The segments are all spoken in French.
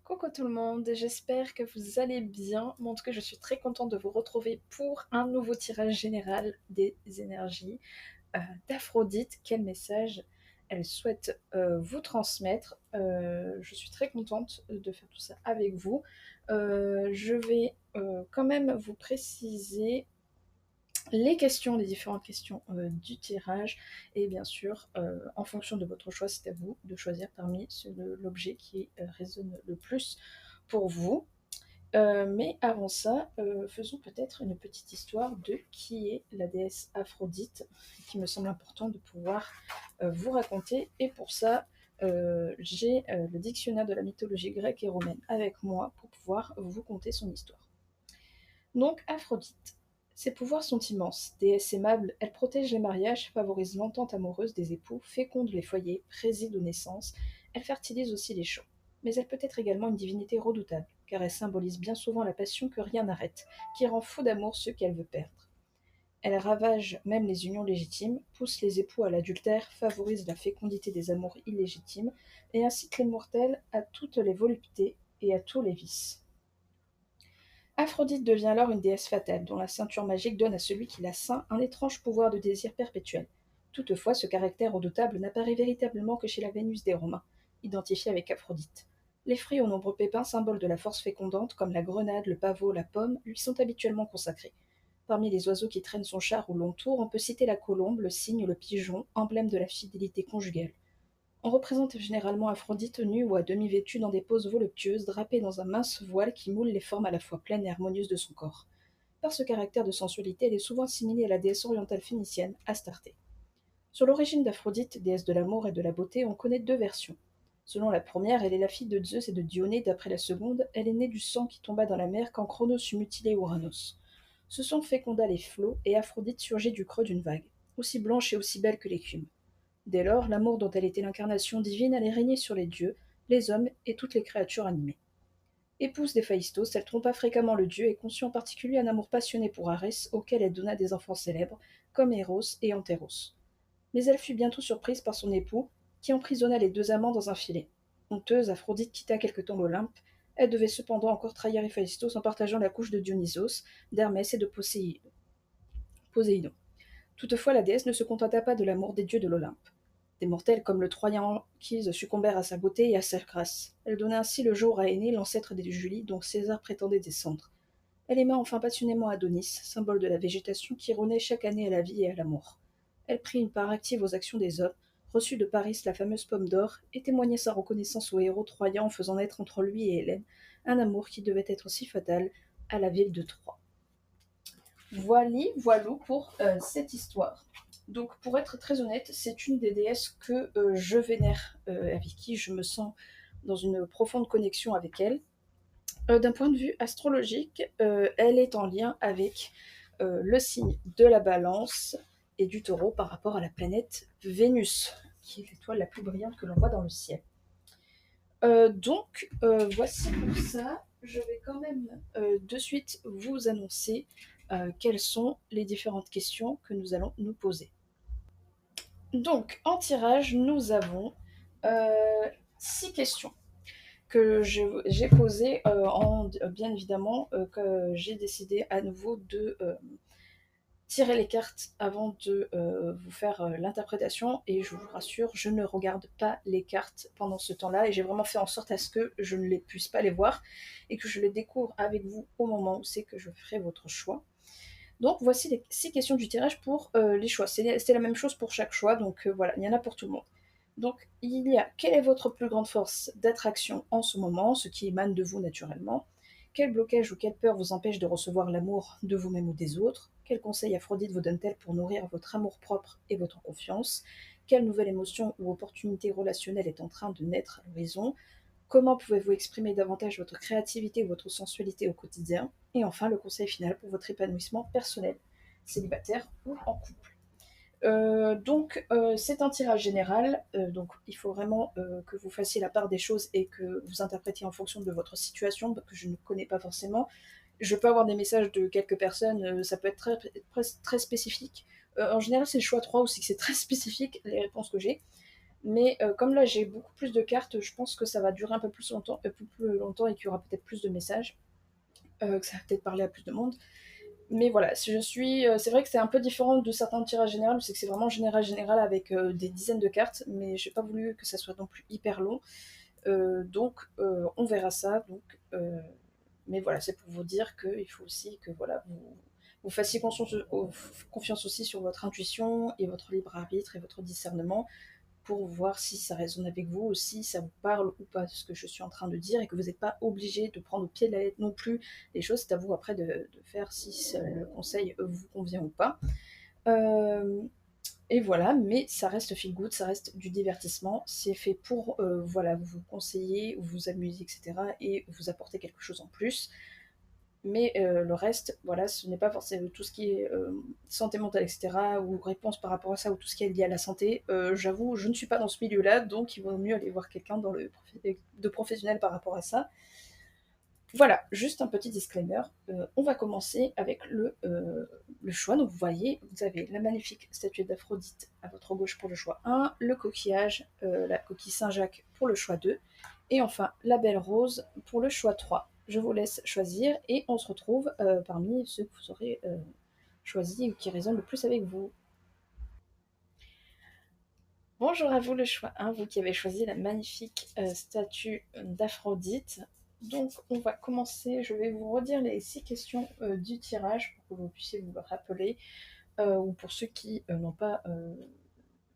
Coucou tout le monde, j'espère que vous allez bien. Moi, en tout cas, je suis très contente de vous retrouver pour un nouveau tirage général des énergies d'Aphrodite. Quel message elle souhaite vous transmettre. Je suis très contente de faire tout ça avec vous. Je vais quand même vous préciser les questions, les différentes questions du tirage, et bien sûr, en fonction de votre choix, c'est à vous de choisir parmi l'objet qui résonne le plus pour vous. Mais avant ça, faisons peut-être une petite histoire de qui est la déesse Aphrodite, qui me semble important de pouvoir vous raconter. Et pour ça, j'ai le dictionnaire de la mythologie grecque et romaine avec moi pour pouvoir vous conter son histoire. Donc, Aphrodite. Ses pouvoirs sont immenses. Déesse aimable, elle protège les mariages, favorise l'entente amoureuse des époux, féconde les foyers, préside aux naissances, elle fertilise aussi les champs. Mais elle peut être également une divinité redoutable, car elle symbolise bien souvent la passion que rien n'arrête, qui rend fou d'amour ceux qu'elle veut perdre. Elle ravage même les unions légitimes, pousse les époux à l'adultère, favorise la fécondité des amours illégitimes, et incite les mortels à toutes les voluptés et à tous les vices. Aphrodite devient alors une déesse fatale, dont la ceinture magique donne à celui qui la ceint un étrange pouvoir de désir perpétuel. Toutefois, ce caractère redoutable n'apparaît véritablement que chez la Vénus des Romains, identifiée avec Aphrodite. Les fruits aux nombreux pépins, symboles de la force fécondante, comme la grenade, le pavot, la pomme, lui sont habituellement consacrés. Parmi les oiseaux qui traînent son char au long tour, on peut citer la colombe, le cygne, le pigeon, emblème de la fidélité conjugale. On représente généralement Aphrodite nue ou à demi vêtue dans des poses voluptueuses, drapée dans un mince voile qui moule les formes à la fois pleines et harmonieuses de son corps. Par ce caractère de sensualité, elle est souvent assimilée à la déesse orientale phénicienne, Astarté. Sur l'origine d'Aphrodite, déesse de l'amour et de la beauté, on connaît deux versions. Selon la première, elle est la fille de Zeus et de Dionée, d'après la seconde, elle est née du sang qui tomba dans la mer quand Cronos eut mutilé Ouranos. Ce sang féconda les flots, et Aphrodite surgit du creux d'une vague, aussi blanche et aussi belle que l'écume. Dès lors, l'amour dont elle était l'incarnation divine allait régner sur les dieux, les hommes et toutes les créatures animées. Épouse d'Héphaïstos, elle trompa fréquemment le dieu et conçut en particulier un amour passionné pour Arès, auquel elle donna des enfants célèbres, comme Eros et Antéros. Mais elle fut bientôt surprise par son époux, qui emprisonna les deux amants dans un filet. Honteuse, Aphrodite quitta quelque temps l'Olympe. Elle devait cependant encore trahir Héphaïstos en partageant la couche de Dionysos, d'Hermès et de Poséidon. Toutefois, la déesse ne se contenta pas de l'amour des dieux de l'Olympe. Des mortels comme le Troyen Anchise succombèrent à sa beauté et à sa grâce. Elle donna ainsi le jour à Aînée, l'ancêtre des Julies, dont César prétendait descendre. Elle aima enfin passionnément Adonis, symbole de la végétation qui renaît chaque année à la vie et à l'amour. Elle prit une part active aux actions des hommes, reçut de Paris la fameuse pomme d'or, et témoigna sa reconnaissance au héros troyen en faisant naître entre lui et Hélène un amour qui devait être si fatal à la ville de Troie. Voilou pour cette histoire. Donc, pour être très honnête, c'est une des déesses que je vénère, avec qui je me sens dans une profonde connexion avec elle. D'un point de vue astrologique, elle est en lien avec le signe de la balance et du taureau par rapport à la planète Vénus, qui est l'étoile la plus brillante que l'on voit dans le ciel. Voici pour ça. Je vais quand même de suite vous annoncer quelles sont les différentes questions que nous allons nous poser. Donc, en tirage, nous avons 6 questions que j'ai posées bien évidemment, que j'ai décidé à nouveau de tirer les cartes avant de vous faire l'interprétation, et je vous rassure, je ne regarde pas les cartes pendant ce temps-là, et j'ai vraiment fait en sorte à ce que je ne les puisse pas les voir et que je les découvre avec vous au moment où c'est que je ferai votre choix. Donc voici les 6 questions du tirage pour les choix. C'est la même chose pour chaque choix, donc voilà, il y en a pour tout le monde. Donc il y a: quelle est votre plus grande force d'attraction en ce moment, ce qui émane de vous naturellement? Quel blocage ou quelle peur vous empêche de recevoir l'amour de vous-même ou des autres? Quel conseil Aphrodite vous donne-t-elle pour nourrir votre amour-propre et votre confiance? Quelle nouvelle émotion ou opportunité relationnelle est en train de naître à l'horizon? Comment pouvez-vous exprimer davantage votre créativité ou votre sensualité au quotidien? Et enfin, le conseil final pour votre épanouissement personnel, célibataire ou en couple. C'est un tirage général, donc il faut vraiment que vous fassiez la part des choses et que vous interprétiez en fonction de votre situation, que je ne connais pas forcément. Je peux avoir des messages de quelques personnes, ça peut être très spécifique. En général, c'est le choix 3 aussi, que c'est très spécifique, les réponses que j'ai. Mais comme là j'ai beaucoup plus de cartes, je pense que ça va durer un peu plus longtemps et qu'il y aura peut-être plus de messages, que ça va peut-être parler à plus de monde. Mais voilà, si je suis, c'est vrai que c'est un peu différent de certains tirages généraux, c'est que c'est vraiment général général avec des dizaines de cartes, mais j'ai pas voulu que ça soit non plus hyper long. Donc on verra ça. Donc, mais voilà, c'est pour vous dire qu'il faut aussi que voilà, vous fassiez confiance aussi sur votre intuition et votre libre arbitre et votre discernement pour voir si ça résonne avec vous, ou si ça vous parle ou pas ce que je suis en train de dire, et que vous n'êtes pas obligé de prendre au pied de la lettre non plus les choses. C'est à vous après de faire si le conseil vous convient ou pas. Euh, et voilà, mais ça reste feel good, ça reste du divertissement. C'est fait pour voilà, vous conseiller, vous amuser, etc. et vous apporter quelque chose en plus. Mais le reste, voilà, ce n'est pas forcément tout ce qui est santé mentale, etc., ou réponse par rapport à ça, ou tout ce qui est lié à la santé. J'avoue, je ne suis pas dans ce milieu-là, donc il vaut mieux aller voir quelqu'un de professionnel par rapport à ça. Voilà, juste un petit disclaimer. On va commencer avec le choix. Donc vous voyez, vous avez la magnifique statue d'Aphrodite à votre gauche pour le choix 1, le coquillage, la coquille Saint-Jacques pour le choix 2, et enfin la belle rose pour le choix 3. Je vous laisse choisir et on se retrouve parmi ceux que vous aurez choisis ou qui résonnent le plus avec vous. Bonjour à vous le choix 1, vous qui avez choisi la magnifique statue d'Aphrodite. Donc on va commencer, je vais vous redire les 6 questions du tirage pour que vous puissiez vous le rappeler, ou pour ceux qui n'ont pas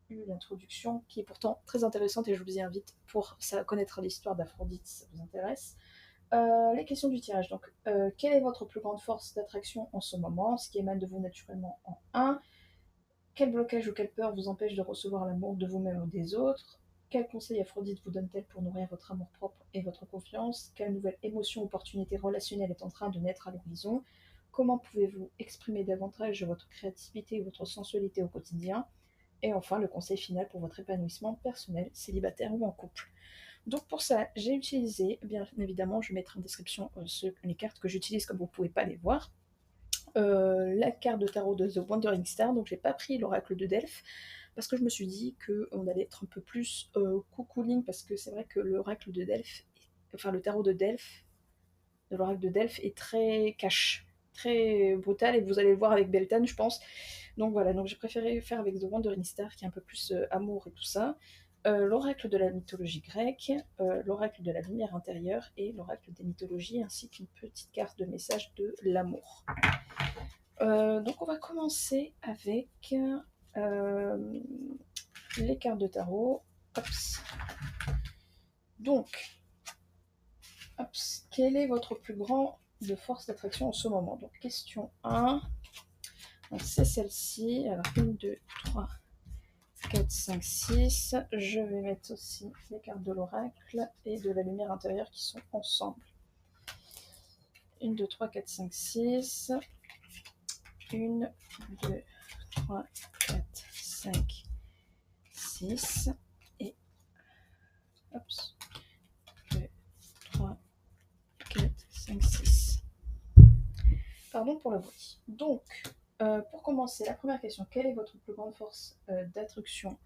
eu l'introduction, qui est pourtant très intéressante et je vous y invite pour ça, connaître l'histoire d'Aphrodite si ça vous intéresse. Les questions du tirage, donc quelle est votre plus grande force d'attraction en ce moment, ce qui émane de vous naturellement en 1. Quel blocage ou quelle peur vous empêche de recevoir l'amour de vous-même ou des autres? Quel conseil Aphrodite vous donne-t-elle pour nourrir votre amour-propre et votre confiance? Quelle nouvelle émotion ou opportunité relationnelle est en train de naître à l'horizon? Comment pouvez-vous exprimer davantage votre créativité et votre sensualité au quotidien? Et enfin, le conseil final pour votre épanouissement personnel, célibataire ou en couple. Donc pour ça, j'ai utilisé, bien évidemment, je mettrai en description les cartes que j'utilise comme vous ne pouvez pas les voir. La carte de tarot de The Wandering Star, donc j'ai pas pris l'oracle de Delphes parce que je me suis dit qu'on allait être un peu plus cocooning, parce que c'est vrai que l'oracle de Delphes, enfin le tarot de l'oracle de Delphes est très cash, très brutal, et vous allez le voir avec Beltane, je pense. Donc voilà, donc j'ai préféré faire avec The Wandering Star qui est un peu plus amour et tout ça. L'oracle de la mythologie grecque, l'oracle de la lumière intérieure et l'oracle des mythologies, ainsi qu'une petite carte de message de l'amour. Donc on va commencer avec les cartes de tarot. Hops. Donc, hops, quelle est votre plus grand de force d'attraction en ce moment? Donc question 1, c'est celle-ci. Alors 1, 2, 3, 4, 5, 6. Je vais mettre aussi les cartes de l'oracle et de la lumière intérieure qui sont ensemble. 1, 2, 3, 4, 5, 6. 1, 2, 3, 4, 5, 6. Et hops, 2, 3, 4, 5, 6. Pardon pour le bruit. Donc, pour commencer, la première question, quelle est votre plus grande force d'attraction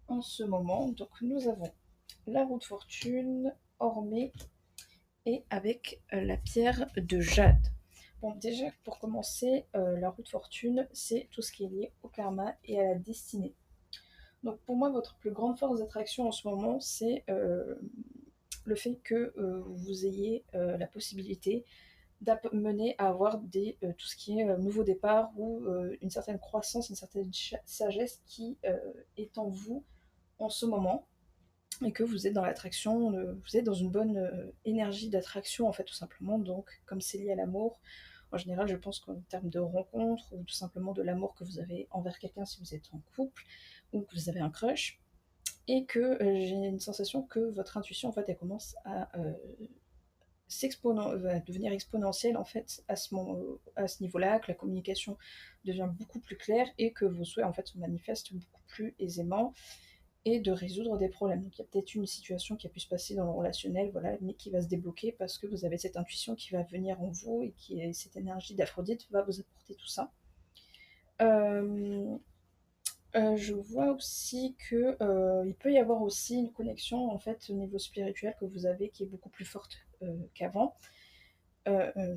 en ce moment? Donc, nous avons la roue de fortune ornée et avec la pierre de jade. Bon, déjà, pour commencer, la roue de fortune, c'est tout ce qui est lié au karma et à la destinée. Donc, pour moi, votre plus grande force d'attraction en ce moment, c'est le fait que vous ayez la possibilité d'amener à avoir tout ce qui est nouveau départ, ou une certaine croissance, une certaine sagesse qui est en vous en ce moment, et que vous êtes dans l'attraction, vous êtes dans une bonne énergie d'attraction en fait, tout simplement. Donc comme c'est lié à l'amour, en général je pense qu'en termes de rencontre, ou tout simplement de l'amour que vous avez envers quelqu'un si vous êtes en couple, ou que vous avez un crush, et que j'ai une sensation que votre intuition en fait elle commence à va devenir exponentielle en fait à ce niveau-là, que la communication devient beaucoup plus claire et que vos souhaits en fait se manifestent beaucoup plus aisément, et de résoudre des problèmes. Donc il y a peut-être une situation qui a pu se passer dans le relationnel, voilà, mais qui va se débloquer parce que vous avez cette intuition qui va venir en vous, et qui cette énergie d'Aphrodite va vous apporter tout ça. Euh, Je vois aussi que, il peut y avoir aussi une connexion, en fait, au niveau spirituel que vous avez qui est beaucoup plus forte, qu'avant.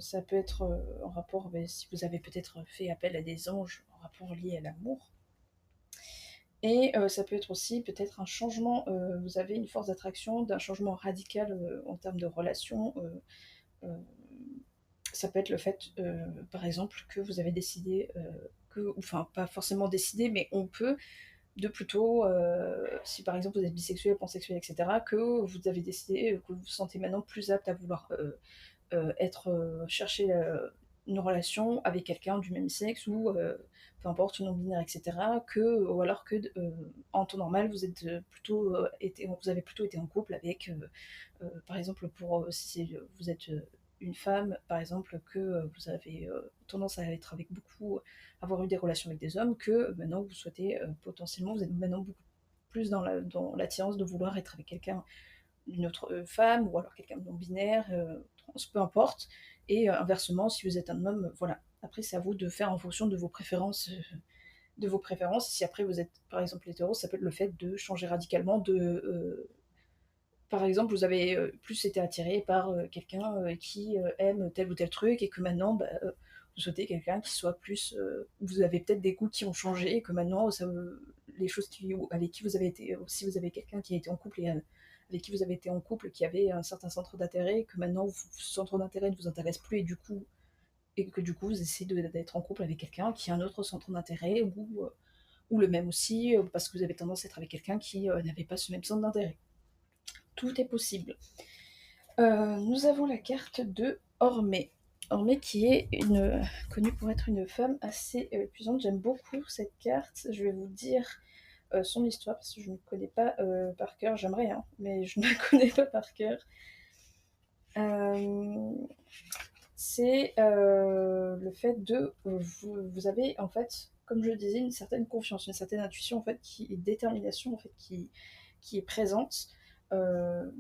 Ça peut être, en rapport, si vous avez peut-être fait appel à des anges en rapport lié à l'amour et ça peut être aussi peut-être un changement, vous avez une force d'attraction d'un changement radical, en termes de relations, heu, ça peut être le fait, par exemple, que vous avez décidé, que enfin, pas forcément décidé, mais on peut de plutôt, si par exemple vous êtes bisexuel, pansexuel et cetera, que vous avez décidé, que vous vous sentez maintenant plus apte à vouloir, être, chercher, une relation avec quelqu'un du même sexe ou, peu importe, non binaire et cetera, que ou alors que en temps normal vous êtes, plutôt, vous avez plutôt été en couple avec, par exemple pour, si c'est, vous êtes, une femme par exemple que, vous avez, tendance à être avec beaucoup avoir eu des relations avec des hommes que, maintenant vous souhaitez, potentiellement vous êtes maintenant beaucoup plus dans l'attirance de vouloir être avec quelqu'un d'une autre, femme ou alors quelqu'un de non binaire, trans, peu importe et inversement si vous êtes un homme, voilà. Après c'est à vous de faire en fonction de vos préférences. Si après vous êtes par exemple hétéro, ça peut être le fait de changer radicalement par exemple, vous avez, plus été attiré par, quelqu'un, qui, aime tel ou tel truc et que maintenant, vous souhaitez quelqu'un qui soit plus, vous avez peut-être des goûts qui ont changé et que maintenant ça, les choses qui ou avec qui vous avez été si vous avez quelqu'un qui a été en couple et avec qui vous avez été en couple, qui avait un certain centre d'intérêt, que maintenant ce centre d'intérêt ne vous intéresse plus et que du coup vous essayez d'être en couple avec quelqu'un qui a un autre centre d'intérêt ou le même aussi, parce que vous avez tendance à être avec quelqu'un qui, n'avait pas ce même centre d'intérêt. Tout est possible. Nous avons la carte de Ormé. Ormé qui est connue pour être une femme assez puissante. J'aime beaucoup cette carte. Je vais vous dire son histoire parce que je ne connais pas par cœur. J'aimerais, hein, mais je ne la connais pas par cœur. Euh, c'est le fait de... vous avez en fait, comme je le disais, une certaine confiance, une certaine intuition en fait, détermination en fait, qui est présente. Euh,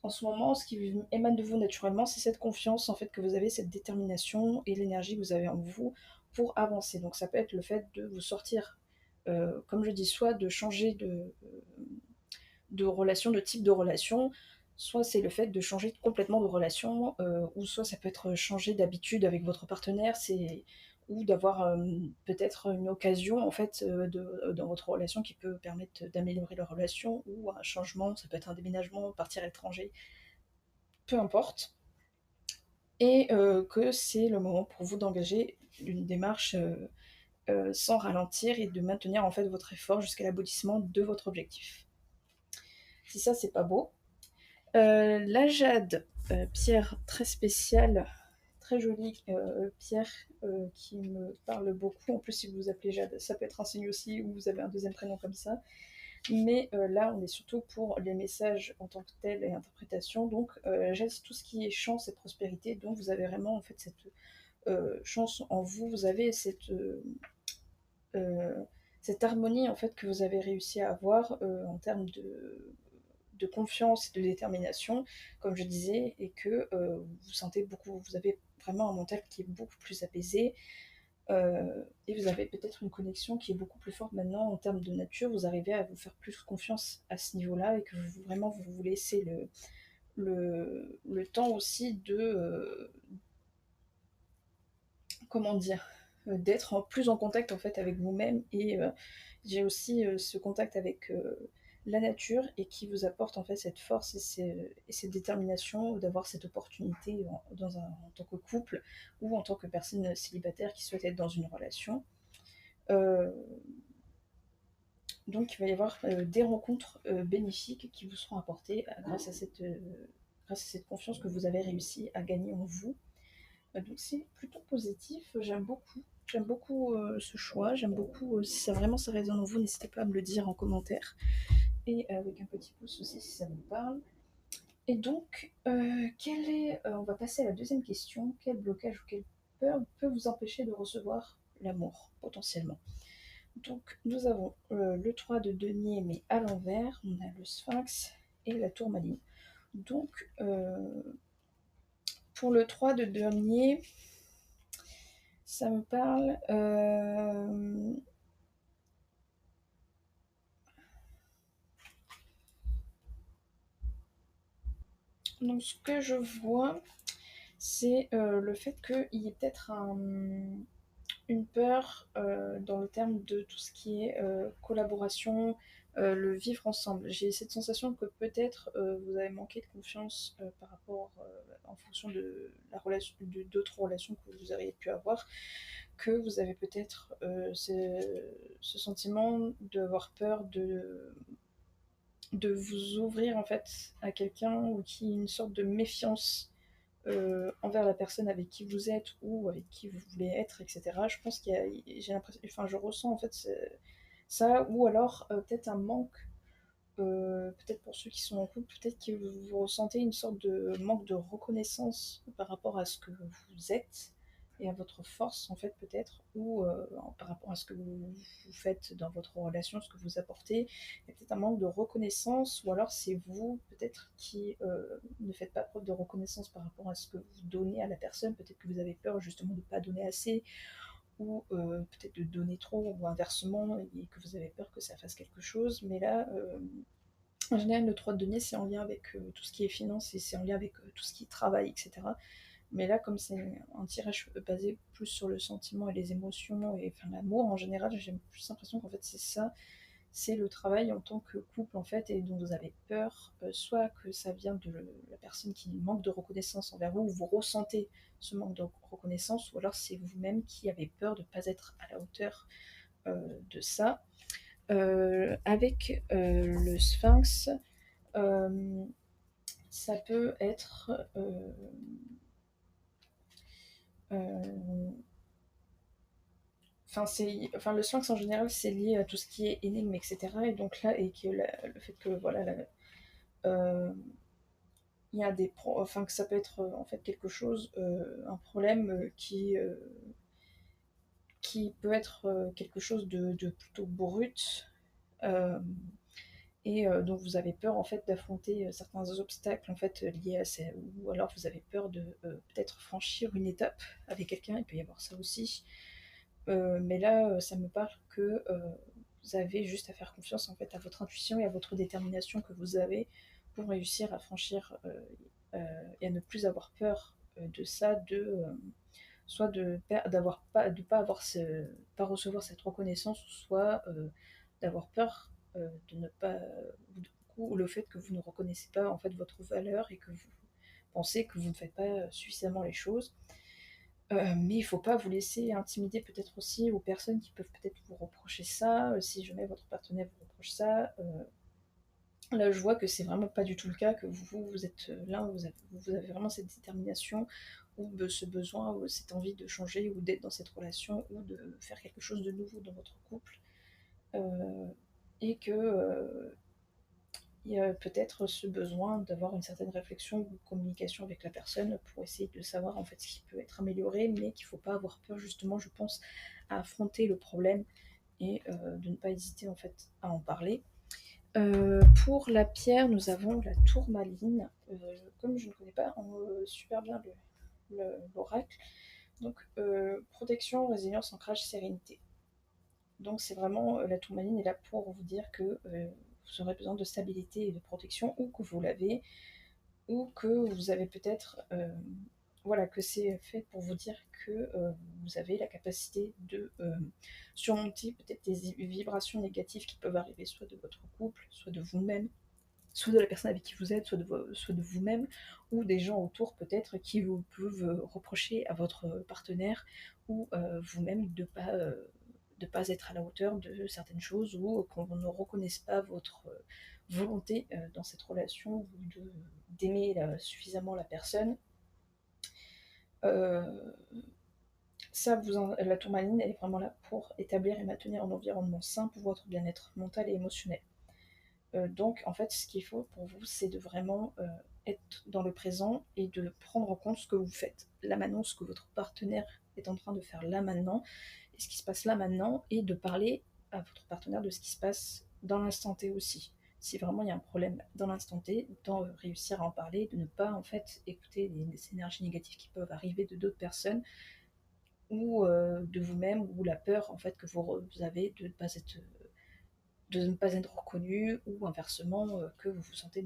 En ce moment, ce qui émane de vous naturellement, c'est cette confiance en fait que vous avez, cette détermination et l'énergie que vous avez en vous pour avancer. Donc ça peut être le fait de vous sortir, comme je dis, soit de changer de relation, de type de relation, soit c'est le fait de changer complètement de relation, ou soit ça peut être changer d'habitude avec votre partenaire, ou d'avoir peut-être une occasion en fait dans votre relation qui peut permettre d'améliorer la relation, ou un changement, ça peut être un déménagement, partir à l'étranger, peu importe, et que c'est le moment pour vous d'engager une démarche sans ralentir et de maintenir en fait votre effort jusqu'à l'aboutissement de votre objectif. Si ça c'est pas beau. La jade, pierre très spéciale, très jolie pierre qui me parle beaucoup. En plus si vous vous appelez Jade, ça peut être un signe aussi ou vous avez un deuxième prénom comme ça. Mais là, on est surtout pour les messages en tant que tels et interprétation. Donc, j'aide tout ce qui est chance et prospérité. Donc, vous avez vraiment en fait cette chance en vous. Vous avez euh, cette harmonie en fait que vous avez réussi à avoir en termes de confiance et de détermination, comme je disais, et que vous sentez beaucoup. Vous avez vraiment un mental qui est beaucoup plus apaisé, et vous avez peut-être une connexion qui est beaucoup plus forte maintenant en termes de nature, vous arrivez à vous faire plus confiance à ce niveau-là et que vraiment vous laissez le temps aussi comment dire, d'être plus en contact en fait avec vous-même et j'ai aussi ce contact avec la nature et qui vous apporte en fait cette force et cette détermination d'avoir cette opportunité en tant que couple ou en tant que personne célibataire qui souhaite être dans une relation. Euh, donc il va y avoir des rencontres bénéfiques qui vous seront apportées grâce à cette confiance que vous avez réussi à gagner en vous. Donc c'est plutôt positif, j'aime beaucoup. J'aime beaucoup ce choix, j'aime beaucoup, si ça vraiment ça résonne en vous, n'hésitez pas à me le dire en commentaire. Et avec un petit pouce aussi si ça vous parle. Et donc, on va passer à la deuxième question. Quel blocage ou quelle peur peut vous empêcher de recevoir l'amour, potentiellement? Donc, nous avons le 3 de denier, mais à l'envers. On a le sphinx et la tourmaline. Donc, pour le 3 de denier, ça me parle Donc ce que je vois, c'est le fait qu'il y ait peut-être une peur dans le terme de tout ce qui est collaboration, le vivre ensemble. J'ai cette sensation que peut-être vous avez manqué de confiance par rapport, en fonction de la relation, d'autres relations que vous auriez pu avoir, que vous avez peut-être ce sentiment d'avoir peur de vous ouvrir en fait à quelqu'un ou qui ait une sorte de méfiance envers la personne avec qui vous êtes ou avec qui vous voulez être, etc. Je pense qu'il y a, j'ai l'impression, enfin, je ressens en fait ça, ou alors peut-être un manque, peut-être pour ceux qui sont en couple, peut-être que vous ressentez une sorte de manque de reconnaissance par rapport à ce que vous êtes et à votre force en fait peut-être, ou par rapport à ce que vous faites dans votre relation, ce que vous apportez. Il y a peut-être un manque de reconnaissance, ou alors c'est vous peut-être qui ne faites pas preuve de reconnaissance par rapport à ce que vous donnez à la personne. Peut-être que vous avez peur justement de ne pas donner assez, ou peut-être de donner trop, ou inversement, et que vous avez peur que ça fasse quelque chose. Mais là, en général, le 3 de denier, c'est en lien avec tout ce qui est finance, et c'est en lien avec tout ce qui est travail, etc. Mais là, comme c'est un tirage basé plus sur le sentiment et les émotions, et enfin l'amour en général, j'ai plus l'impression qu'en fait c'est ça, c'est le travail en tant que couple en fait, et dont vous avez peur, soit que ça vient de la personne qui manque de reconnaissance envers vous, ou vous ressentez ce manque de reconnaissance, ou alors c'est vous-même qui avez peur de ne pas être à la hauteur de ça. Avec le sphinx, euh, ça peut être... euh, enfin, le sphinx en général, c'est lié à tout ce qui est énigme, etc. Et donc là, et que le fait que voilà, euh, il y a enfin que ça peut être en fait quelque chose, un problème qui peut être quelque chose de plutôt brut, euh, et dont vous avez peur en fait d'affronter certains obstacles en fait liés à ça, ou alors vous avez peur de peut-être franchir une étape avec quelqu'un, il peut y avoir ça aussi. Mais là, ça me parle que vous avez juste à faire confiance en fait à votre intuition et à votre détermination que vous avez pour réussir à franchir et à ne plus avoir peur de ça, soit d'avoir de pas avoir pas recevoir cette reconnaissance, soit d'avoir peur de ne pas, ou le fait que vous ne reconnaissez pas en fait votre valeur et que vous pensez que vous ne faites pas suffisamment les choses. Mais il ne faut pas vous laisser intimider peut-être aussi aux personnes qui peuvent peut-être vous reprocher ça, si jamais votre partenaire vous reproche ça. Là, je vois que c'est vraiment pas du tout le cas, que vous êtes là, vous avez vraiment cette détermination, ou ce besoin, ou cette envie de changer, ou d'être dans cette relation, ou de faire quelque chose de nouveau dans votre couple. Euh, et que il y a peut-être ce besoin d'avoir une certaine réflexion ou communication avec la personne pour essayer de savoir en fait ce qui peut être amélioré, mais qu'il ne faut pas avoir peur justement, je pense, à affronter le problème, et de ne pas hésiter en fait à en parler. Pour la pierre, nous avons la tourmaline. Comme je ne connais pas super bien l'oracle, donc protection, résilience, ancrage, sérénité. Donc c'est vraiment, la tourmaline est là pour vous dire que vous aurez besoin de stabilité et de protection, ou que vous l'avez, ou que vous avez peut-être, voilà, que c'est fait pour vous dire que vous avez la capacité de surmonter peut-être des vibrations négatives qui peuvent arriver, soit de votre couple, soit de vous-même, soit de la personne avec qui vous êtes, soit de vous-même, ou des gens autour peut-être qui vous peuvent reprocher à votre partenaire ou vous-même de pas être à la hauteur de certaines choses, ou qu'on ne reconnaisse pas votre volonté dans cette relation, ou d'aimer suffisamment la personne. Euh, la tourmaline, elle est vraiment là pour établir et maintenir un environnement sain pour votre bien-être mental et émotionnel. Donc, en fait, ce qu'il faut pour vous, c'est de vraiment être dans le présent et de prendre en compte ce que vous faites là maintenant, ce que votre partenaire est en train de faire là maintenant, et ce qui se passe là maintenant, et de parler à votre partenaire de ce qui se passe dans l'instant T aussi. Si vraiment il y a un problème dans l'instant T, autant réussir à en parler, de ne pas en fait écouter les énergies négatives qui peuvent arriver de d'autres personnes, ou de vous-même, ou la peur en fait que vous avez de ne pas être reconnu, ou inversement que vous sentez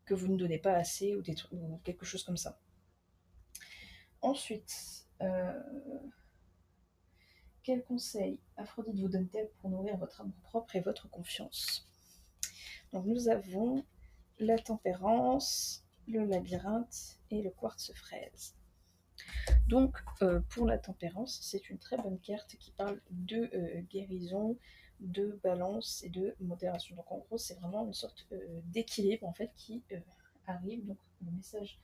que vous ne donnez pas assez ou quelque chose comme ça. Ensuite, quel conseil Aphrodite vous donne-t-elle pour nourrir votre amour-propre et votre confiance? Donc nous avons la tempérance, le labyrinthe et le quartz fraise. Donc pour la tempérance, c'est une très bonne carte qui parle de guérison, de balance et de modération. Donc en gros, c'est vraiment une sorte d'équilibre en fait qui arrive. Donc le message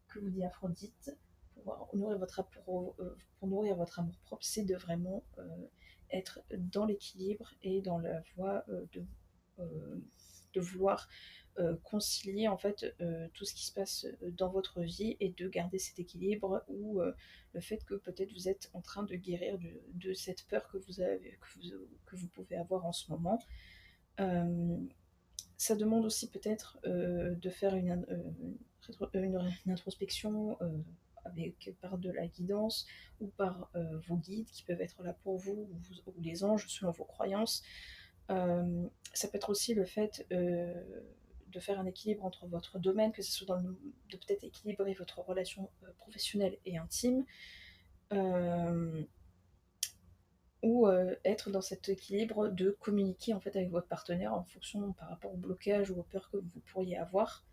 que vous dit Aphrodite pour nourrir votre amour propre, c'est de vraiment être dans l'équilibre et dans la voie de vouloir concilier en fait tout ce qui se passe dans votre vie et de garder cet équilibre ou le fait que peut-être vous êtes en train de guérir de cette peur que vous pouvez avoir en ce moment. Euh, Ça demande aussi peut-être de faire une introspection par de la guidance ou par vos guides qui peuvent être là pour vous ou les anges selon vos croyances. Ça peut être aussi le fait de faire un équilibre entre votre domaine, que ce soit de peut-être équilibrer votre relation professionnelle et intime, euh, ou être dans cet équilibre de communiquer en fait avec votre partenaire en fonction par rapport au blocage ou aux peurs que vous pourriez avoir.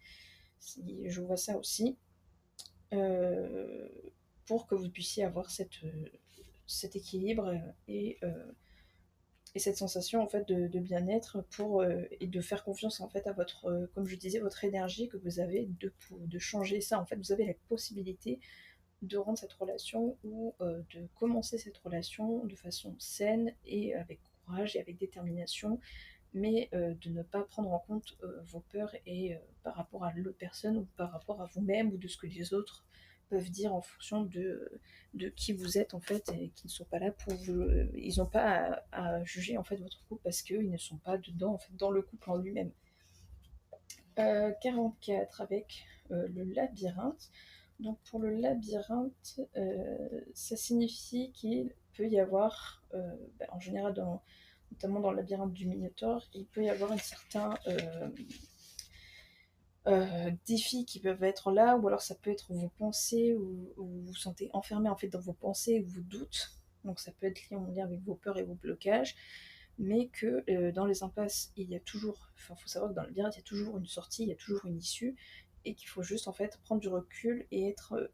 Si je vois ça aussi, euh, pour que vous puissiez avoir cet équilibre et cette sensation en fait de bien-être et de faire confiance en fait à votre, comme je disais, votre énergie que vous avez de changer ça. En fait, vous avez la possibilité de rendre cette relation ou de commencer cette relation de façon saine et avec courage et avec détermination, mais de ne pas prendre en compte vos peurs et par rapport à l'autre personne ou par rapport à vous-même ou de ce que les autres peuvent dire en fonction de qui vous êtes en fait et qui ne sont pas là pour vous. Ils n'ont pas à juger en fait votre couple parce qu'ils ne sont pas dedans en fait dans le couple en lui-même. 44 avec le labyrinthe. Donc pour le labyrinthe, ça signifie qu'il peut y avoir, en général, notamment dans le labyrinthe du Minotaure, il peut y avoir un certain défis qui peuvent être là, ou alors ça peut être vos pensées, ou vous vous sentez enfermé en fait dans vos pensées ou vos doutes. Donc ça peut être lié en lien avec vos peurs et vos blocages, mais que dans les impasses, il y a toujours, enfin, il faut savoir que dans le labyrinthe, il y a toujours une sortie, il y a toujours une issue, et qu'il faut juste en fait prendre du recul et être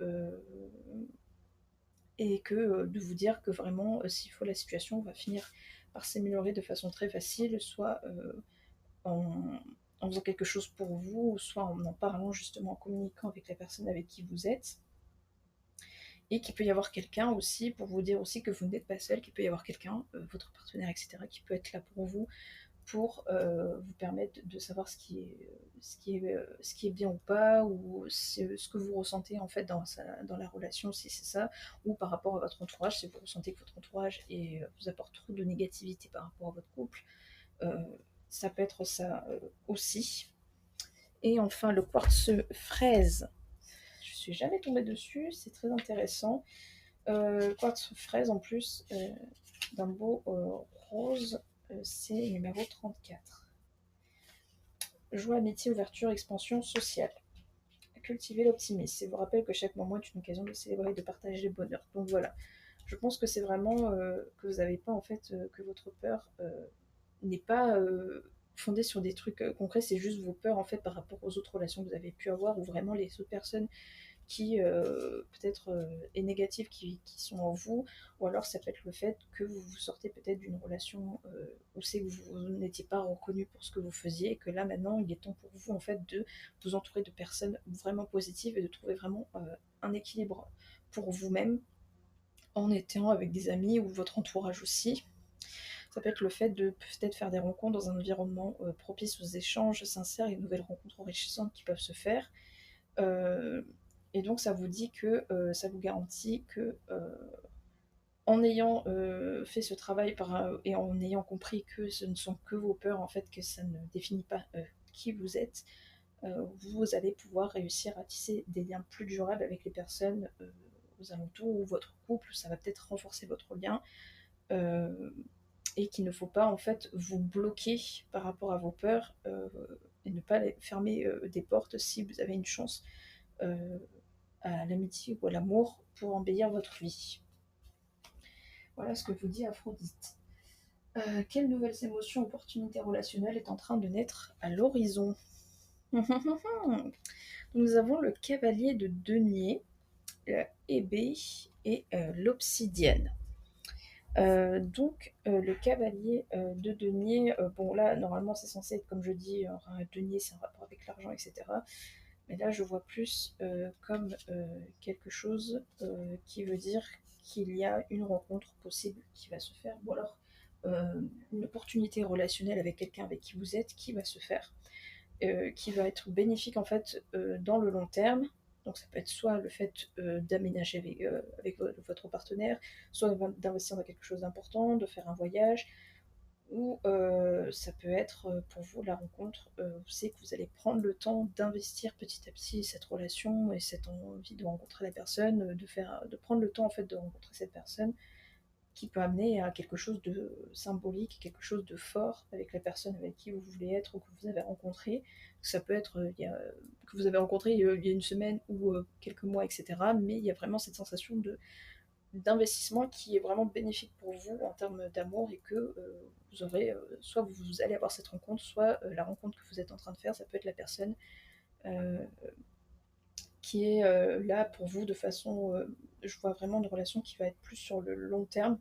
et que de vous dire que vraiment, s'il faut, la situation va finir par s'améliorer de façon très facile, soit en, en faisant quelque chose pour vous, soit en parlant justement, en communiquant avec la personne avec qui vous êtes. Et qu'il peut y avoir quelqu'un aussi pour vous dire aussi que vous n'êtes pas seul, qu'il peut y avoir quelqu'un, votre partenaire, etc., qui peut être là pour vous, pour vous permettre de savoir ce qui est bien ou pas, ou ce que vous ressentez en fait dans la relation, si c'est ça, ou par rapport à votre entourage, si vous ressentez que votre entourage vous apporte trop de négativité par rapport à votre couple. Euh, Ça peut être ça aussi. Et enfin, le quartz fraise. Je suis jamais tombée dessus, c'est très intéressant. Quartz fraise en plus, d'un beau rose, c'est numéro 34. Joie, amitié, ouverture, expansion sociale. Cultiver l'optimisme. Et vous rappelle que chaque moment est une occasion de célébrer et de partager le bonheur. Donc voilà. Je pense que c'est vraiment que vous n'avez pas en fait que votre peur n'est pas fondée sur des trucs concrets, c'est juste vos peurs en fait par rapport aux autres relations que vous avez pu avoir ou vraiment les autres personnes qui peut-être est négative qui sont en vous, ou alors ça peut être le fait que vous vous sortez peut-être d'une relation où c'est que vous n'étiez pas reconnu pour ce que vous faisiez, et que là maintenant il est temps pour vous en fait de vous entourer de personnes vraiment positives et de trouver vraiment un équilibre pour vous-même en étant avec des amis ou votre entourage aussi. Ça peut être le fait de peut-être faire des rencontres dans un environnement propice aux échanges sincères et de nouvelles rencontres enrichissantes qui peuvent se faire. Euh, et donc ça vous dit que ça vous garantit que en ayant fait ce travail et en ayant compris que ce ne sont que vos peurs, en fait, que ça ne définit pas qui vous êtes, vous allez pouvoir réussir à tisser des liens plus durables avec les personnes aux alentours ou votre couple. Ça va peut-être renforcer votre lien. Euh, et qu'il ne faut pas en fait vous bloquer par rapport à vos peurs et ne pas fermer des portes si vous avez une chance à l'amitié ou à l'amour pour embellir votre vie. Voilà ce que vous dit Aphrodite. Quelle nouvelles émotions, opportunités relationnelles est en train de naître à l'horizon? Nous avons le cavalier de denier, la ébé et l'obsidienne. Le cavalier de denier, bon là normalement c'est censé être comme je dis, un denier c'est un rapport avec l'argent, etc. Mais là je vois plus comme quelque chose qui veut dire qu'il y a une rencontre possible qui va se faire, ou alors une opportunité relationnelle avec quelqu'un avec qui vous êtes qui va se faire, qui va être bénéfique en fait dans le long terme. Donc ça peut être soit le fait d'aménager avec votre partenaire, soit d'investir dans quelque chose d'important, de faire un voyage, ou ça peut être pour vous la rencontre, c'est que vous allez prendre le temps d'investir petit à petit cette relation et cette envie de rencontrer la personne, de prendre le temps en fait de rencontrer cette personne qui peut amener à quelque chose de symbolique, quelque chose de fort avec la personne avec qui vous voulez être ou que vous avez rencontré. Ça peut être que vous avez rencontré il y a une semaine ou quelques mois, etc. Mais il y a vraiment cette sensation d'investissement qui est vraiment bénéfique pour vous en termes d'amour et que vous aurez, soit vous allez avoir cette rencontre, soit la rencontre que vous êtes en train de faire, ça peut être la personne euh, qui est là pour vous de façon, je vois vraiment une relation qui va être plus sur le long terme,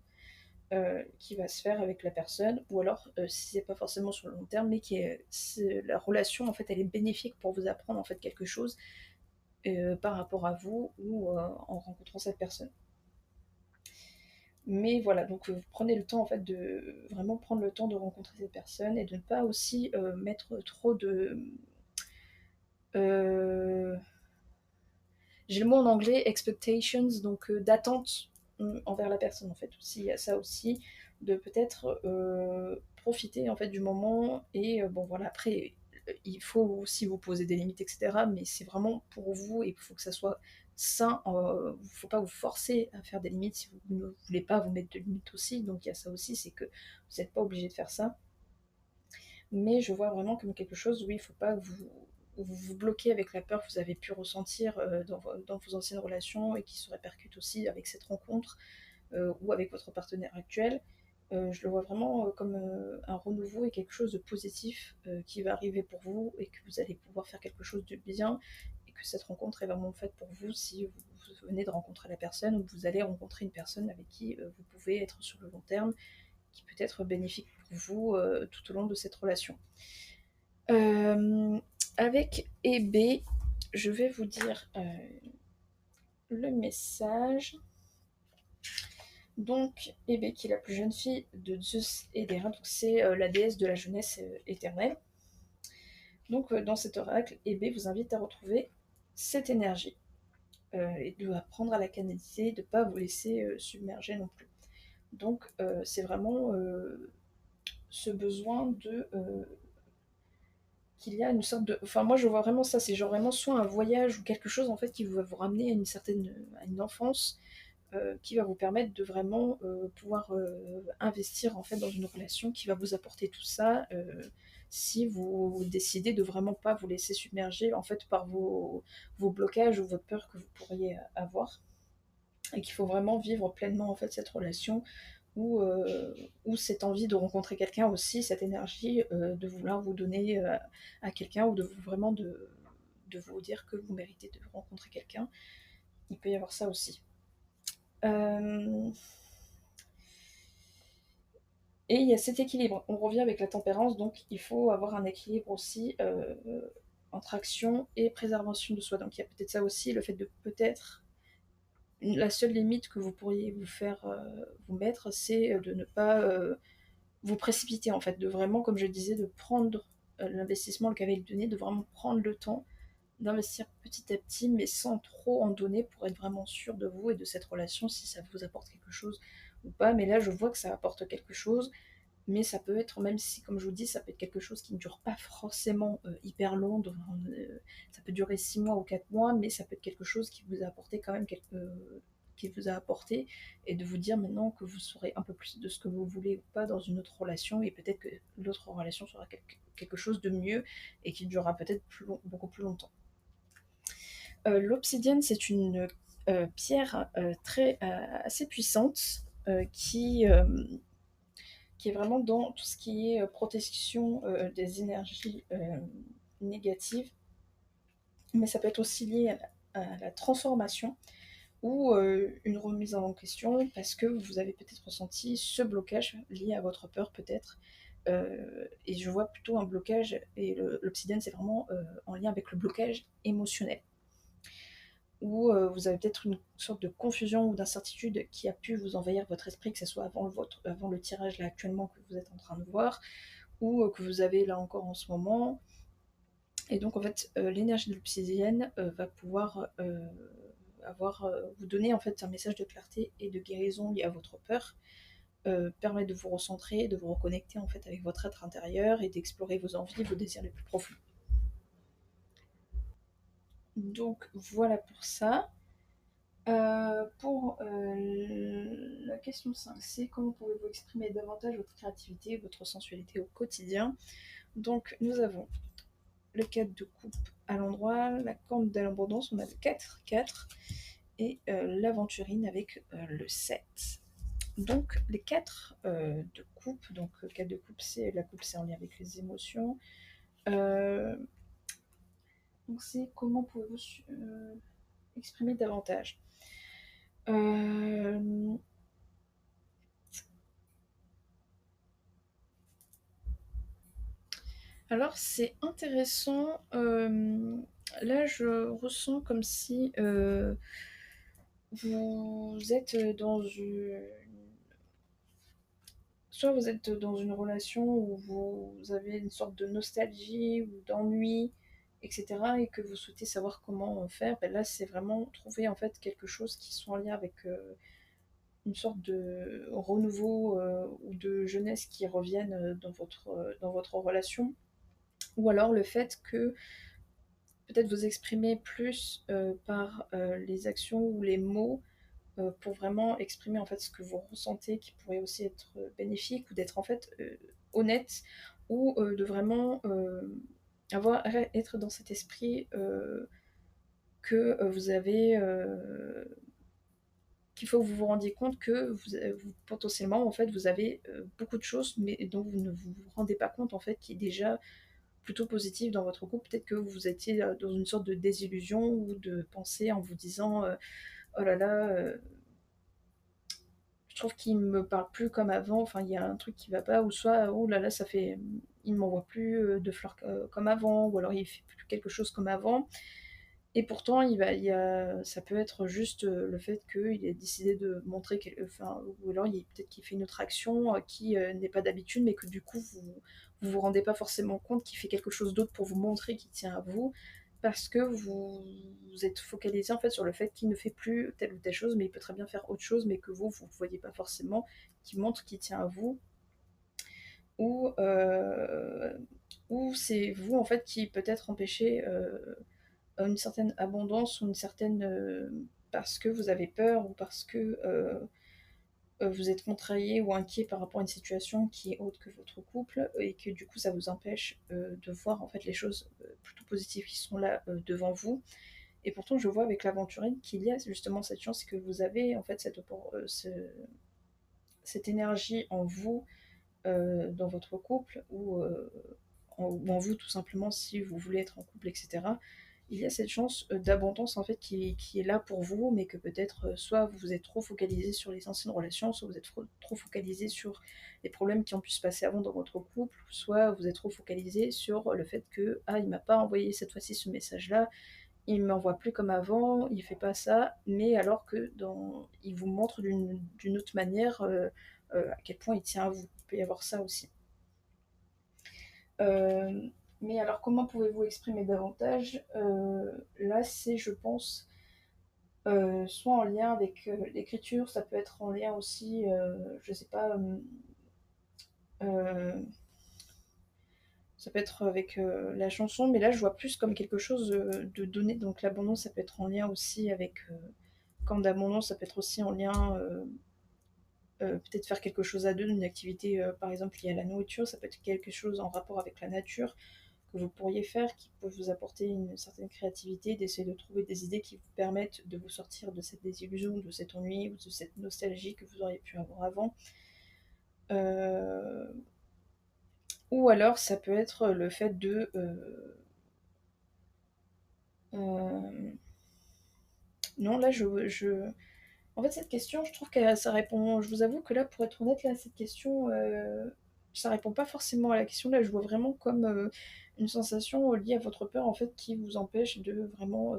qui va se faire avec la personne, ou alors si c'est pas forcément sur le long terme, mais la relation en fait elle est bénéfique pour vous apprendre en fait quelque chose par rapport à vous ou en rencontrant cette personne. Mais voilà, donc vous prenez le temps en fait de vraiment prendre le temps de rencontrer cette personne et de ne pas aussi mettre trop de euh, j'ai le mot en anglais expectations, donc d'attente envers la personne en fait aussi. Il y a ça aussi, de peut-être profiter en fait du moment et bon voilà, après il faut aussi vous poser des limites, etc. Mais c'est vraiment pour vous et il faut que ça soit sain. Il ne faut pas vous forcer à faire des limites si vous ne voulez pas vous mettre de limites aussi. Donc il y a ça aussi, c'est que vous n'êtes pas obligé de faire ça. Mais je vois vraiment comme quelque chose où il ne faut pas que vous bloquez avec la peur que vous avez pu ressentir dans vos anciennes relations et qui se répercute aussi avec cette rencontre ou avec votre partenaire actuel. Je le vois vraiment comme un renouveau et quelque chose de positif qui va arriver pour vous et que vous allez pouvoir faire quelque chose de bien et que cette rencontre est vraiment faite pour vous si vous venez de rencontrer la personne ou vous allez rencontrer une personne avec qui vous pouvez être sur le long terme, qui peut être bénéfique pour vous tout au long de cette relation. Euh, Avec EB, je vais vous dire le message. Donc, Hébé, qui est la plus jeune fille de Zeus et d'Héra, donc c'est la déesse de la jeunesse éternelle. Donc, dans cet oracle, Hébé vous invite à retrouver cette énergie et de apprendre à la canaliser, de ne pas vous laisser submerger non plus. Donc, c'est vraiment ce besoin de qu'il y a une sorte de. Enfin, moi, je vois vraiment ça, c'est genre vraiment soit un voyage ou quelque chose en fait qui va vous ramener à une enfance qui va vous permettre de vraiment pouvoir investir en fait dans une relation qui va vous apporter tout ça si vous décidez de vraiment pas vous laisser submerger en fait par vos blocages ou vos peurs que vous pourriez avoir et qu'il faut vraiment vivre pleinement en fait cette relation ou cette envie de rencontrer quelqu'un aussi, cette énergie de vouloir vous donner à quelqu'un ou de vraiment de vous dire que vous méritez de rencontrer quelqu'un. Il peut y avoir ça aussi. Euh, Et il y a cet équilibre. On revient avec la tempérance, donc il faut avoir un équilibre aussi entre action et préservation de soi. Donc il y a peut-être ça aussi, le fait de peut-être la seule limite que vous pourriez vous faire vous mettre, c'est de ne pas vous précipiter en fait, de vraiment, comme je disais, de prendre l'investissement, le cavalier donné, de vraiment prendre le temps d'investir petit à petit, mais sans trop en donner pour être vraiment sûr de vous et de cette relation, si ça vous apporte quelque chose ou pas. Mais là, je vois que ça apporte quelque chose, mais ça peut être, même si, comme je vous dis, ça peut être quelque chose qui ne dure pas forcément hyper long, ça peut durer 6 mois ou 4 mois, mais ça peut être quelque chose qui vous a apporté quand même qu'il vous a apporté et de vous dire maintenant que vous saurez un peu plus de ce que vous voulez ou pas dans une autre relation et peut-être que l'autre relation sera quelque chose de mieux et qui durera peut-être beaucoup plus longtemps. L'obsidienne, c'est une pierre assez puissante qui est vraiment dans tout ce qui est protection des énergies négatives, mais ça peut être aussi lié à la transformation ou une remise en question parce que vous avez peut-être ressenti ce blocage lié à votre peur peut-être. Et je vois plutôt un blocage, et l'obsidienne c'est vraiment en lien avec le blocage émotionnel où vous avez peut-être une sorte de confusion ou d'incertitude qui a pu vous envahir votre esprit, que ce soit avant le tirage là actuellement que vous êtes en train de voir, ou que vous avez là encore en ce moment. Et donc en fait, l'énergie de l'obsidienne va pouvoir vous donner en fait un message de clarté et de guérison lié à votre peur, permet de vous recentrer, de vous reconnecter en fait avec votre être intérieur et d'explorer vos envies, vos désirs les plus profonds. Donc voilà pour ça. Pour la question 5, c'est comment pouvez-vous exprimer davantage votre créativité, votre sensualité au quotidien. Donc nous avons le 4 de coupe à l'endroit, la corne de l'abondance, on a le 4, et l'aventurine avec le 7. Donc les 4 de coupe, donc 4 de coupe, la coupe c'est en lien avec les émotions. Donc c'est comment pouvez-vous exprimer davantage. Alors c'est intéressant. Là, je ressens comme si vous êtes dans une... Soit vous êtes dans une relation où vous avez une sorte de nostalgie ou d'ennui, etc. et que vous souhaitez savoir comment faire. Ben là, c'est vraiment trouver en fait quelque chose qui soit en lien avec une sorte de renouveau ou de jeunesse qui revienne dans votre relation. Ou alors le fait que peut-être vous exprimer plus par les actions ou les mots pour vraiment exprimer en fait ce que vous ressentez qui pourrait aussi être bénéfique ou d'être en fait honnête ou de vraiment être dans cet esprit que vous avez qu'il faut que vous vous rendiez compte que potentiellement en fait vous avez beaucoup de choses mais dont vous ne vous rendez pas compte en fait qui est déjà plutôt positif dans votre couple. Peut-être que vous étiez dans une sorte de désillusion ou de pensée en vous disant oh là là, je trouve qu'il me parle plus comme avant, enfin il y a un truc qui va pas, ou soit oh là là, ça fait. Il m'envoie plus de fleurs comme avant, ou alors il fait plus quelque chose comme avant. Et pourtant, ça peut être juste le fait qu'il ait décidé de montrer, enfin, ou alors peut-être qu'il fait une autre action qui n'est pas d'habitude, mais que du coup vous rendez pas forcément compte qu'il fait quelque chose d'autre pour vous montrer qu'il tient à vous, parce que vous êtes focalisé en fait sur le fait qu'il ne fait plus telle ou telle chose, mais il peut très bien faire autre chose, mais que vous ne voyez pas forcément, qui montre qu'il tient à vous, ou ou c'est vous en fait qui peut-être empêchez une certaine abondance ou une certaine parce que vous avez peur ou parce que vous êtes contrarié ou inquiet par rapport à une situation qui est autre que votre couple et que du coup ça vous empêche de voir en fait les choses plutôt positives qui sont là devant vous. Et pourtant je vois avec l'aventurine qu'il y a justement cette chance que vous avez en fait cette énergie en vous dans votre couple ou en vous tout simplement si vous voulez être en couple, etc. Il y a cette chance d'abondance en fait qui est là pour vous, mais que peut-être soit vous êtes trop focalisé sur les anciennes relations, soit vous êtes trop focalisé sur les problèmes qui ont pu se passer avant dans votre couple, soit vous êtes trop focalisé sur le fait que ah il m'a pas envoyé cette fois-ci ce message-là, il m'envoie plus comme avant, il fait pas ça, mais alors que il vous montre d'une autre manière à quel point il tient à vous. Il peut y avoir ça aussi. Euh, mais alors, comment pouvez-vous exprimer davantage là, c'est, je pense, soit en lien avec l'écriture, ça peut être en lien aussi, je sais pas, euh, ça peut être avec la chanson, mais là, je vois plus comme quelque chose de donné. Donc, l'abondance, ça peut être en lien aussi avec Quand d'abondance, ça peut être aussi en lien, peut-être faire quelque chose à deux, une activité, par exemple liée à la nourriture, ça peut être quelque chose en rapport avec la nature que vous pourriez faire, qui peut vous apporter une certaine créativité, d'essayer de trouver des idées qui vous permettent de vous sortir de cette désillusion, de cet ennui ou de cette nostalgie que vous auriez pu avoir avant. Euh, ou alors ça peut être le fait de... euh, non, là En fait, cette question, je trouve que ça répond. Je vous avoue que là, pour être honnête, là, cette question, ça répond pas forcément à la question. Là, je vois vraiment comme une sensation liée à votre peur, en fait, qui vous empêche de vraiment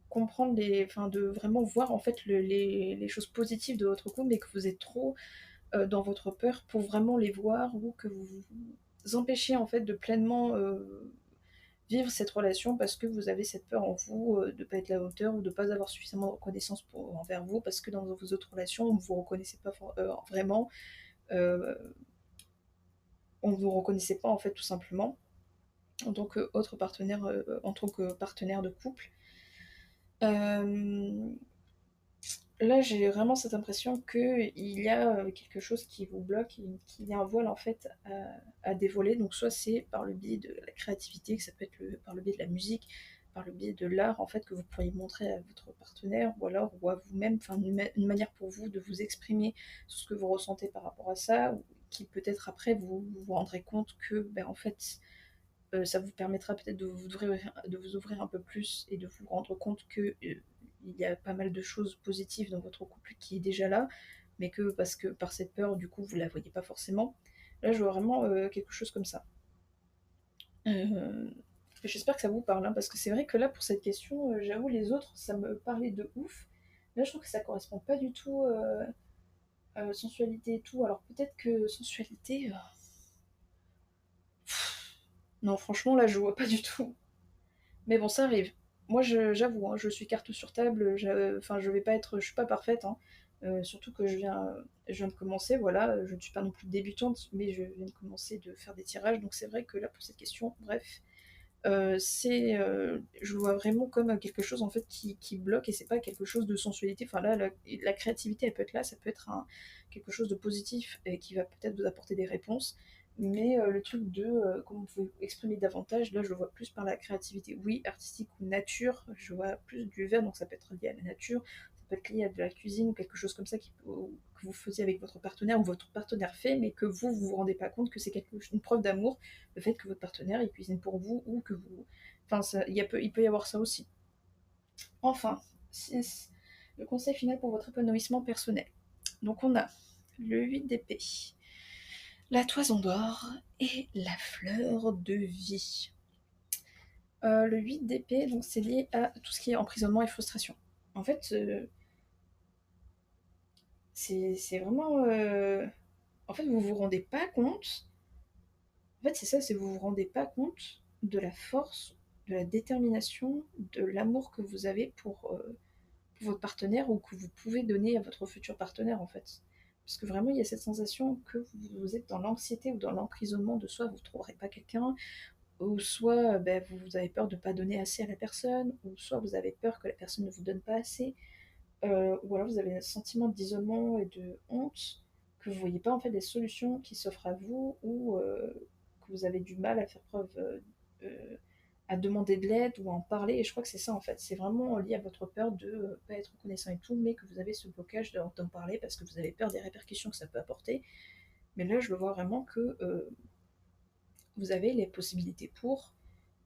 comprendre enfin, de vraiment voir en fait les choses positives de votre couple, mais que vous êtes trop dans votre peur pour vraiment les voir ou que vous vous empêchez en fait de pleinement vivre cette relation parce que vous avez cette peur en vous de ne pas être à la hauteur ou de ne pas avoir suffisamment de reconnaissance envers vous parce que dans vos autres relations, on ne vous reconnaissait pas vraiment, euh, on ne vous reconnaissait pas en fait tout simplement en tant que autre partenaire, en tant que partenaire de couple. Euh, Là, j'ai vraiment cette impression qu'il y a quelque chose qui vous bloque, qu'il y a un voile en fait à dévoiler. Donc soit c'est par le biais de la créativité, que ça peut être par le biais de la musique, par le biais de l'art en fait que vous pourriez montrer à votre partenaire, ou alors ou à vous-même, enfin une manière pour vous de vous exprimer sur ce que vous ressentez par rapport à ça, ou qui peut-être après vous rendrez compte que ben, en fait ça vous permettra peut-être de vous ouvrir un peu plus et de vous rendre compte que il y a pas mal de choses positives dans votre couple qui est déjà là, mais que parce que par cette peur, du coup, vous la voyez pas forcément. Là, je vois vraiment quelque chose comme ça. Euh, J'espère que ça vous parle, hein, parce que c'est vrai que là, pour cette question, j'avoue, les autres, ça me parlait de ouf. Là, je trouve que ça correspond pas du tout à sensualité et tout. Alors peut-être que sensualité, non, franchement, là, je vois pas du tout. Mais bon, ça arrive. Moi, j'avoue, hein, je suis carte sur table. Enfin, je vais pas être, je suis pas parfaite, hein. Surtout que je viens de commencer. Voilà, je ne suis pas non plus débutante, mais je viens de commencer de faire des tirages. Donc c'est vrai que là, pour cette question, bref, je vois vraiment comme quelque chose en fait qui bloque et c'est pas quelque chose de sensualité. Enfin là, la créativité, elle peut être là, ça peut être quelque chose de positif et qui va peut-être vous apporter des réponses. Mais le truc de comment vous pouvez exprimer davantage, là je le vois plus par la créativité. Oui, artistique ou nature, je vois plus du vert, donc ça peut être lié à la nature, ça peut être lié à de la cuisine ou quelque chose comme ça que vous faisiez avec votre partenaire ou votre partenaire fait, mais que vous vous rendez pas compte que c'est une preuve d'amour, le fait que votre partenaire il cuisine pour vous ou que vous. Enfin, il peut y avoir ça aussi. Enfin, 6. Le conseil final pour votre épanouissement personnel. Donc on a le 8 d'épée, la toison d'or et la fleur de vie. Le 8 d'épée, donc c'est lié à tout ce qui est emprisonnement et frustration. En fait, c'est vraiment. En fait, vous vous rendez pas compte. En fait, c'est ça, c'est vous vous rendez pas compte de la force, de la détermination, de l'amour que vous avez pour votre partenaire ou que vous pouvez donner à votre futur partenaire en fait. Parce que vraiment, il y a cette sensation que vous êtes dans l'anxiété ou dans l'emprisonnement de soit vous ne trouverez pas quelqu'un, ou soit ben, vous avez peur de ne pas donner assez à la personne, ou soit vous avez peur que la personne ne vous donne pas assez, ou alors vous avez un sentiment d'isolement et de honte, que vous ne voyez pas en fait des solutions qui s'offrent à vous, ou que vous avez du mal à faire preuve, à demander de l'aide ou à en parler. Et je crois que c'est ça en fait, c'est vraiment lié à votre peur de ne pas être reconnaissant et tout, mais que vous avez ce blocage d'en parler parce que vous avez peur des répercussions que ça peut apporter. Mais là, je le vois vraiment que vous avez les possibilités pour,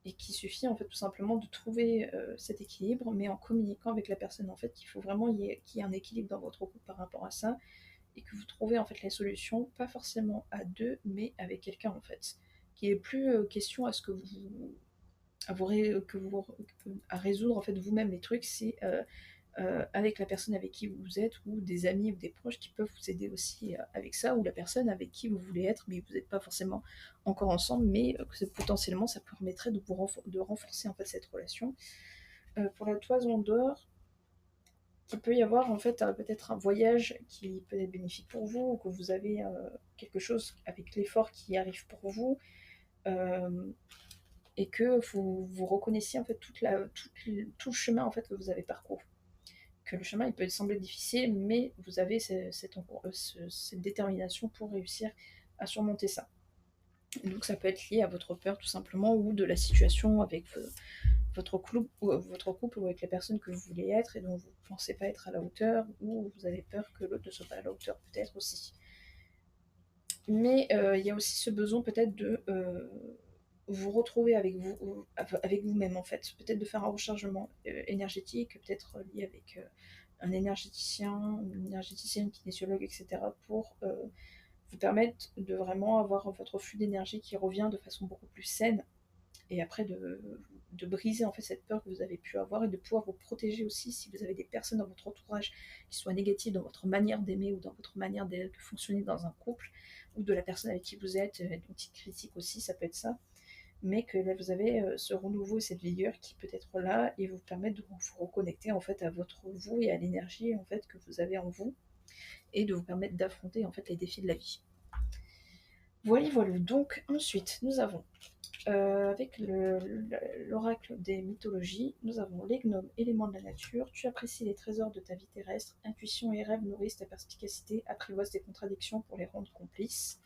et qu'il suffit en fait tout simplement de trouver cet équilibre, mais en communiquant avec la personne en fait, qu'il faut vraiment qu'il y ait un équilibre dans votre couple par rapport à ça, et que vous trouvez en fait les solutions, pas forcément à deux, mais avec quelqu'un en fait, qui est plus question à ce que vous à résoudre en fait vous-même les trucs, c'est avec la personne avec qui vous êtes, ou des amis ou des proches qui peuvent vous aider aussi avec ça, ou la personne avec qui vous voulez être, mais vous n'êtes pas forcément encore ensemble, mais que potentiellement ça permettrait de renforcer en fait cette relation. Pour la toison d'or, il peut y avoir en fait peut-être un voyage qui peut être bénéfique pour vous, ou que vous avez quelque chose avec l'effort qui arrive pour vous, euh, et que vous reconnaissiez en fait tout le chemin en fait que vous avez parcouru. que le chemin il peut sembler difficile, mais vous avez cette détermination pour réussir à surmonter ça. Et donc ça peut être lié à votre peur tout simplement, ou de la situation avec votre couple ou avec les personnes que vous voulez être et dont vous ne pensez pas être à la hauteur, ou vous avez peur que l'autre ne soit pas à la hauteur peut-être aussi. Mais il y a aussi ce besoin peut-être de vous retrouver avec vous-même en fait, peut-être de faire un rechargement énergétique, peut-être lié avec un énergéticien, une énergéticienne, kinésiologue, etc. pour vous permettre de vraiment avoir votre flux d'énergie qui revient de façon beaucoup plus saine, et après de briser en fait cette peur que vous avez pu avoir, et de pouvoir vous protéger aussi si vous avez des personnes dans votre entourage qui soient négatives dans votre manière d'aimer ou dans votre manière de fonctionner dans un couple, ou de la personne avec qui vous êtes, une petite critique aussi, ça peut être ça, mais que là vous avez ce renouveau, cette vigueur qui peut être là et vous permettre de vous reconnecter en fait à votre vous et à l'énergie en fait que vous avez en vous, et de vous permettre d'affronter en fait les défis de la vie. Voilà, voilà. Donc ensuite nous avons avec l'oracle des mythologies, nous avons les gnomes, éléments de la nature. Tu apprécies les trésors de ta vie terrestre. Intuition et rêve nourrissent ta perspicacité, apprivoisent tes contradictions pour les rendre complices.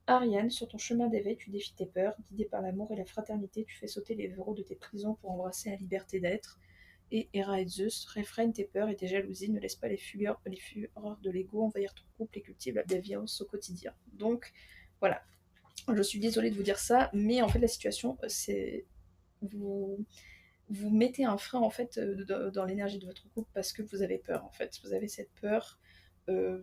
Ariane, sur ton chemin d'éveil, tu défies tes peurs. Guidé par l'amour et la fraternité, tu fais sauter les verrous de tes prisons pour embrasser la liberté d'être. Et Héra et Zeus, réfrène tes peurs et tes jalousies, ne laisse pas les fureurs de l'ego envahir ton couple et cultive la bienveillance au quotidien. Donc, voilà, je suis désolée de vous dire ça, mais en fait la situation, c'est vous vous mettez un frein en fait dans l'énergie de votre couple parce que vous avez peur en fait. Vous avez cette peur.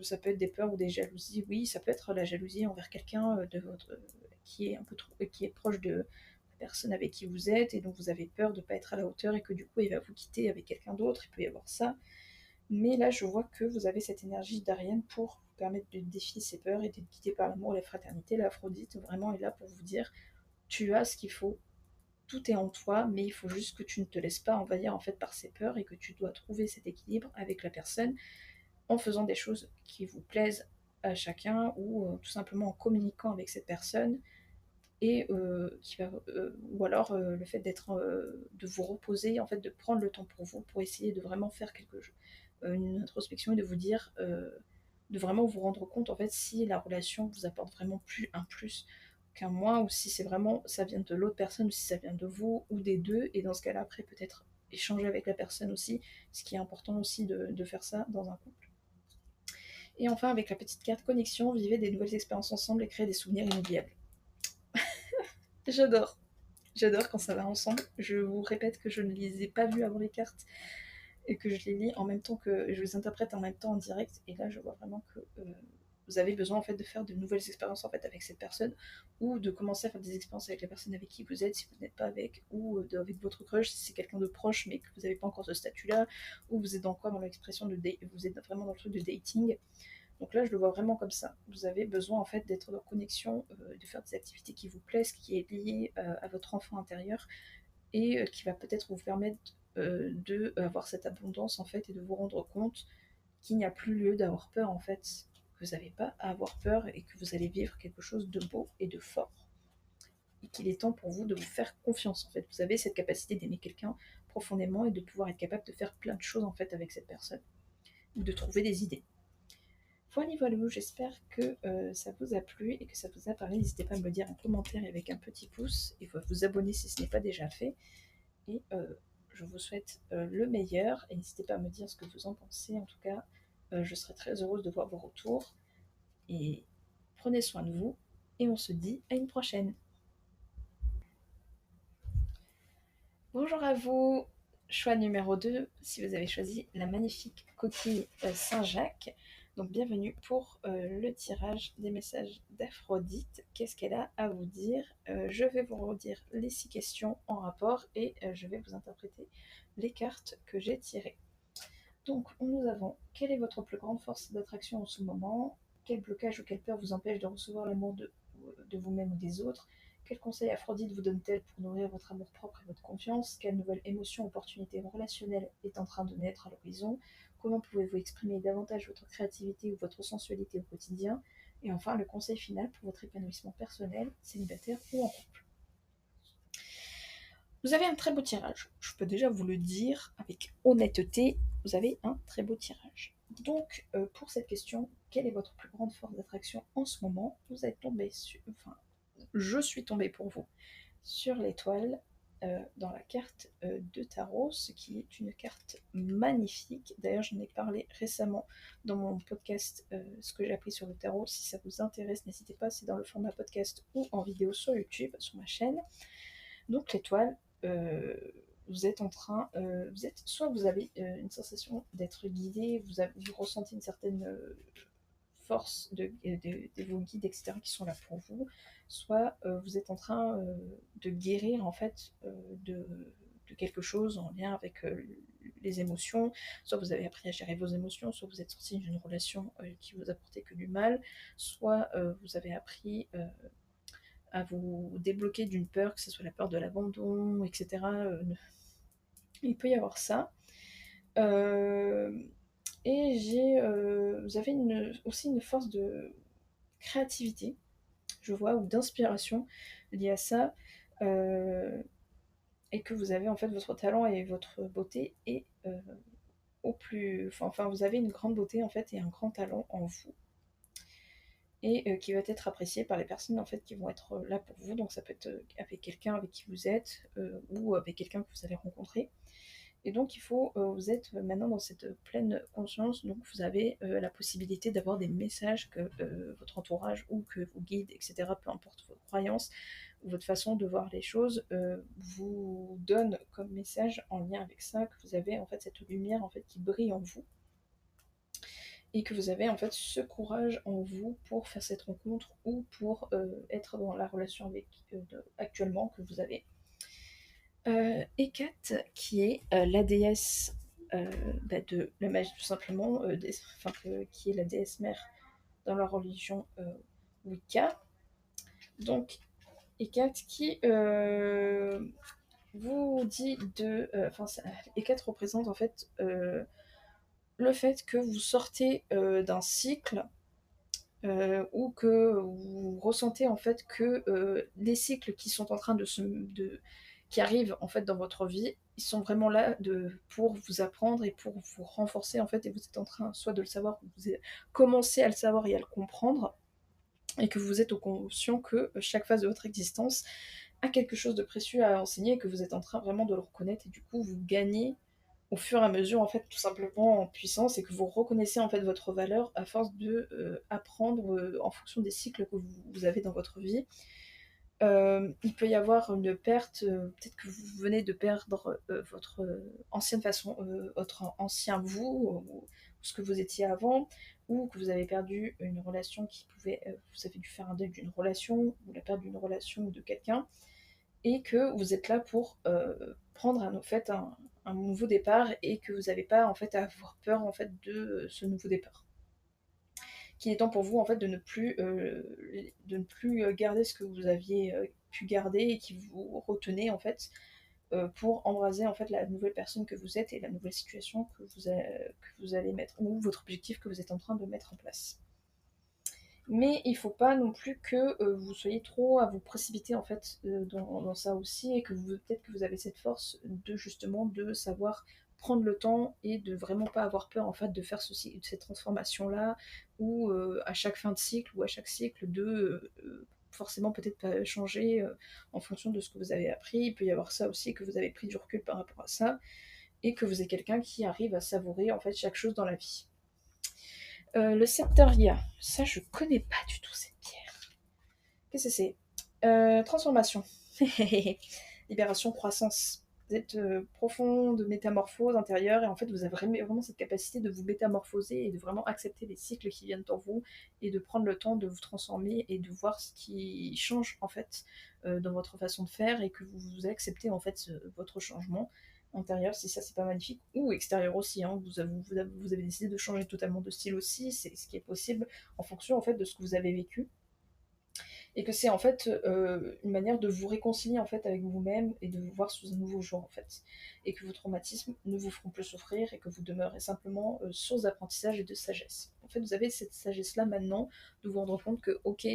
Ça peut être des peurs ou des jalousies. Oui, ça peut être la jalousie envers quelqu'un de votre qui est un peu trop, qui est proche de la personne avec qui vous êtes, et donc vous avez peur de ne pas être à la hauteur et que du coup il va vous quitter avec quelqu'un d'autre. Il peut y avoir ça. Mais là, je vois que vous avez cette énergie d'Ariane pour vous permettre de défier ces peurs et d'être guidé par l'amour et la fraternité. L'Aphrodite vraiment est là pour vous dire, tu as ce qu'il faut, tout est en toi, mais il faut juste que tu ne te laisses pas envahir en fait par ces peurs, et que tu dois trouver cet équilibre avec la personne en faisant des choses qui vous plaisent à chacun, ou tout simplement en communiquant avec cette personne, et ou alors le fait de vous reposer, en fait de prendre le temps pour vous, pour essayer de vraiment faire une introspection, et de vous dire, de vraiment vous rendre compte en fait si la relation vous apporte vraiment plus un plus qu'un moins, ou si c'est vraiment ça vient de l'autre personne, ou si ça vient de vous ou des deux, et dans ce cas-là après peut-être échanger avec la personne aussi, ce qui est important aussi de faire ça dans un couple. Et enfin avec la petite carte connexion, vivez des nouvelles expériences ensemble et créez des souvenirs inoubliables. J'adore. J'adore quand ça va ensemble. Je vous répète que je ne les ai pas vues avant les cartes, et que je les lis en même temps, que je les interprète en même temps en direct. Et là, je vois vraiment que vous avez besoin en fait de faire de nouvelles expériences en fait avec cette personne, ou de commencer à faire des expériences avec la personne avec qui vous êtes si vous n'êtes pas avec, ou avec votre crush si c'est quelqu'un de proche mais que vous n'avez pas encore ce statut-là, ou vous êtes encore dans l'expression vous êtes vraiment dans le truc de dating. Donc là, je le vois vraiment comme ça. Vous avez besoin en fait d'être en connexion, de faire des activités qui vous plaisent, qui est liée à votre enfant intérieur, et qui va peut-être vous permettre d'avoir cette abondance en fait, et de vous rendre compte qu'il n'y a plus lieu d'avoir peur en fait, que vous n'avez pas à avoir peur, et que vous allez vivre quelque chose de beau et de fort. Et qu'il est temps pour vous de vous faire confiance en fait. Vous avez cette capacité d'aimer quelqu'un profondément, et de pouvoir être capable de faire plein de choses en fait avec cette personne, ou de trouver des idées. Voilà, voilà, j'espère que ça vous a plu et que ça vous a parlé. N'hésitez pas à me le dire en commentaire et avec un petit pouce. Il faut vous abonner si ce n'est pas déjà fait. Et je vous souhaite le meilleur. Et n'hésitez pas à me dire ce que vous en pensez. En tout cas, je serai très heureuse de voir vos retours. Et prenez soin de vous. Et on se dit à une prochaine. Bonjour à vous. Choix numéro 2, si vous avez choisi la magnifique coquille Saint-Jacques. Donc bienvenue pour le tirage des messages d'Aphrodite. Qu'est-ce qu'elle a à vous dire? Je vais vous redire les 6 questions en rapport, et je vais vous interpréter les cartes que j'ai tirées. Donc nous avons, quelle est votre plus grande force d'attraction en ce moment? Quel blocage ou quelle peur vous empêche de recevoir l'amour de vous-même ou des autres? Quel conseil Aphrodite vous donne-t-elle pour nourrir votre amour propre et votre confiance? Quelle nouvelle émotion, opportunité relationnelle est en train de naître à l'horizon? Comment pouvez-vous exprimer davantage votre créativité ou votre sensualité au quotidien? Et enfin, le conseil final pour votre épanouissement personnel, célibataire ou en couple. Vous avez un très beau tirage, je peux déjà vous le dire avec honnêteté. vous avez un très beau tirage. Donc, pour cette question, quelle est votre plus grande force d'attraction en ce moment? Vous êtes tombé sur... Enfin, je suis tombée pour vous sur l'étoile dans la carte de tarot, ce qui est une carte magnifique. D'ailleurs, j'en ai parlé récemment dans mon podcast, ce que j'ai appris sur le tarot. Si ça vous intéresse, n'hésitez pas, c'est dans le format podcast ou en vidéo sur YouTube, sur ma chaîne. Donc l'étoile, euh, vous êtes en train, soit vous avez une sensation d'être guidé, vous ressentez une certaine force de vos guides, etc., qui sont là pour vous, soit vous êtes en train de guérir en fait de quelque chose en lien avec les émotions, soit vous avez appris à gérer vos émotions, soit vous êtes sorti d'une relation qui vous apportait que du mal, soit vous avez appris à vous débloquer d'une peur, que ce soit la peur de l'abandon, etc. Il peut y avoir ça. Euh, vous avez aussi une force de créativité, je vois, ou d'inspiration liée à ça, euh, et que vous avez en fait votre talent et votre beauté est au plus... Enfin, vous avez une grande beauté en fait et un grand talent en vous, et qui va être apprécié par les personnes en fait qui vont être là pour vous. Donc ça peut être avec quelqu'un avec qui vous êtes, ou avec quelqu'un que vous avez rencontré. Et donc il faut, vous êtes maintenant dans cette pleine conscience, donc vous avez la possibilité d'avoir des messages que votre entourage ou que vos guides, etc., peu importe vos croyances ou votre façon de voir les choses, vous donne comme message en lien avec ça, que vous avez en fait cette lumière en fait qui brille en vous, et que vous avez en fait ce courage en vous pour faire cette rencontre ou pour être dans la relation avec actuellement que vous avez. Hécate, qui est la déesse de la magie, tout simplement, qui est la déesse mère dans la religion Wicca. Donc, Hécate qui vous dit de. Hécate représente en fait le fait que vous sortez d'un cycle, ou que vous ressentez en fait que les cycles qui sont en train qui arrivent en fait dans votre vie, ils sont vraiment là pour vous apprendre et pour vous renforcer en fait, et vous êtes en train soit de le savoir, ou vous commencez à le savoir et à le comprendre, et que vous êtes au conscient que chaque phase de votre existence a quelque chose de précieux à enseigner, et que vous êtes en train vraiment de le reconnaître, et du coup vous gagnez au fur et à mesure en fait tout simplement en puissance, et que vous reconnaissez en fait votre valeur à force de apprendre en fonction des cycles que vous avez dans votre vie. Il peut y avoir une perte, peut-être que vous venez de perdre votre ancienne façon, votre ancien vous, ou ce que vous étiez avant, ou que vous avez perdu une relation qui pouvait, vous avez dû faire un deuil d'une relation, ou la perte d'une relation ou de quelqu'un, et que vous êtes là pour prendre en fait un nouveau départ, et que vous n'avez pas en fait à avoir peur en fait de ce nouveau départ. Qu'il est temps pour vous en fait de ne plus garder ce que vous aviez pu garder, et qui vous retenez en fait pour embraser en fait la nouvelle personne que vous êtes et la nouvelle situation que vous allez mettre, ou votre objectif que vous êtes en train de mettre en place. Mais il faut pas non plus que vous soyez trop à vous précipiter en fait dans ça aussi, et que peut-être que vous avez cette force de justement de savoir prendre le temps, et de vraiment pas avoir peur en fait de faire cette transformation là, ou à chaque fin de cycle ou à chaque cycle de forcément peut-être pas changer en fonction de ce que vous avez appris. Il peut y avoir ça aussi, que vous avez pris du recul par rapport à ça, et que vous êtes quelqu'un qui arrive à savourer en fait chaque chose dans la vie. Le Septaria, ça je connais pas du tout cette pierre. Qu'est-ce que c'est? Transformation. Libération, croissance. Vous êtes profonde métamorphose intérieure, et en fait vous avez vraiment cette capacité de vous métamorphoser et de vraiment accepter les cycles qui viennent en vous, et de prendre le temps de vous transformer et de voir ce qui change en fait dans votre façon de faire, et que vous acceptez en fait votre changement intérieur, si ça c'est pas magnifique, ou extérieur aussi, hein. Vous avez décidé de changer totalement de style aussi, c'est ce qui est possible en fonction en fait de ce que vous avez vécu, et que c'est en fait une manière de vous réconcilier en fait avec vous-même, et de vous voir sous un nouveau jour en fait, et que vos traumatismes ne vous feront plus souffrir, et que vous demeurez simplement source d'apprentissage et de sagesse. En fait, vous avez cette sagesse là maintenant, de vous rendre compte que ok,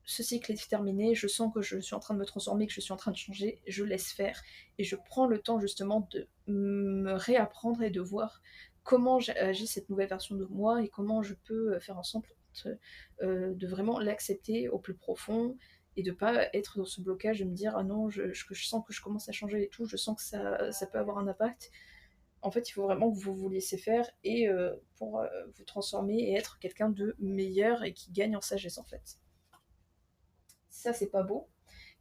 ce cycle est terminé, je sens que je suis en train de me transformer, que je suis en train de changer, je laisse faire, et je prends le temps justement de me réapprendre et de voir comment agit cette nouvelle version de moi et comment je peux faire en sorte de vraiment l'accepter au plus profond et de pas être dans ce blocage de me dire ah non, je sens que je commence à changer et tout, je sens que ça peut avoir un impact. En fait, il faut vraiment que vous vous laissiez faire et pour vous transformer et être quelqu'un de meilleur et qui gagne en sagesse en fait. Ça, c'est pas beau.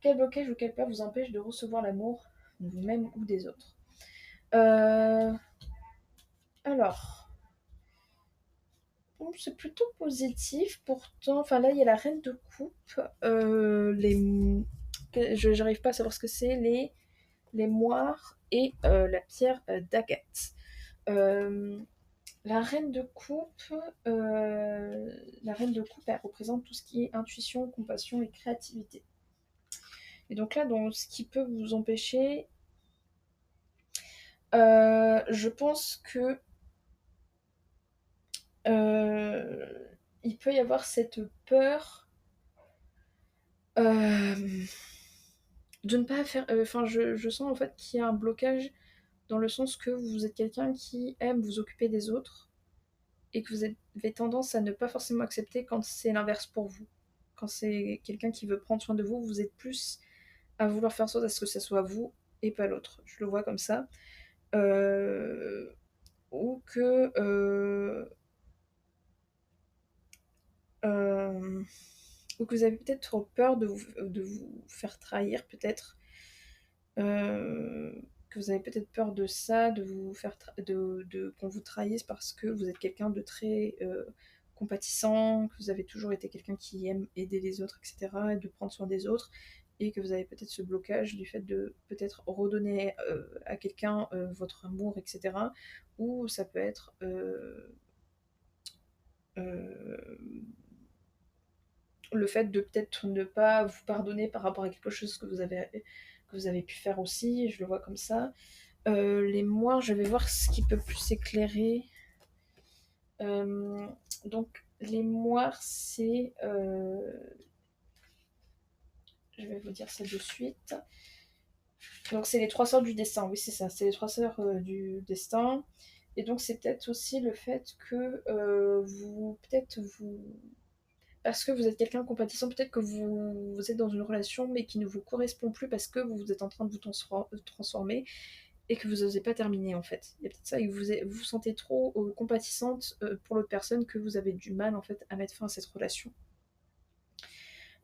Quel blocage ou quelle peur vous empêche de recevoir l'amour de vous-même ou des autres? Euh, alors, bon, c'est plutôt positif pourtant. Enfin là, il y a la reine de coupe. J'arrive pas à savoir ce que c'est. Les moires et la pierre d'agate. Euh, La reine de coupe, la reine de coupe, elle représente tout ce qui est intuition, compassion et créativité. Et donc là, dans ce qui peut vous empêcher, je pense que euh, il peut y avoir cette peur euh, de ne pas faire. Enfin, je sens en fait qu'il y a un blocage dans le sens que vous êtes quelqu'un qui aime vous occuper des autres et que vous avez tendance à ne pas forcément accepter quand c'est l'inverse pour vous. Quand c'est quelqu'un qui veut prendre soin de vous, vous êtes plus à vouloir faire en sorte à ce que ça soit vous et pas l'autre. Je le vois comme ça. Euh, ou que euh, ou que vous avez peut-être trop peur de vous faire trahir, peut-être. Euh, que vous avez peut-être peur de ça, de vous faire qu'on vous trahisse parce que vous êtes quelqu'un de très compatissant, que vous avez toujours été quelqu'un qui aime aider les autres, etc., et de prendre soin des autres, et que vous avez peut-être ce blocage du fait de peut-être redonner à quelqu'un votre amour, etc., ou ça peut être euh, le fait de peut-être ne pas vous pardonner par rapport à quelque chose que vous avez pu faire aussi, je le vois comme ça. Les moires, je vais voir ce qui peut plus s'éclairer. Euh, donc, les moires, c'est. Je vais vous dire ça de suite. Donc, c'est les trois sœurs du destin, oui, c'est ça, c'est les trois sœurs du destin. Et donc, c'est peut-être aussi le fait que peut-être vous. Parce que vous êtes quelqu'un de compatissant, peut-être que vous êtes dans une relation mais qui ne vous correspond plus parce que vous êtes en train de vous transformer et que vous n'osez pas terminer en fait. Il y a peut-être ça et que vous vous sentez trop compatissante pour l'autre personne que vous avez du mal en fait à mettre fin à cette relation.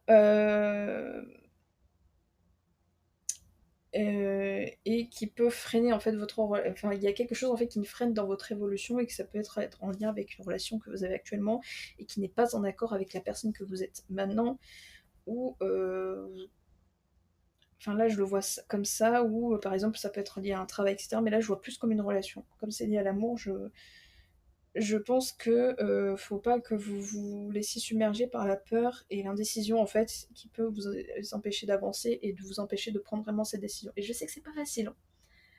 Euh, et qui peut freiner en fait enfin il y a quelque chose en fait qui me freine dans votre évolution et que ça peut être en lien avec une relation que vous avez actuellement et qui n'est pas en accord avec la personne que vous êtes maintenant ou enfin là je le vois comme ça ou par exemple ça peut être lié à un travail etc mais là je vois plus comme une relation comme c'est lié à l'amour je pense que faut pas que vous vous laissiez submerger par la peur et l'indécision en fait qui peut vous empêcher d'avancer et de vous empêcher de prendre vraiment cette décision. Et je sais que c'est pas facile, hein.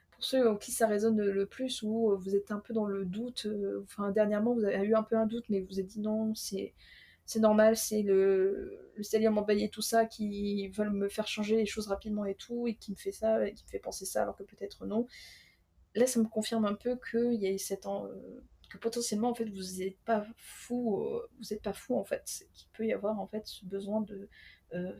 Pour ceux en qui ça résonne le plus ou vous êtes un peu dans le doute, enfin dernièrement vous avez eu un peu un doute mais vous vous êtes dit non c'est normal, c'est le Stellium emballé tout ça qui veulent me faire changer les choses rapidement et tout et qui me fait ça et qui me fait penser ça alors que peut-être non. Là, ça me confirme un peu qu'il y a 7 ans, que potentiellement, en fait, vous n'êtes pas fou, vous êtes pas fou, en fait, qu'il peut y avoir, en fait, ce besoin de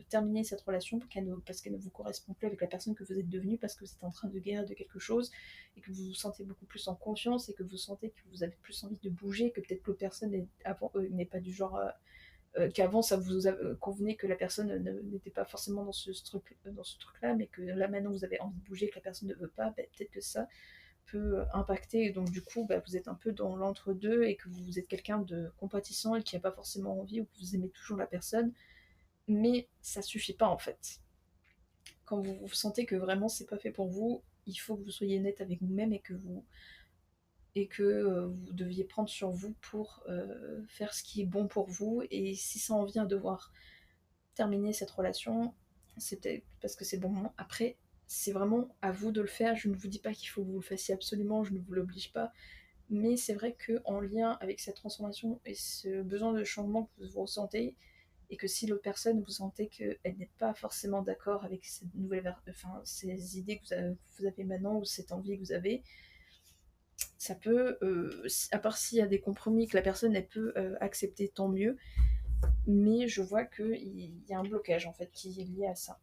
terminer cette relation parce qu'elle ne vous correspond plus avec la personne que vous êtes devenue, parce que vous êtes en train de guérir de quelque chose, et que vous vous sentez beaucoup plus en confiance, et que vous sentez que vous avez plus envie de bouger, que peut-être que l'autre personne n'est pas du genre qu'avant ça vous convenait que la personne n'était pas forcément dans ce truc-là, mais que là maintenant vous avez envie de bouger, que la personne ne veut pas, ben, peut-être que ça peut impacter. Et donc, du coup, bah, vous êtes un peu dans l'entre-deux et que vous êtes quelqu'un de compatissant et qui n'a pas forcément envie ou que vous aimez toujours la personne. Mais ça suffit pas en fait. Quand vous sentez que vraiment c'est pas fait pour vous, il faut que vous soyez net avec vous-même et que vous deviez prendre sur vous pour faire ce qui est bon pour vous. Et si ça en vient à devoir terminer cette relation, c'est peut-être parce que c'est bon moment. Après, c'est vraiment à vous de le faire. Je ne vous dis pas qu'il faut que vous le fassiez absolument, je ne vous l'oblige pas. Mais c'est vrai qu'en lien avec cette transformation et ce besoin de changement que vous ressentez, et que si l'autre personne vous sentez qu'elle n'est pas forcément d'accord avec cette nouvelle, enfin, ces idées que vous avez maintenant ou cette envie que vous avez, Ça peut, à part s'il y a des compromis que la personne elle peut accepter, tant mieux, mais je vois qu'il y a un blocage en fait qui est lié à ça.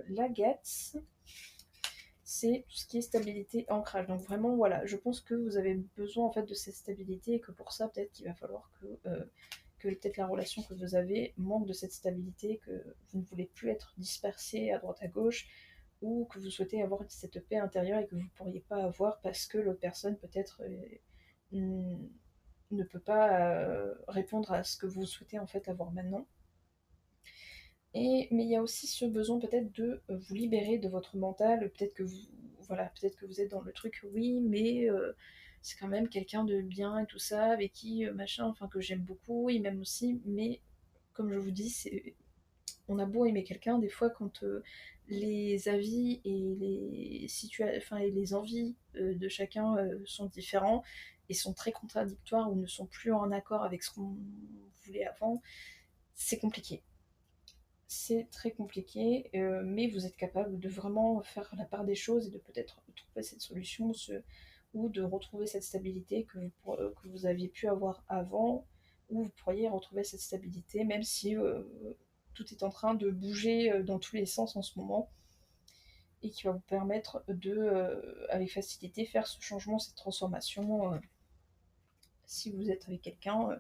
L'agate, c'est tout ce qui est stabilité, ancrage. Donc vraiment, voilà, je pense que vous avez besoin en fait de cette stabilité et que pour ça, peut-être qu'il va falloir que peut-être la relation que vous avez manque de cette stabilité, que vous ne voulez plus être dispersé à droite à gauche, ou que vous souhaitez avoir cette paix intérieure et que vous ne pourriez pas avoir parce que l'autre personne peut-être ne peut pas répondre à ce que vous souhaitez en fait avoir maintenant. Mais il y a aussi ce besoin peut-être de vous libérer de votre mental, peut-être que vous, voilà, peut-être que vous êtes dans le truc, oui, mais c'est quand même quelqu'un de bien et tout ça, avec qui machin, enfin que j'aime beaucoup, il m'aime aussi, mais comme je vous dis, on a beau aimer quelqu'un, des fois quand les avis et enfin, et les envies de chacun sont différents et sont très contradictoires ou ne sont plus en accord avec ce qu'on voulait avant, c'est compliqué. C'est très compliqué, mais vous êtes capable de vraiment faire la part des choses et de peut-être trouver cette solution ou de retrouver cette stabilité que vous aviez pu avoir avant, ou vous pourriez retrouver cette stabilité, même si tout est en train de bouger dans tous les sens en ce moment, et qui va vous permettre de, avec facilité, faire ce changement, cette transformation, si vous êtes avec quelqu'un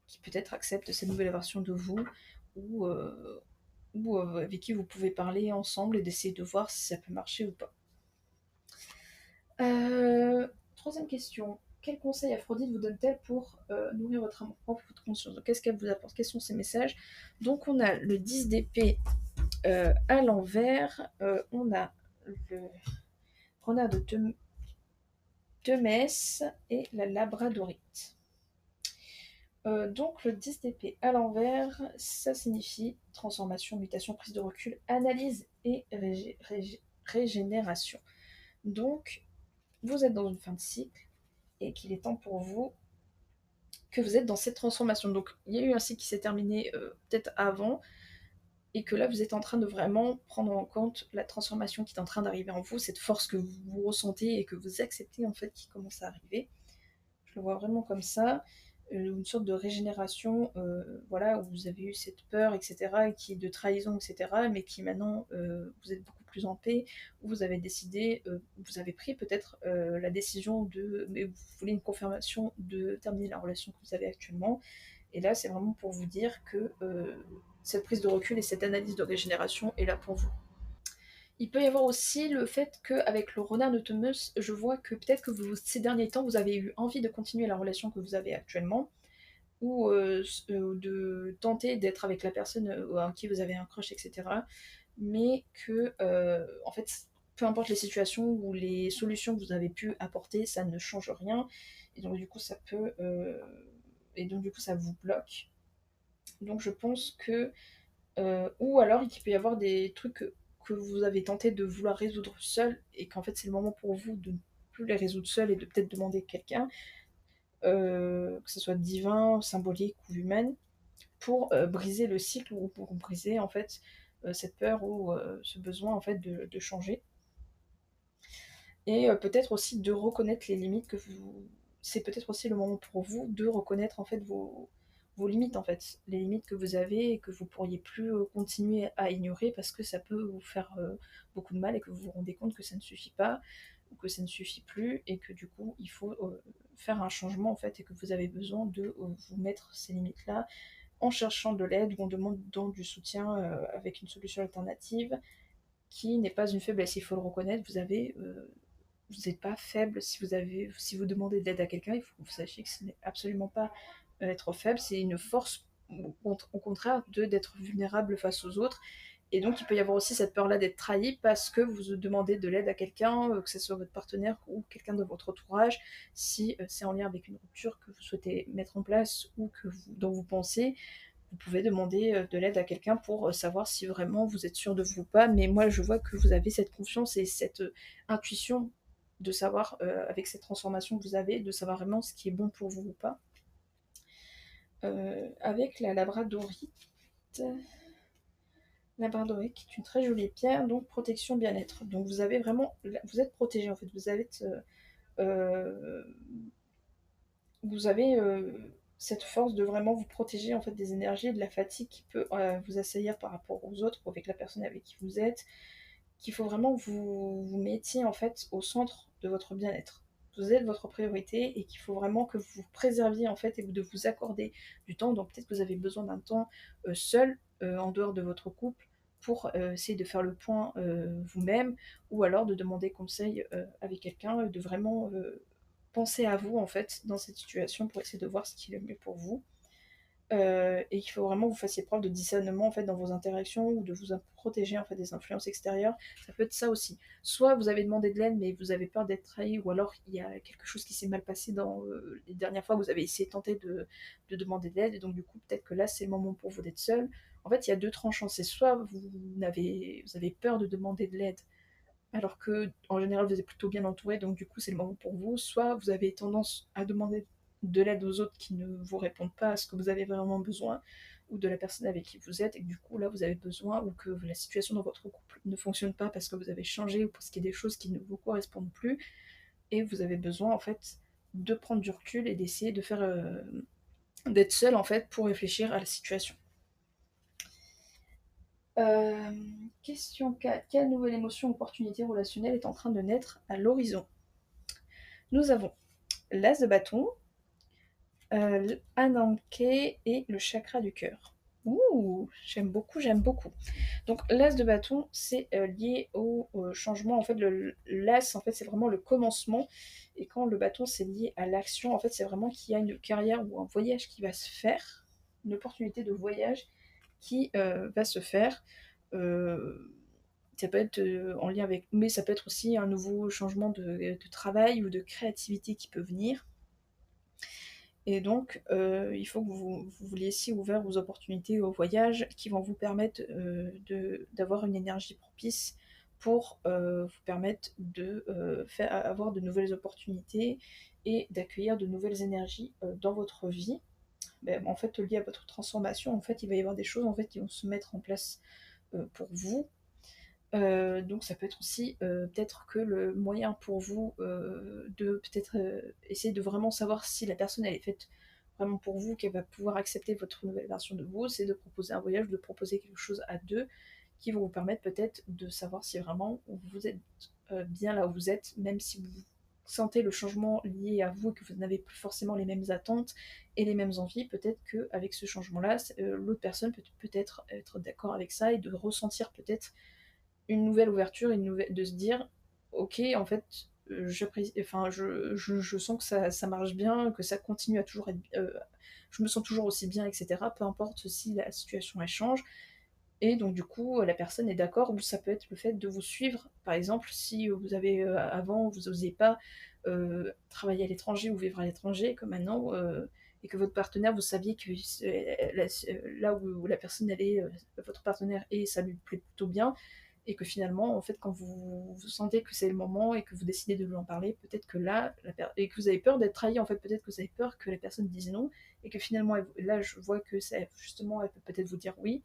qui peut-être accepte cette nouvelle version de vous, ou, euh, ou avec qui vous pouvez parler ensemble et d'essayer de voir si ça peut marcher ou pas. Troisième question. Quel conseil Aphrodite vous donne-t-elle pour nourrir votre amour propre, votre conscience? Donc, qu'est-ce qu'elle vous apporte? Quels sont ces messages? Donc, on a le 10 d'épée à l'envers. On a le renard de Metz et la labradorite. Donc le 10 d'épée à l'envers, ça signifie transformation, mutation, prise de recul, analyse et régénération. Donc vous êtes dans une fin de cycle et qu'il est temps pour vous que vous êtes dans cette transformation. Donc il y a eu un cycle qui s'est terminé peut-être avant et que là vous êtes en train de vraiment prendre en compte la transformation qui est en train d'arriver en vous, cette force que vous ressentez et que vous acceptez en fait qui commence à arriver. Je le vois vraiment comme ça, une sorte de régénération, voilà, où vous avez eu cette peur, etc., qui de trahison, etc., mais qui maintenant, vous êtes beaucoup plus en paix, où vous avez décidé, vous avez pris peut-être la décision mais vous voulez une confirmation de terminer la relation que vous avez actuellement, et là c'est vraiment pour vous dire que cette prise de recul et cette analyse de régénération est là pour vous. Il peut y avoir aussi le fait qu'avec le renard de Thomas, je vois que peut-être que ces derniers temps, vous avez eu envie de continuer la relation que vous avez actuellement, ou de tenter d'être avec la personne en qui vous avez un crush, etc. Mais que, en fait, peu importe les situations ou les solutions que vous avez pu apporter, ça ne change rien. Et donc, du coup, ça vous bloque. Donc, je pense que ou alors il peut y avoir des trucs que vous avez tenté de vouloir résoudre seul et qu'en fait c'est le moment pour vous de ne plus les résoudre seul et de peut-être demander quelqu'un, que ce soit divin, symbolique ou humaine, pour briser le cycle ou pour briser en fait cette peur ou ce besoin en fait de changer. Et peut-être aussi de reconnaître les limites que vous... C'est peut-être aussi le moment pour vous de reconnaître en fait vos limites en fait, les limites que vous avez et que vous pourriez plus continuer à ignorer parce que ça peut vous faire beaucoup de mal et que vous vous rendez compte que ça ne suffit pas ou que ça ne suffit plus et que du coup il faut faire un changement en fait et que vous avez besoin de vous mettre ces limites là en cherchant de l'aide ou en demandant du soutien avec une solution alternative qui n'est pas une faiblesse, il faut le reconnaître, vous n'êtes pas faible si vous demandez de l'aide à quelqu'un, il faut que vous sachiez que ce n'est absolument pas être faible, c'est une force au contraire d'être vulnérable face aux autres. Et donc il peut y avoir aussi cette peur-là d'être trahi parce que vous demandez de l'aide à quelqu'un, que ce soit votre partenaire ou quelqu'un de votre entourage, si c'est en lien avec une rupture que vous souhaitez mettre en place ou dont vous pensez, vous pouvez demander de l'aide à quelqu'un pour savoir si vraiment vous êtes sûr de vous ou pas. Mais moi, je vois que vous avez cette confiance et cette intuition de savoir, avec cette transformation que vous avez, de savoir vraiment ce qui est bon pour vous ou pas. Avec la labradorite, qui est une très jolie pierre, donc protection bien-être. Donc vous avez vraiment, vous êtes protégé en fait, heu, vous avez, cette force de vraiment vous protéger, en fait, des énergies et de la fatigue qui peut, vous assaillir par rapport aux autres ou avec la personne avec qui vous êtes. Qu'il faut vraiment que vous mettiez, en fait, au centre de votre bien-être. Vous êtes votre priorité et qu'il faut vraiment que vous vous préserviez, en fait, et de vous accorder du temps. Donc peut-être que vous avez besoin d'un temps, seul, en dehors de votre couple pour, essayer de faire le point, vous-même, ou alors de demander conseil, avec quelqu'un, de vraiment, penser à vous, en fait, dans cette situation pour essayer de voir ce qui est le mieux pour vous. Et qu'il faut vraiment que vous fassiez preuve de discernement, en fait, dans vos interactions ou de vous protéger, en fait, des influences extérieures. Ça peut être ça aussi. Soit vous avez demandé de l'aide, mais vous avez peur d'être trahi, ou alors il y a quelque chose qui s'est mal passé dans, les dernières fois, vous avez essayé tenté de demander de l'aide et donc du coup, peut-être que là, c'est le moment pour vous d'être seul. En fait, il y a 2 tranchants. C'est soit vous avez peur de demander de l'aide alors que en général, vous êtes plutôt bien entouré, donc du coup, c'est le moment pour vous. Soit vous avez tendance à demander de l'aide aux autres qui ne vous répondent pas à ce que vous avez vraiment besoin, ou de la personne avec qui vous êtes, et que du coup, là, vous avez besoin, ou que la situation dans votre couple ne fonctionne pas parce que vous avez changé, ou parce qu'il y a des choses qui ne vous correspondent plus, et vous avez besoin, en fait, de prendre du recul et d'essayer de faire, d'être seul, en fait, pour réfléchir à la situation. Question 4. Quelle nouvelle émotion ou opportunité relationnelle est en train de naître à l'horizon? Nous avons l'as de bâton, l'ananké et le chakra du cœur. Ouh, j'aime beaucoup, j'aime beaucoup. Donc l'as de bâton, c'est lié au changement. En fait, l'as, en fait, c'est vraiment le commencement. Et quand le bâton, c'est lié à l'action, en fait, c'est vraiment qu'il y a une carrière ou un voyage qui va se faire, une opportunité de voyage qui va se faire. Euh, Ça peut être en lien avec, mais ça peut être aussi un nouveau changement de travail ou de créativité qui peut venir. Et donc, il faut que vous laissiez ouvert aux opportunités, aux voyages qui vont vous permettre d'avoir une énergie propice pour vous permettre de avoir de nouvelles opportunités et d'accueillir de nouvelles énergies dans votre vie. Ben, en fait, lié à votre transformation, en fait, il va y avoir des choses en fait, qui vont se mettre en place pour vous. Donc ça peut être aussi, peut-être que le moyen pour vous, de peut-être, essayer de vraiment savoir si la personne elle est faite vraiment pour vous, qu'elle va pouvoir accepter votre nouvelle version de vous, c'est de proposer un voyage, de proposer quelque chose à 2 qui vont vous permettre peut-être de savoir si vraiment vous êtes, bien là où vous êtes, même si vous sentez le changement lié à vous et que vous n'avez plus forcément les mêmes attentes et les mêmes envies, peut-être qu'avec ce changement-là, l'autre personne peut-être être d'accord avec ça et de ressentir peut-être une nouvelle ouverture, de se dire ok, en fait, enfin, je sens que ça marche bien, que ça continue à toujours être. Je me sens toujours aussi bien, etc. Peu importe si la situation elle change. Et donc, du coup, la personne est d'accord, ou ça peut être le fait de vous suivre. Par exemple, si vous avez avant, vous n'osiez pas travailler à l'étranger ou vivre à l'étranger, comme maintenant. Et que votre partenaire, vous saviez que là où la personne elle est, votre partenaire est, ça lui plaît plutôt bien, et que finalement, en fait, quand vous sentez que c'est le moment et que vous décidez de lui en parler, peut-être que là, et que vous avez peur d'être trahi, en fait, peut-être que vous avez peur que la personne dise non, et que finalement, là, je vois que justement, elle peut peut-être vous dire oui,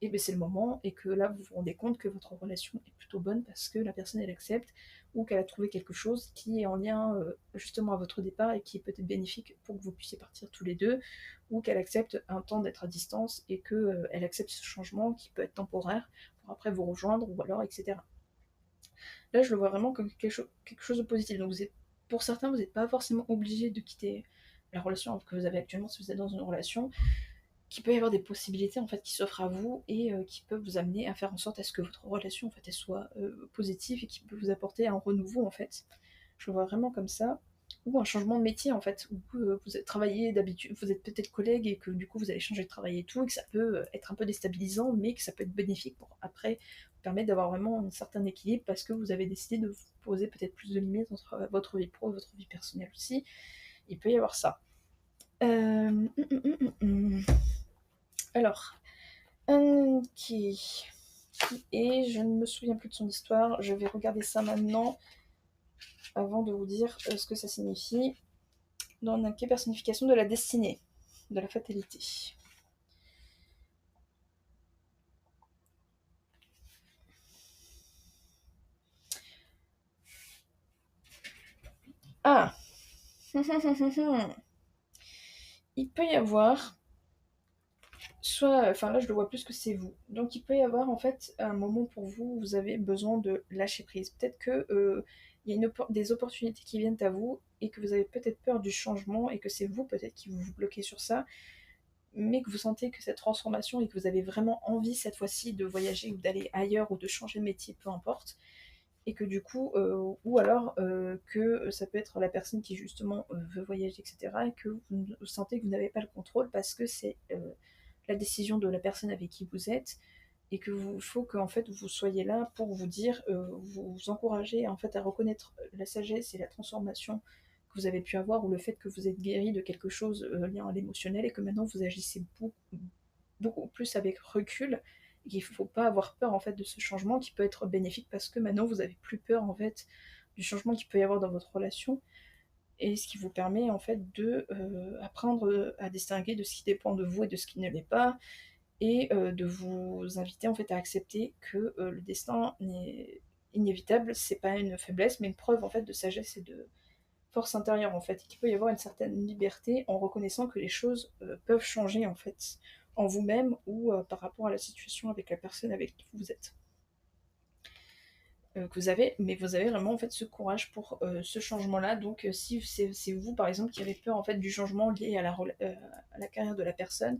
et bien c'est le moment, et que là, vous vous rendez compte que votre relation est plutôt bonne parce que la personne, elle accepte, ou qu'elle a trouvé quelque chose qui est en lien justement à votre départ et qui est peut-être bénéfique pour que vous puissiez partir tous les deux, ou qu'elle accepte un temps d'être à distance et qu'elle elle accepte ce changement qui peut être temporaire pour après vous rejoindre, ou alors etc. Là, je le vois vraiment comme quelque chose de positif. Donc, pour certains, vous n'êtes pas forcément obligé de quitter la relation que vous avez actuellement si vous êtes dans une relation, qui peut y avoir des possibilités en fait qui s'offrent à vous et qui peuvent vous amener à faire en sorte à ce que votre relation en fait elle soit positive et qui peut vous apporter un renouveau en fait. Je le vois vraiment comme ça. Ou un changement de métier en fait, où vous êtes travaillé d'habitude, vous êtes peut-être collègue et que du coup vous allez changer de travail et tout, et que ça peut être un peu déstabilisant, mais que ça peut être bénéfique pour après vous permettre d'avoir vraiment un certain équilibre parce que vous avez décidé de vous poser peut-être plus de limites entre votre vie pro et votre vie personnelle aussi. Il peut y avoir ça. Alors, qui est, je ne me souviens plus de son histoire, je vais regarder ça maintenant avant de vous dire ce que ça signifie. Dans Nanké, personnification de la destinée, de la fatalité. Ah! Il peut y avoir soit, enfin là je le vois plus que c'est vous. Donc il peut y avoir en fait un moment pour vous où vous avez besoin de lâcher prise. Peut-être que il y a des opportunités qui viennent à vous et que vous avez peut-être peur du changement et que c'est vous peut-être qui vous bloquez sur ça, mais que vous sentez que cette transformation et que vous avez vraiment envie cette fois-ci de voyager ou d'aller ailleurs ou de changer de métier, peu importe, et que du coup, ou alors que ça peut être la personne qui justement veut voyager, etc., et que vous sentez que vous n'avez pas le contrôle parce que c'est la décision de la personne avec qui vous êtes, et que vous faut que en fait vous soyez là pour vous dire, vous encourager en fait à reconnaître la sagesse et la transformation que vous avez pu avoir, ou le fait que vous êtes guéri de quelque chose lié à l'émotionnel et que maintenant vous agissez beaucoup plus avec recul, et qu'il ne faut pas avoir peur en fait de ce changement qui peut être bénéfique parce que maintenant vous avez plus peur en fait du changement qu'il peut y avoir dans votre relation, et ce qui vous permet en fait de apprendre à distinguer de ce qui dépend de vous et de ce qui ne l'est pas, et de vous inviter en fait à accepter que le destin est inévitable, c'est pas une faiblesse mais une preuve en fait de sagesse et de force intérieure en fait, et qu'il peut y avoir une certaine liberté en reconnaissant que les choses peuvent changer en fait en vous-même ou par rapport à la situation avec la personne avec qui vous êtes. Que vous avez, mais vous avez vraiment en fait ce courage pour ce changement-là. Donc si c'est vous par exemple qui avez peur en fait du changement lié à la carrière de la personne,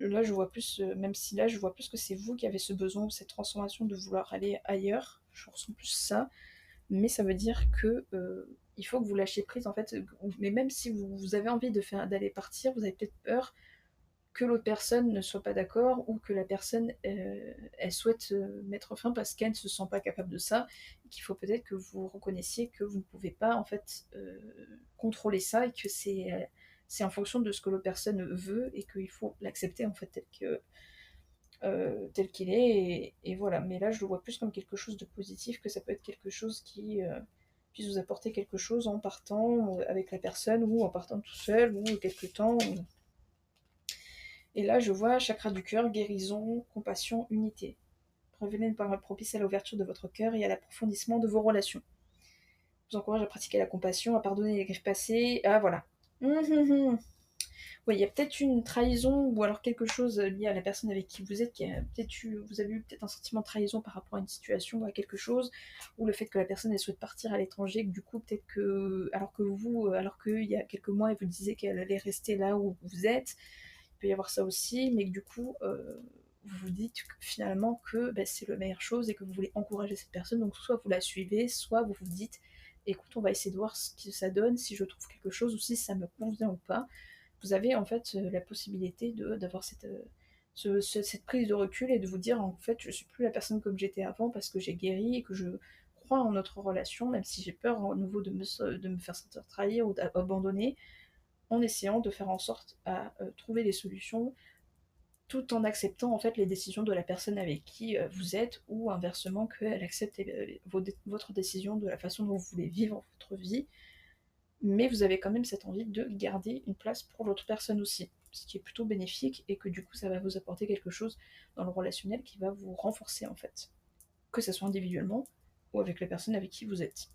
là je vois plus, même si là je vois plus que c'est vous qui avez ce besoin ou cette transformation de vouloir aller ailleurs, je ressens plus ça, mais ça veut dire que il faut que vous lâchiez prise en fait, mais même si vous avez envie d'aller partir, vous avez peut-être peur que l'autre personne ne soit pas d'accord, ou que la personne elle souhaite mettre fin parce qu'elle ne se sent pas capable de ça, et qu'il faut peut-être que vous reconnaissiez que vous ne pouvez pas en fait contrôler ça, et que c'est en fonction de ce que l'autre personne veut et qu'il faut l'accepter en fait tel qu'il est, et voilà. Mais là je le vois plus comme quelque chose de positif, que ça peut être quelque chose qui puisse vous apporter quelque chose en partant avec la personne ou en partant tout seul ou quelque temps. Et là, je vois chakra du cœur, guérison, compassion, unité. Prévenez une parole propice à l'ouverture de votre cœur et à l'approfondissement de vos relations. Je vous encourage à pratiquer la compassion, à pardonner les griefs passés. Ah, voilà. Oui, il y a peut-être une trahison ou alors quelque chose lié à la personne avec qui vous êtes, qui a peut-être vous avez eu peut-être un sentiment de trahison par rapport à une situation ou à quelque chose, ou le fait que la personne elle souhaite partir à l'étranger, que du coup peut-être que alors qu'il y a quelques mois elle vous disait qu'elle allait rester là où vous êtes, il peut y avoir ça aussi, mais que du coup, vous vous dites que, finalement que bah, c'est la meilleure chose et que vous voulez encourager cette personne, donc soit vous la suivez, soit vous vous dites, écoute, on va essayer de voir ce que ça donne, si je trouve quelque chose ou si ça me convient ou pas. Vous avez en fait la possibilité d'avoir cette prise de recul et de vous dire, en fait, je suis plus la personne comme j'étais avant parce que j'ai guéri et que je crois en notre relation, même si j'ai peur à nouveau de me faire sentir trahir ou d'abandonner, en essayant de faire en sorte à trouver des solutions tout en acceptant en fait les décisions de la personne avec qui vous êtes, ou inversement qu'elle accepte votre décision de la façon dont vous voulez vivre votre vie, mais vous avez quand même cette envie de garder une place pour l'autre personne aussi, ce qui est plutôt bénéfique, et que du coup ça va vous apporter quelque chose dans le relationnel qui va vous renforcer en fait, que ce soit individuellement ou avec la personne avec qui vous êtes.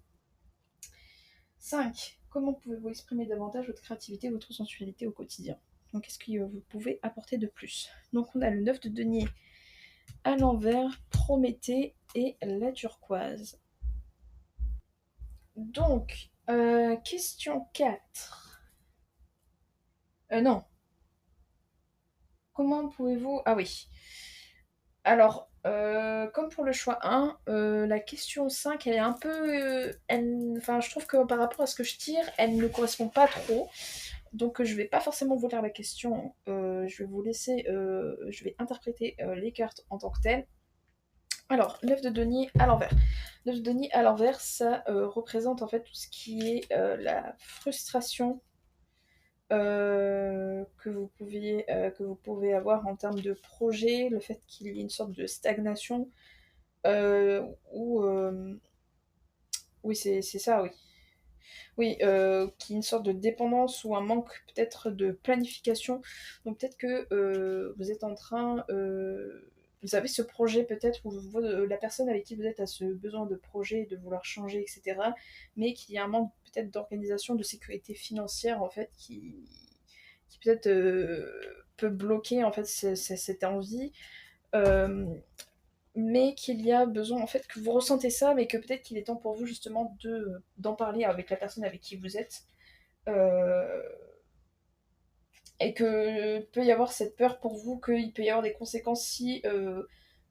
5. Comment pouvez-vous exprimer davantage votre créativité et votre sensualité au quotidien? Donc, qu'est-ce que vous pouvez apporter de plus? Donc, on a le 9 de denier à l'envers, Prométhée et la turquoise. Donc, question 4. Non. Comment pouvez-vous... Ah oui. Alors, comme pour le choix 1, la question 5, elle est un peu... enfin, je trouve que par rapport à ce que je tire, elle ne correspond pas trop. Donc je vais pas forcément vous lire la question, je vais vous laisser, je vais interpréter les cartes en tant que telles. Alors, l'œuf de denier à l'envers. L'œuf de denier à l'envers, ça représente en fait tout ce qui est la frustration que vous pouvez avoir en termes de projet, le fait qu'il y ait une sorte de stagnation, ou... oui, c'est ça, oui. Oui, qui est une sorte de dépendance ou un manque peut-être de planification. Donc peut-être que vous êtes en train... vous avez ce projet peut-être où la personne avec qui vous êtes a ce besoin de projet, de vouloir changer, etc. Mais qu'il y a un manque peut-être d'organisation, de sécurité financière en fait qui peut-être peut bloquer en fait cette envie. Euh, mais qu'il y a besoin en fait que vous ressentez ça, mais que peut-être qu'il est temps pour vous justement d'en parler avec la personne avec qui vous êtes. Euh, et que peut y avoir cette peur pour vous qu'il peut y avoir des conséquences si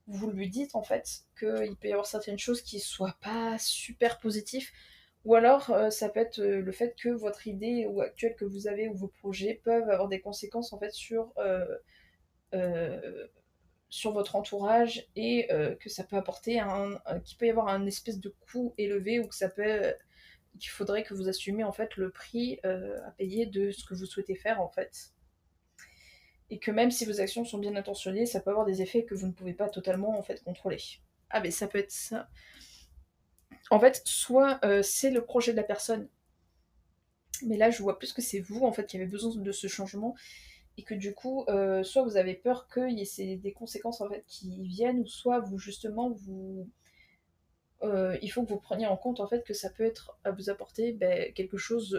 vous lui dites en fait qu'il peut y avoir certaines choses qui soient pas super positives, ou alors ça peut être le fait que votre idée ou actuelle que vous avez ou vos projets peuvent avoir des conséquences en fait euh, sur votre entourage et que ça peut apporter qu'il peut y avoir un espèce de coût élevé ou que ça peut qu'il faudrait que vous assumiez en fait le prix à payer de ce que vous souhaitez faire en fait. Et que même si vos actions sont bien intentionnées, ça peut avoir des effets que vous ne pouvez pas totalement en fait contrôler. Ah mais ça peut être ça. En fait, soit c'est le projet de la personne, mais là je vois plus que c'est vous en fait qui avez besoin de ce changement et que du coup, soit vous avez peur qu'il y ait des conséquences en fait qui viennent, ou soit vous justement il faut que vous preniez en compte en fait que ça peut être à vous apporter quelque chose,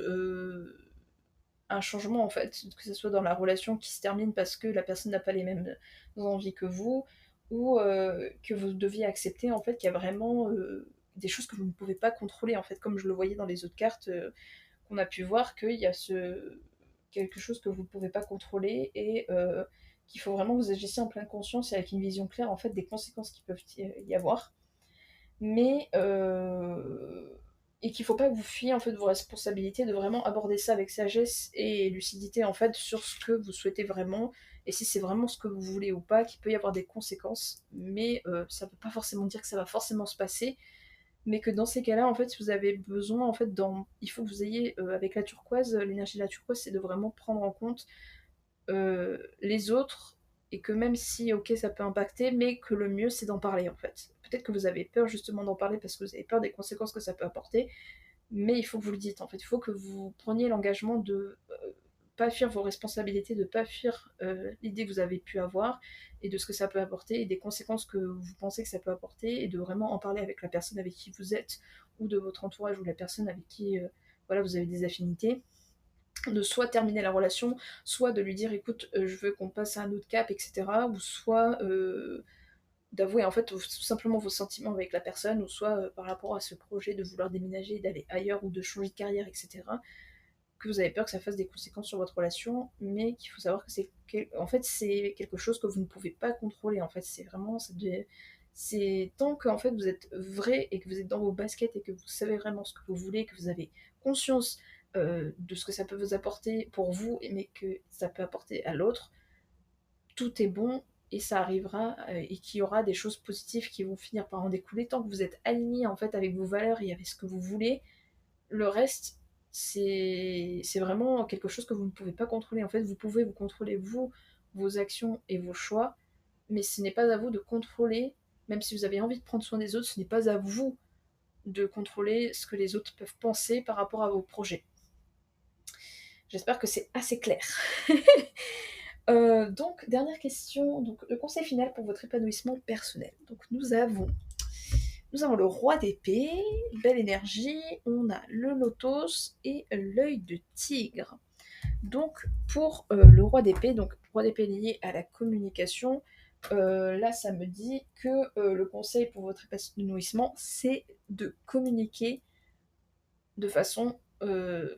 un changement en fait, que ce soit dans la relation qui se termine parce que la personne n'a pas les mêmes envies que vous, ou que vous deviez accepter en fait qu'il y a vraiment des choses que vous ne pouvez pas contrôler en fait, comme je le voyais dans les autres cartes qu'on a pu voir, qu'il y a quelque chose que vous ne pouvez pas contrôler et qu'il faut vraiment que vous agissiez en pleine conscience et avec une vision claire en fait des conséquences qui peuvent y avoir, mais et qu'il faut pas que vous fuyiez en fait vos responsabilités, de vraiment aborder ça avec sagesse et lucidité en fait sur ce que vous souhaitez vraiment et si c'est vraiment ce que vous voulez ou pas, qu'il peut y avoir des conséquences, mais ça peut pas forcément dire que ça va forcément se passer, mais que dans ces cas-là en fait si vous avez besoin en fait il faut que vous ayez avec la turquoise, l'énergie de la turquoise c'est de vraiment prendre en compte les autres, et que même si, ok, ça peut impacter, mais que le mieux c'est d'en parler en fait. Peut-être que vous avez peur justement d'en parler parce que vous avez peur des conséquences que ça peut apporter, mais il faut que vous le dites en fait. Il faut que vous preniez l'engagement de pas fuir vos responsabilités, de pas fuir l'idée que vous avez pu avoir et de ce que ça peut apporter et des conséquences que vous pensez que ça peut apporter, et de vraiment en parler avec la personne avec qui vous êtes ou de votre entourage ou la personne avec qui voilà, vous avez des affinités, de soit terminer la relation, soit de lui dire écoute, je veux qu'on passe à un autre cap, etc. Ou soit d'avouer en fait tout simplement vos sentiments avec la personne, ou soit par rapport à ce projet de vouloir déménager, d'aller ailleurs ou de changer de carrière, etc. Que vous avez peur que ça fasse des conséquences sur votre relation, mais qu'il faut savoir que en fait, c'est quelque chose que vous ne pouvez pas contrôler. En fait, c'est vraiment c'est tant que en fait vous êtes vrai et que vous êtes dans vos baskets et que vous savez vraiment ce que vous voulez, que vous avez conscience de ce que ça peut vous apporter pour vous, mais que ça peut apporter à l'autre, tout est bon et ça arrivera, et qu'il y aura des choses positives qui vont finir par en découler tant que vous êtes aligné en fait avec vos valeurs et avec ce que vous voulez. Le reste, c'est vraiment quelque chose que vous ne pouvez pas contrôler. En fait, vous pouvez vous contrôler vous, vos actions et vos choix, mais ce n'est pas à vous de contrôler, même si vous avez envie de prendre soin des autres, ce n'est pas à vous de contrôler ce que les autres peuvent penser par rapport à vos projets. J'espère que c'est assez clair. Donc, dernière question. Donc, le conseil final pour votre épanouissement personnel. Donc, nous avons le roi d'épée, belle énergie, on a le lotos et l'œil de tigre. Donc, pour le roi d'épée, donc le roi d'épée lié à la communication, là, ça me dit que le conseil pour votre épanouissement, c'est de communiquer de façon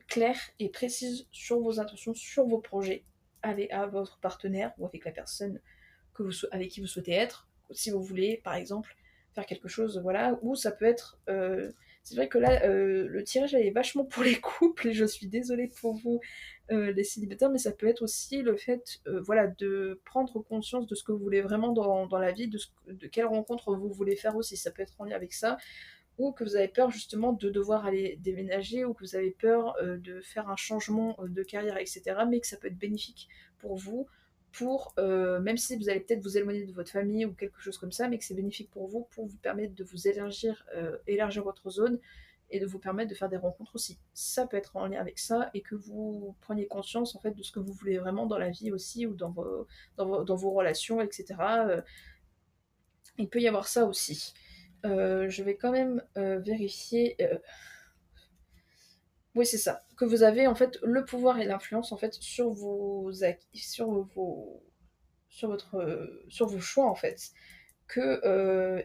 claire et précise sur vos intentions, sur vos projets, à votre partenaire ou avec la personne avec qui vous souhaitez être. Si vous voulez, par exemple, faire quelque chose, voilà, ou ça peut être. C'est vrai que là, le tirage elle est vachement pour les couples, et je suis désolée pour vous, les célibataires, mais ça peut être aussi le fait, voilà, de prendre conscience de ce que vous voulez vraiment dans la vie, de quelle rencontre vous voulez faire aussi. Ça peut être en lien avec ça, ou que vous avez peur justement de devoir aller déménager, ou que vous avez peur de faire un changement de carrière, etc. Mais que ça peut être bénéfique pour vous, même si vous allez peut-être vous éloigner de votre famille ou quelque chose comme ça, mais que c'est bénéfique pour vous permettre de vous élargir votre zone et de vous permettre de faire des rencontres aussi. Ça peut être en lien avec ça, et que vous preniez conscience en fait de ce que vous voulez vraiment dans la vie aussi, ou dans vos relations, etc. Il peut y avoir ça aussi. Je vais quand même vérifier. Oui, c'est ça. Que vous avez en fait le pouvoir et l'influence en fait sur sur vos choix en fait.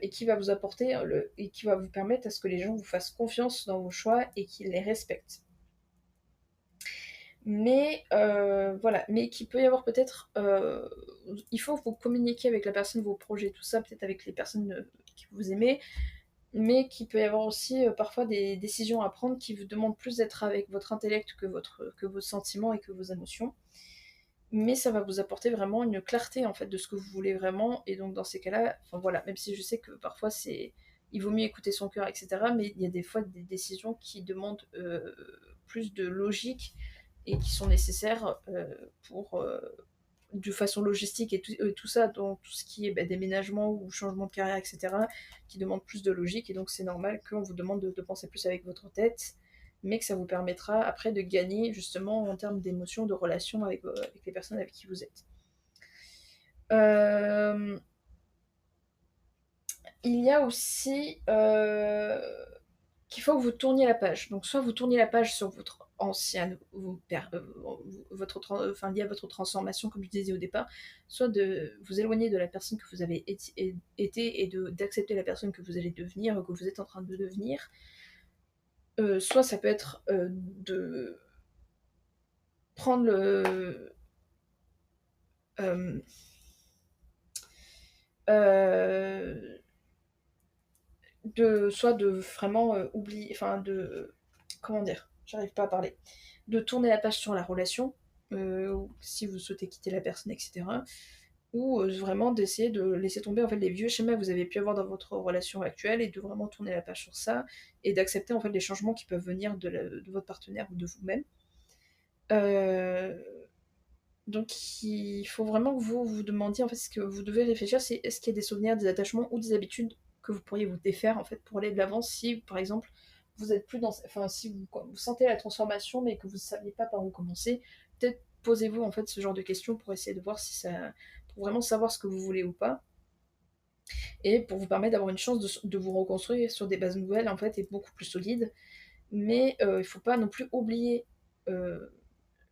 Et qui va vous apporter et qui va vous permettre à ce que les gens vous fassent confiance dans vos choix et qu'ils les respectent. Mais voilà, mais qu'il peut y avoir peut-être, il faut vous communiquer avec la personne, vos projets, tout ça, peut-être avec les personnes que vous aimez, mais qu'il peut y avoir aussi parfois des décisions à prendre qui vous demandent plus d'être avec votre intellect que vos sentiments et que vos émotions. Mais ça va vous apporter vraiment une clarté en fait de ce que vous voulez vraiment, et donc dans ces cas-là, enfin voilà, même si je sais que parfois il vaut mieux écouter son cœur, etc. Mais il y a des fois des décisions qui demandent plus de logique et qui sont nécessaires pour de façon logistique et tout ça, donc tout ce qui est déménagement ou changement de carrière, etc., qui demande plus de logique, et donc c'est normal qu'on vous demande de penser plus avec votre tête, mais que ça vous permettra après de gagner justement en termes d'émotions, de relations avec les personnes avec qui vous êtes. Euh, il y a aussi qu'il faut que vous tourniez la page. Donc soit vous tourniez la page sur votre ancienne, enfin, lié à votre transformation, comme je disais au départ, soit de vous éloigner de la personne que vous avez été et d'accepter la personne que vous allez devenir, que vous êtes en train de devenir. Soit ça peut être de prendre le... euh, euh, soit de vraiment oublier, enfin de... Comment dire? J'arrive pas à parler. De tourner la page sur la relation, si vous souhaitez quitter la personne, etc. Ou vraiment d'essayer de laisser tomber en fait les vieux schémas que vous avez pu avoir dans votre relation actuelle et de vraiment tourner la page sur ça et d'accepter en fait les changements qui peuvent venir de votre partenaire ou de vous-même. Euh, donc il faut vraiment que vous vous demandiez en fait ce que vous devez réfléchir, c'est est-ce qu'il y a des souvenirs, des attachements ou des habitudes que vous pourriez vous défaire en fait pour aller de l'avant si par exemple vous êtes plus dans, enfin si vous sentez la transformation mais que vous ne saviez pas par où commencer, peut-être posez-vous en fait ce genre de questions pour essayer de voir si ça, pour vraiment savoir ce que vous voulez ou pas, et pour vous permettre d'avoir une chance de vous reconstruire sur des bases nouvelles en fait et beaucoup plus solides. Mais il ne faut pas non plus oublier euh,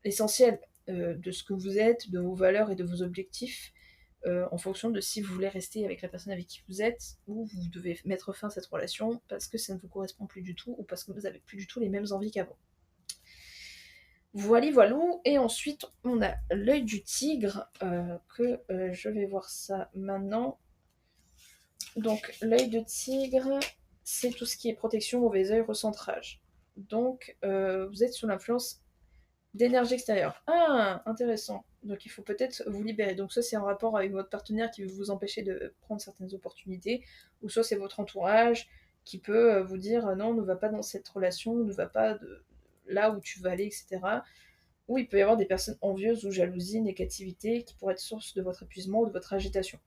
l'essentiel de ce que vous êtes, de vos valeurs et de vos objectifs, en fonction de si vous voulez rester avec la personne avec qui vous êtes, ou vous devez mettre fin à cette relation parce que ça ne vous correspond plus du tout, ou parce que vous n'avez plus du tout les mêmes envies qu'avant. Voilà, voilou. Et ensuite, on a l'œil du tigre, que je vais voir ça maintenant. Donc, l'œil de tigre, c'est tout ce qui est protection, mauvais œil, recentrage. Donc, vous êtes sous l'influence d'énergie extérieure. Ah, intéressant. Donc il faut peut-être vous libérer. Donc soit c'est en rapport avec votre partenaire qui veut vous empêcher de prendre certaines opportunités, ou soit c'est votre entourage qui peut vous dire non, ne va pas dans cette relation, ne va pas là où tu vas aller, etc. Ou il peut y avoir des personnes envieuses ou jalousie, négativité qui pourraient être source de votre épuisement ou de votre agitation.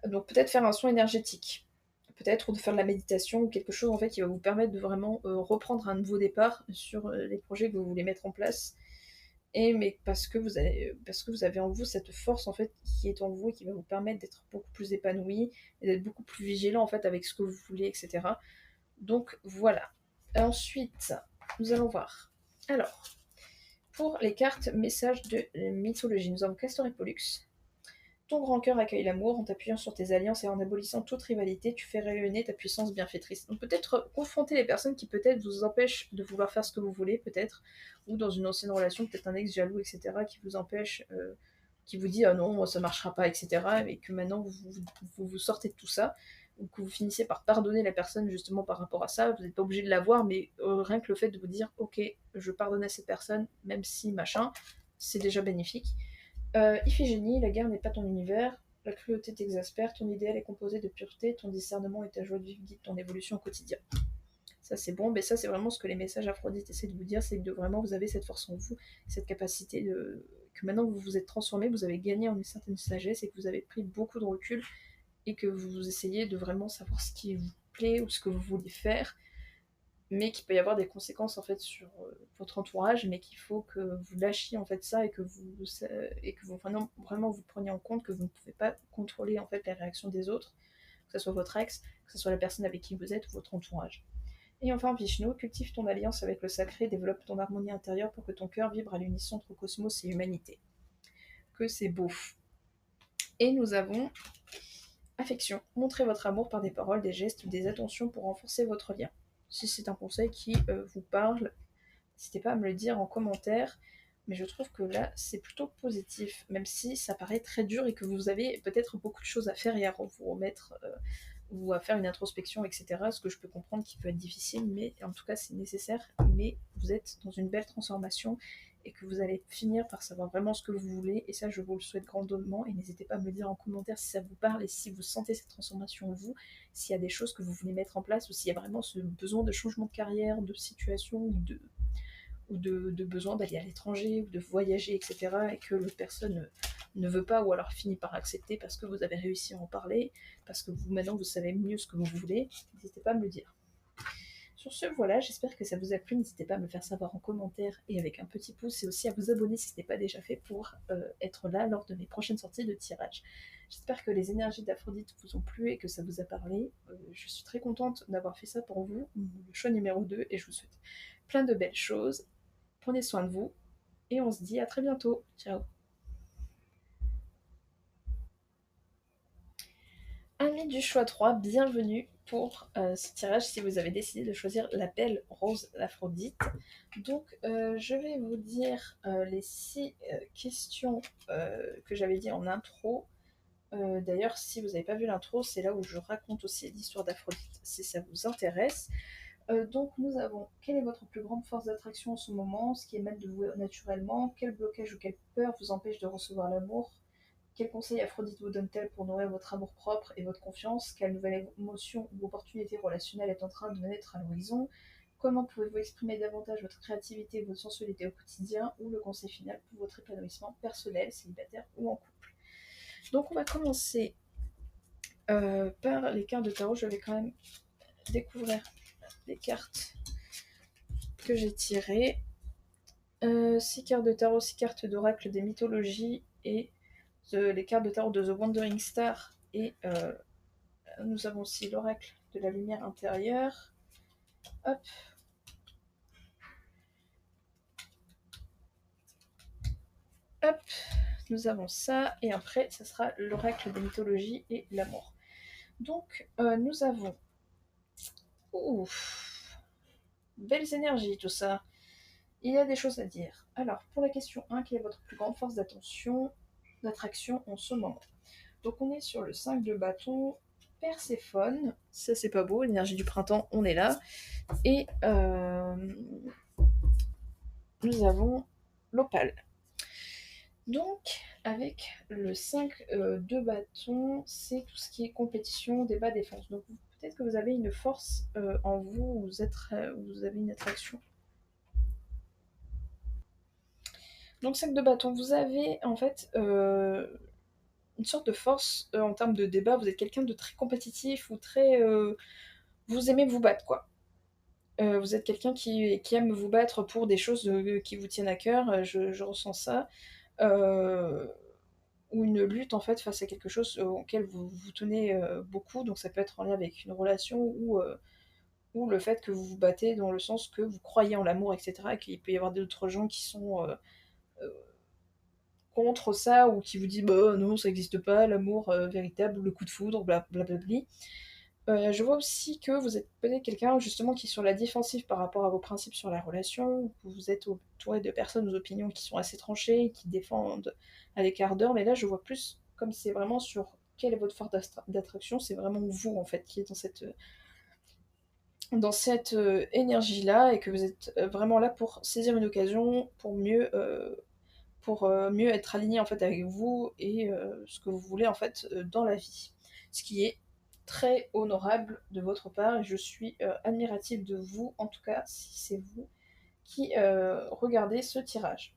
Donc peut-être faire un soin énergétique. Peut-être ou de faire de la méditation ou quelque chose en fait qui va vous permettre de vraiment reprendre un nouveau départ sur les projets que vous voulez mettre en place, mais parce que vous avez en vous cette force en fait qui est en vous et qui va vous permettre d'être beaucoup plus épanoui et d'être beaucoup plus vigilant en fait avec ce que vous voulez, etc. Donc voilà. Ensuite, nous allons voir. Alors, pour les cartes messages de mythologie, nous avons Castor et Pollux. Ton grand cœur accueille l'amour, en t'appuyant sur tes alliances et en abolissant toute rivalité, tu fais rayonner ta puissance bienfaitrice. Donc peut-être confronter les personnes qui peut-être vous empêchent de vouloir faire ce que vous voulez, peut-être, ou dans une ancienne relation, peut-être un ex jaloux, etc., qui vous empêche, qui vous dit ah non, moi ça marchera pas, etc., et que maintenant vous sortez de tout ça, ou que vous finissez par pardonner la personne justement par rapport à ça. Vous n'êtes pas obligé de la voir, mais rien que le fait de vous dire ok, je pardonne à cette personne, même si machin, c'est déjà bénéfique. Iphigénie, la guerre n'est pas ton univers, la cruauté t'exaspère, ton idéal est composé de pureté, ton discernement et ta joie de vivre guident ton évolution au quotidien. Ça c'est bon, mais ça c'est vraiment ce que les messages Aphrodite essaient de vous dire, c'est que vraiment vous avez cette force en vous, cette capacité que maintenant que vous vous êtes transformé, vous avez gagné en une certaine sagesse et que vous avez pris beaucoup de recul et que vous essayez de vraiment savoir ce qui vous plaît ou ce que vous voulez faire. mais qu'il peut y avoir des conséquences en fait sur votre entourage, mais qu'il faut que vous lâchiez en fait ça et que vous vraiment vous preniez en compte que vous ne pouvez pas contrôler en fait les réactions des autres, que ce soit votre ex, que ce soit la personne avec qui vous êtes ou votre entourage. Et enfin, Vishnu, cultive ton alliance avec le sacré, développe ton harmonie intérieure pour que ton cœur vibre à l'unisson entre cosmos et humanité. Que c'est beau. Et nous avons affection. Montrez votre amour par des paroles, des gestes ou des attentions pour renforcer votre lien. Si c'est un conseil qui vous parle, n'hésitez pas à me le dire en commentaire. Mais je trouve que là, c'est plutôt positif, même si ça paraît très dur et que vous avez peut-être beaucoup de choses à faire et à vous remettre ou à faire une introspection, etc. Ce que je peux comprendre qui peut être difficile, mais en tout cas c'est nécessaire. Mais vous êtes dans une belle transformation et que vous allez finir par savoir vraiment ce que vous voulez. Et ça, je vous le souhaite grandement. Et n'hésitez pas à me le dire en commentaire si ça vous parle et si vous sentez cette transformation en vous, s'il y a des choses que vous voulez mettre en place ou s'il y a vraiment ce besoin de changement de carrière, de situation ou de besoin d'aller à l'étranger ou de voyager, etc. et que l'autre personne ne veut pas ou alors finit par accepter parce que vous avez réussi à en parler, parce que vous maintenant vous savez mieux ce que vous voulez, n'hésitez pas à me le dire. Sur ce, voilà, j'espère que ça vous a plu. N'hésitez pas à me le faire savoir en commentaire et avec un petit pouce et aussi à vous abonner si ce n'est pas déjà fait pour être là lors de mes prochaines sorties de tirage. J'espère que les énergies d'Aphrodite vous ont plu et que ça vous a parlé. Je suis très contente d'avoir fait ça pour vous, le choix numéro 2, et je vous souhaite plein de belles choses. Prenez soin de vous et on se dit à très bientôt. Ciao. Amis du choix 3, bienvenue pour ce tirage si vous avez décidé de choisir la belle rose d'Aphrodite. Donc je vais vous dire les 6 questions que j'avais dit en intro. D'ailleurs, si vous n'avez pas vu l'intro, c'est là où je raconte aussi l'histoire d'Aphrodite, si ça vous intéresse. Donc nous avons quelle est votre plus grande force d'attraction en ce moment, ce qui émane de vous naturellement, quel blocage ou quelle peur vous empêche de recevoir l'amour, quel conseil Aphrodite vous donne-t-elle pour nourrir votre amour-propre et votre confiance, quelle nouvelle émotion ou opportunité relationnelle est en train de naître à l'horizon, comment pouvez-vous exprimer davantage votre créativité et votre sensualité au quotidien, ou le conseil final pour votre épanouissement personnel, célibataire ou en couple. Donc on va commencer par les cartes de tarot. Je vais quand même découvrir les cartes que j'ai tirées. 6 cartes de tarot, 6 cartes d'oracle des mythologies et les cartes de tarot de The Wandering Star. Et nous avons aussi l'oracle de la lumière intérieure. Hop. Hop. Nous avons ça. Et après, ça sera l'oracle des mythologies et l'amour. Donc, nous avons... Ouf. Belles énergies, tout ça. Il y a des choses à dire. Alors, pour la question 1, quelle est votre plus grande force d'attraction en ce moment? Donc on est sur le 5 de bâton, Perséphone, ça c'est pas beau, l'énergie du printemps, on est là. Et nous avons l'opale. Donc avec le 5 de bâton, c'est tout ce qui est compétition, débat, défense. Donc peut-être que vous avez une force en vous, vous avez une attraction. Donc 5 de bâton, vous avez en fait une sorte de force en termes de débat. Vous êtes quelqu'un de très compétitif ou très... vous aimez vous battre, quoi. Vous êtes quelqu'un qui aime vous battre pour des choses qui vous tiennent à cœur, je ressens ça. Ou une lutte en fait face à quelque chose auquel vous tenez beaucoup, donc ça peut être en lien avec une relation ou le fait que vous vous battez dans le sens que vous croyez en l'amour, etc. Et qu'il peut y avoir d'autres gens qui sont euh, contre ça ou qui vous disent bah non, ça n'existe pas, l'amour véritable ou le coup de foudre, blablabla. Je vois aussi que vous êtes peut-être quelqu'un justement qui est sur la défensive par rapport à vos principes sur la relation, vous êtes entouré de personnes aux opinions qui sont assez tranchées, qui défendent avec ardeur, mais là je vois plus comme c'est vraiment sur quelle est votre force d'attraction, c'est vraiment vous en fait qui est dans cette énergie-là et que vous êtes vraiment là pour saisir une occasion, pour mieux être aligné en fait avec vous et ce que vous voulez en fait dans la vie. Ce qui est très honorable de votre part et je suis admirative de vous, en tout cas si c'est vous qui regardez ce tirage.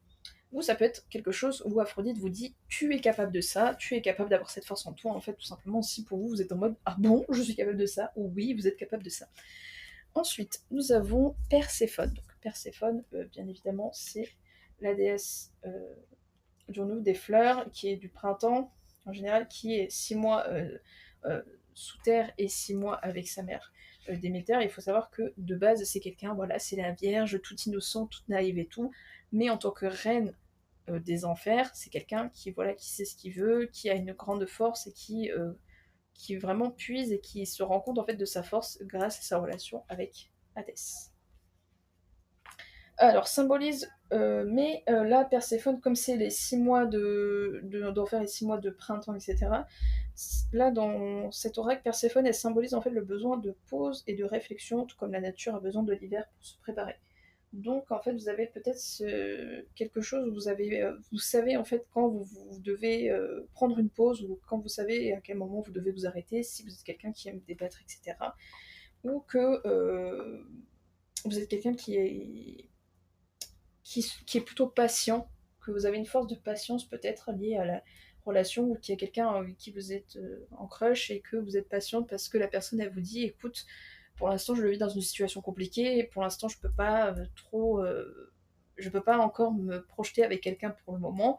Ou ça peut être quelque chose où Aphrodite vous dit tu es capable de ça, tu es capable d'avoir cette force en toi, en fait tout simplement si pour vous vous êtes en mode ah bon je suis capable de ça, ou oui vous êtes capable de ça. Ensuite, nous avons Perséphone. Donc, Perséphone, bien évidemment, c'est la déesse dirons-nous, des fleurs, qui est du printemps, en général, qui est 6 mois sous terre et 6 mois avec sa mère Déméter. Il faut savoir que de base, c'est quelqu'un, voilà, c'est la Vierge, toute innocente, toute naïve et tout, mais en tant que reine des enfers, c'est quelqu'un qui, voilà, qui sait ce qu'il veut, qui a une grande force et qui vraiment puise et qui se rend compte en fait de sa force grâce à sa relation avec Hadès. Alors, symbolise, mais là, Perséphone, comme c'est les 6 mois d'enfer et 6 mois de printemps, etc., là, dans cet oracle, Perséphone, elle symbolise en fait le besoin de pause et de réflexion, tout comme la nature a besoin de l'hiver pour se préparer. Donc, en fait, vous avez peut-être quelque chose où vous savez en fait quand vous devez prendre une pause ou quand vous savez à quel moment vous devez vous arrêter si vous êtes quelqu'un qui aime débattre, etc. Ou que vous êtes quelqu'un qui est plutôt patient, que vous avez une force de patience peut-être liée à la relation ou qu'il y a quelqu'un avec qui vous êtes en crush et que vous êtes patiente parce que la personne elle vous dit écoute, pour l'instant je le vis dans une situation compliquée et pour l'instant je peux pas je peux pas encore me projeter avec quelqu'un pour le moment.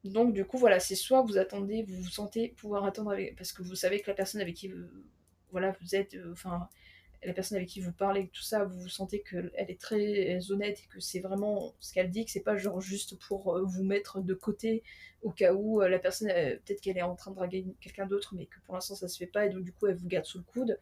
Donc du coup voilà, c'est soit vous attendez, vous vous sentez pouvoir attendre avec, parce que vous savez que la personne avec qui voilà, vous êtes, enfin la personne avec qui vous parlez, tout ça, vous sentez qu'elle est très honnête et que c'est vraiment ce qu'elle dit, que c'est pas genre juste pour vous mettre de côté au cas où la personne, peut-être qu'elle est en train de draguer quelqu'un d'autre, mais que pour l'instant ça se fait pas et donc du coup elle vous garde sous le coude.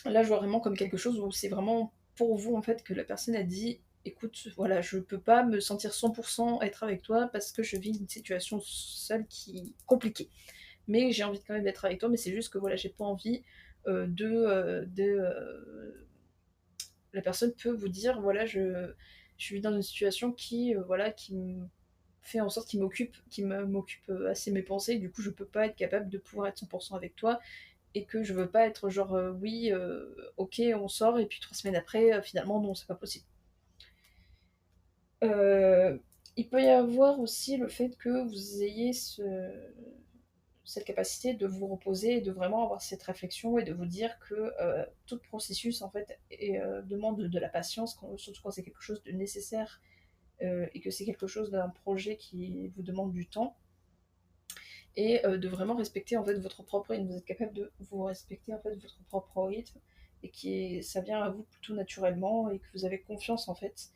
Là je vois vraiment comme quelque chose où c'est vraiment pour vous en fait que la personne a dit écoute, voilà, je peux pas me sentir 100% être avec toi parce que je vis une situation seule qui est compliquée mais j'ai envie quand même d'être avec toi, mais c'est juste que voilà, j'ai pas envie la personne peut vous dire voilà, je suis dans une situation qui voilà, qui me fait en sorte m'occupe assez mes pensées, du coup je peux pas être capable de pouvoir être 100% avec toi et que je veux pas être genre oui, ok, on sort et puis 3 semaines après, finalement non, c'est pas possible. Euh, il peut y avoir aussi le fait que vous ayez cette capacité de vous reposer et de vraiment avoir cette réflexion et de vous dire que tout processus en fait demande de la patience, surtout quand c'est quelque chose de nécessaire et que c'est quelque chose d'un projet qui vous demande du temps et de vraiment respecter en fait votre propre rythme. Vous êtes capable de vous respecter en fait votre propre rythme et ça vient à vous tout naturellement et que vous avez confiance en fait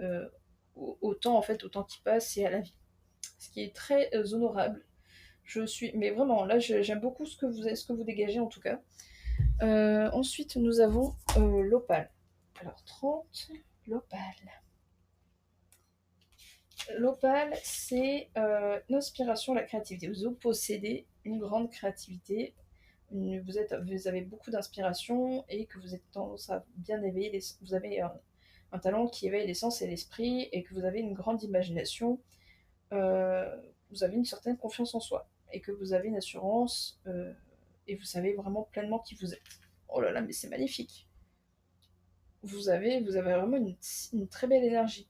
euh, au temps en fait, au temps qui passe et à la vie. Ce qui est très honorable. Je suis, mais vraiment, là, j'aime beaucoup ce que vous dégagez en tout cas. Ensuite, nous avons l'opale. Alors, 30, l'opale. L'opale, c'est l'inspiration, la créativité. Vous possédez une grande créativité, vous avez beaucoup d'inspiration et que vous êtes tendance à bien éveiller, vous avez un talent qui éveille les sens et l'esprit et que vous avez une grande imagination, euh, vous avez une certaine confiance en soi et que vous avez une assurance et vous savez vraiment pleinement qui vous êtes. Oh là là, mais c'est magnifique. Vous avez vraiment une très belle énergie.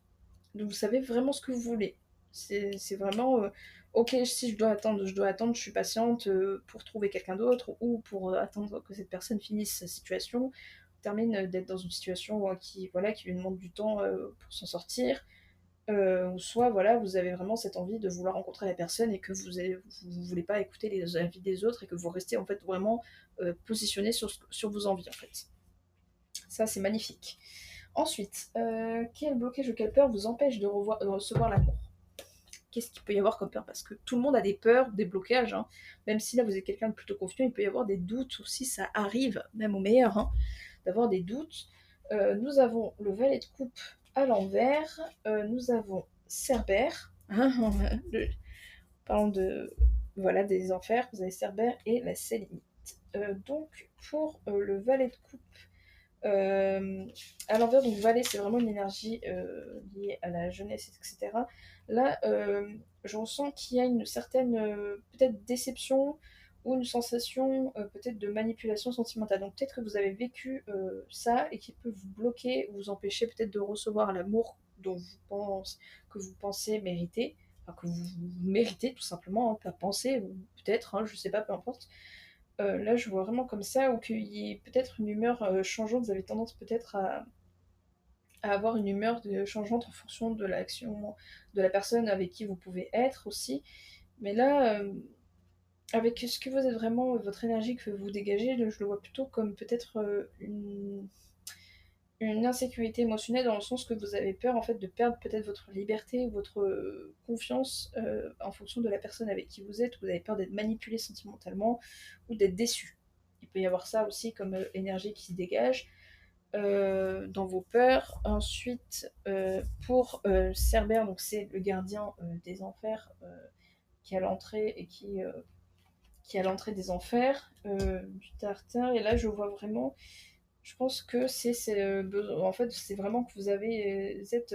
Donc vous savez vraiment ce que vous voulez. C'est vraiment, ok, si je dois attendre, je suis patiente pour trouver quelqu'un d'autre ou pour attendre que cette personne finisse sa situation, termine d'être dans une situation voilà, qui lui demande du temps pour s'en sortir. Ou soit voilà, vous avez vraiment cette envie de vouloir rencontrer la personne et que vous voulez pas écouter les avis des autres et que vous restez en fait vraiment positionné sur vos envies en fait. Ça c'est magnifique. Ensuite, quel blocage ou quelle peur vous empêche de recevoir l'amour? Qu'est-ce qu'il peut y avoir comme peur? Parce que tout le monde a des peurs, des blocages, hein. Même si là vous êtes quelqu'un de plutôt confiant, il peut y avoir des doutes aussi, ça arrive, même au meilleur, hein, d'avoir des doutes. Nous avons le valet de coupe à l'envers, nous avons Cerbère, hein, parlons de voilà des enfers, vous avez Cerbère et la Sélénite. Donc pour le valet de coupe, à l'envers, donc valet, c'est vraiment une énergie liée à la jeunesse, etc. Là, je ressens qu'il y a une certaine peut-être déception ou une sensation peut-être de manipulation sentimentale. Donc peut-être que vous avez vécu ça et qui peut vous bloquer ou vous empêcher peut-être de recevoir l'amour que vous pensez mériter, enfin que vous méritez tout simplement, hein, pas penser, ou peut-être, hein, je sais pas, peu importe. Là, je vois vraiment comme ça, ou qu'il y ait peut-être une humeur, changeante. Vous avez tendance peut-être à avoir une humeur changeante en fonction de l'action de la personne avec qui vous pouvez être aussi. Mais là, avec ce que vous êtes vraiment, votre énergie que vous dégagez, je le vois plutôt comme peut-être, une insécurité émotionnelle dans le sens que vous avez peur en fait de perdre peut-être votre liberté ou votre confiance en fonction de la personne avec qui vous êtes, vous avez peur d'être manipulé sentimentalement ou d'être déçu. Il peut y avoir ça aussi comme énergie qui se dégage dans vos peurs. Ensuite, pour Cerbère, donc c'est le gardien des enfers qui est à l'entrée et qui est à l'entrée des enfers du Tartare. Et là, je vois vraiment, je pense que en fait, c'est vraiment que vous êtes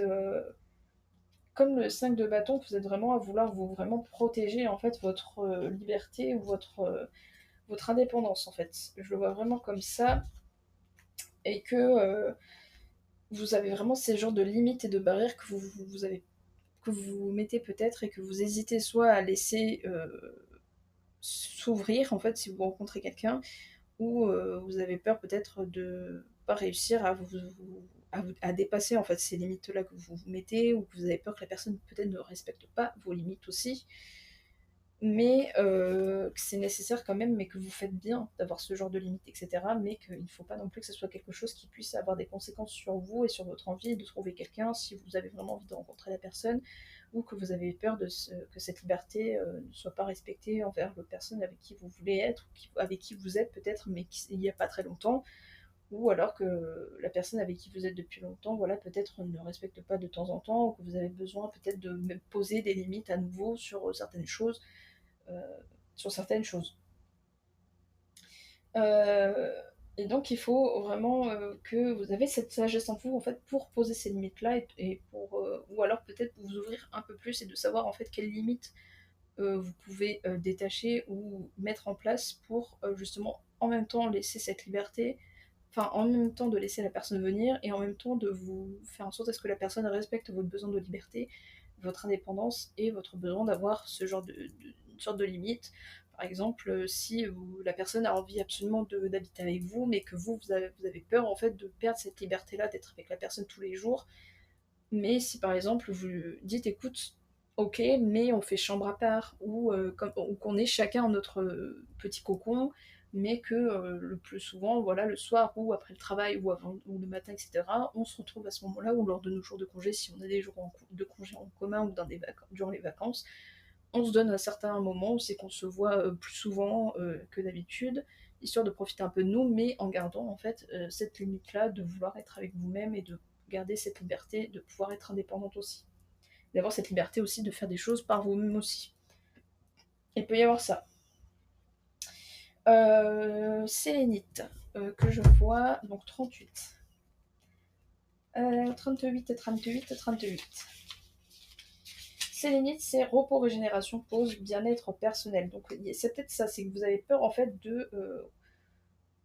comme le 5 de bâton, que vous êtes vraiment à vouloir vous vraiment protéger en fait votre liberté ou votre indépendance en fait. Je le vois vraiment comme ça et que vous avez vraiment ces genres de limites et de barrières que vous mettez peut-être et que vous hésitez soit à laisser s'ouvrir en fait si vous rencontrez quelqu'un ou vous avez peur peut-être de pas réussir à dépasser en fait ces limites-là que vous vous mettez ou que vous avez peur que la personne peut-être ne respecte pas vos limites aussi. Mais que c'est nécessaire quand même, mais que vous faites bien d'avoir ce genre de limites, etc. Mais qu'il ne faut pas non plus que ce soit quelque chose qui puisse avoir des conséquences sur vous et sur votre envie de trouver quelqu'un si vous avez vraiment envie de rencontrer la personne ou que vous avez peur que cette liberté ne soit pas respectée envers l'autre personne avec qui vous voulez être, ou avec qui vous êtes peut-être, mais il n'y a pas très longtemps, ou alors que la personne avec qui vous êtes depuis longtemps, voilà, peut-être ne respecte pas de temps en temps, ou que vous avez besoin peut-être de poser des limites à nouveau euh, sur certaines choses. Euh, et donc il faut vraiment que vous avez cette sagesse en vous en fait pour poser ces limites là et pour ou alors peut-être vous ouvrir un peu plus et de savoir en fait quelles limites vous pouvez détacher ou mettre en place pour justement en même temps laisser cette liberté, enfin en même temps de laisser la personne venir et en même temps de vous faire en sorte à ce que la personne respecte votre besoin de liberté, votre indépendance et votre besoin d'avoir ce genre une sorte de limite. Par exemple, si la personne a envie absolument d'habiter avec vous, mais que vous avez peur en fait de perdre cette liberté-là, d'être avec la personne tous les jours, mais si par exemple vous dites écoute, ok, mais on fait chambre à part, ou qu'on est chacun en notre petit cocon, mais que le plus souvent, voilà, le soir ou après le travail ou, avant, ou le matin, etc., on se retrouve à ce moment-là ou lors de nos jours de congé, si on a des jours de congé en commun ou durant les vacances, on se donne un certain moment, c'est qu'on se voit plus souvent que d'habitude, histoire de profiter un peu de nous, mais en gardant en fait cette limite-là de vouloir être avec vous-même et de garder cette liberté de pouvoir être indépendante aussi. D'avoir cette liberté aussi de faire des choses par vous-même aussi. Il peut y avoir ça. Sélénite, que je vois, donc 38. 38 et 38 et 38. Sélénite, c'est repos, régénération, pause, bien-être personnel. Donc c'est peut-être ça, c'est que vous avez peur en fait de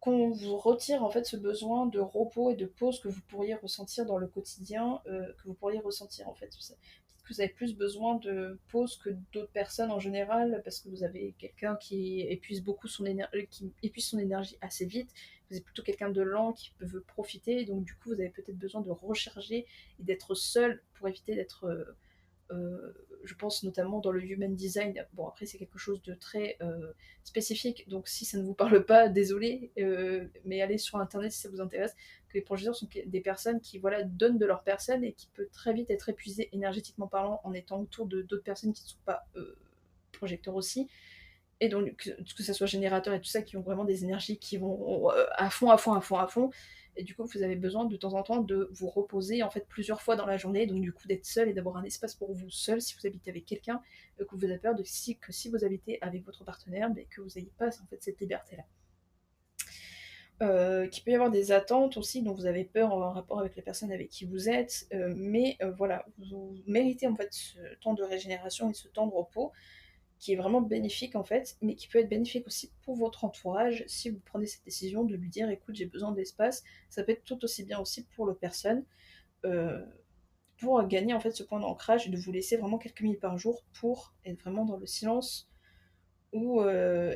qu'on vous retire en fait ce besoin de repos et de pause que vous pourriez ressentir dans le quotidien, que vous pourriez ressentir en fait. Peut-être que vous avez plus besoin de pause que d'autres personnes en général, parce que vous avez quelqu'un qui épuise son énergie assez vite. Vous êtes plutôt quelqu'un de lent qui veut profiter, donc du coup vous avez peut-être besoin de recharger et d'être seul pour éviter d'être je pense notamment dans le human design. Bon, après, c'est quelque chose de très spécifique, donc si ça ne vous parle pas, désolé, mais allez sur internet si ça vous intéresse. Que les projecteurs sont des personnes qui voilà, donnent de leur personne et qui peut très vite être épuisées énergétiquement parlant en étant autour de d'autres personnes qui ne sont pas projecteurs aussi. Et donc, que ça soit générateur et tout ça, qui ont vraiment des énergies qui vont à fond, à fond, à fond, à fond. Et du coup, vous avez besoin de temps en temps de vous reposer en fait plusieurs fois dans la journée, donc du coup d'être seul et d'avoir un espace pour vous seul si vous habitez avec quelqu'un, que vous avez peur que si vous habitez avec votre partenaire, mais que vous n'ayez pas en fait cette liberté-là. Qu'il peut y avoir des attentes aussi dont vous avez peur en rapport avec les personnes avec qui vous êtes, mais voilà, vous méritez en fait ce temps de régénération et ce temps de repos qui est vraiment bénéfique en fait, mais qui peut être bénéfique aussi pour votre entourage si vous prenez cette décision de lui dire écoute j'ai besoin d'espace, ça peut être tout aussi bien aussi pour l'autre personne, euh, pour gagner en fait ce point d'ancrage et de vous laisser vraiment quelques minutes par jour pour être vraiment dans le silence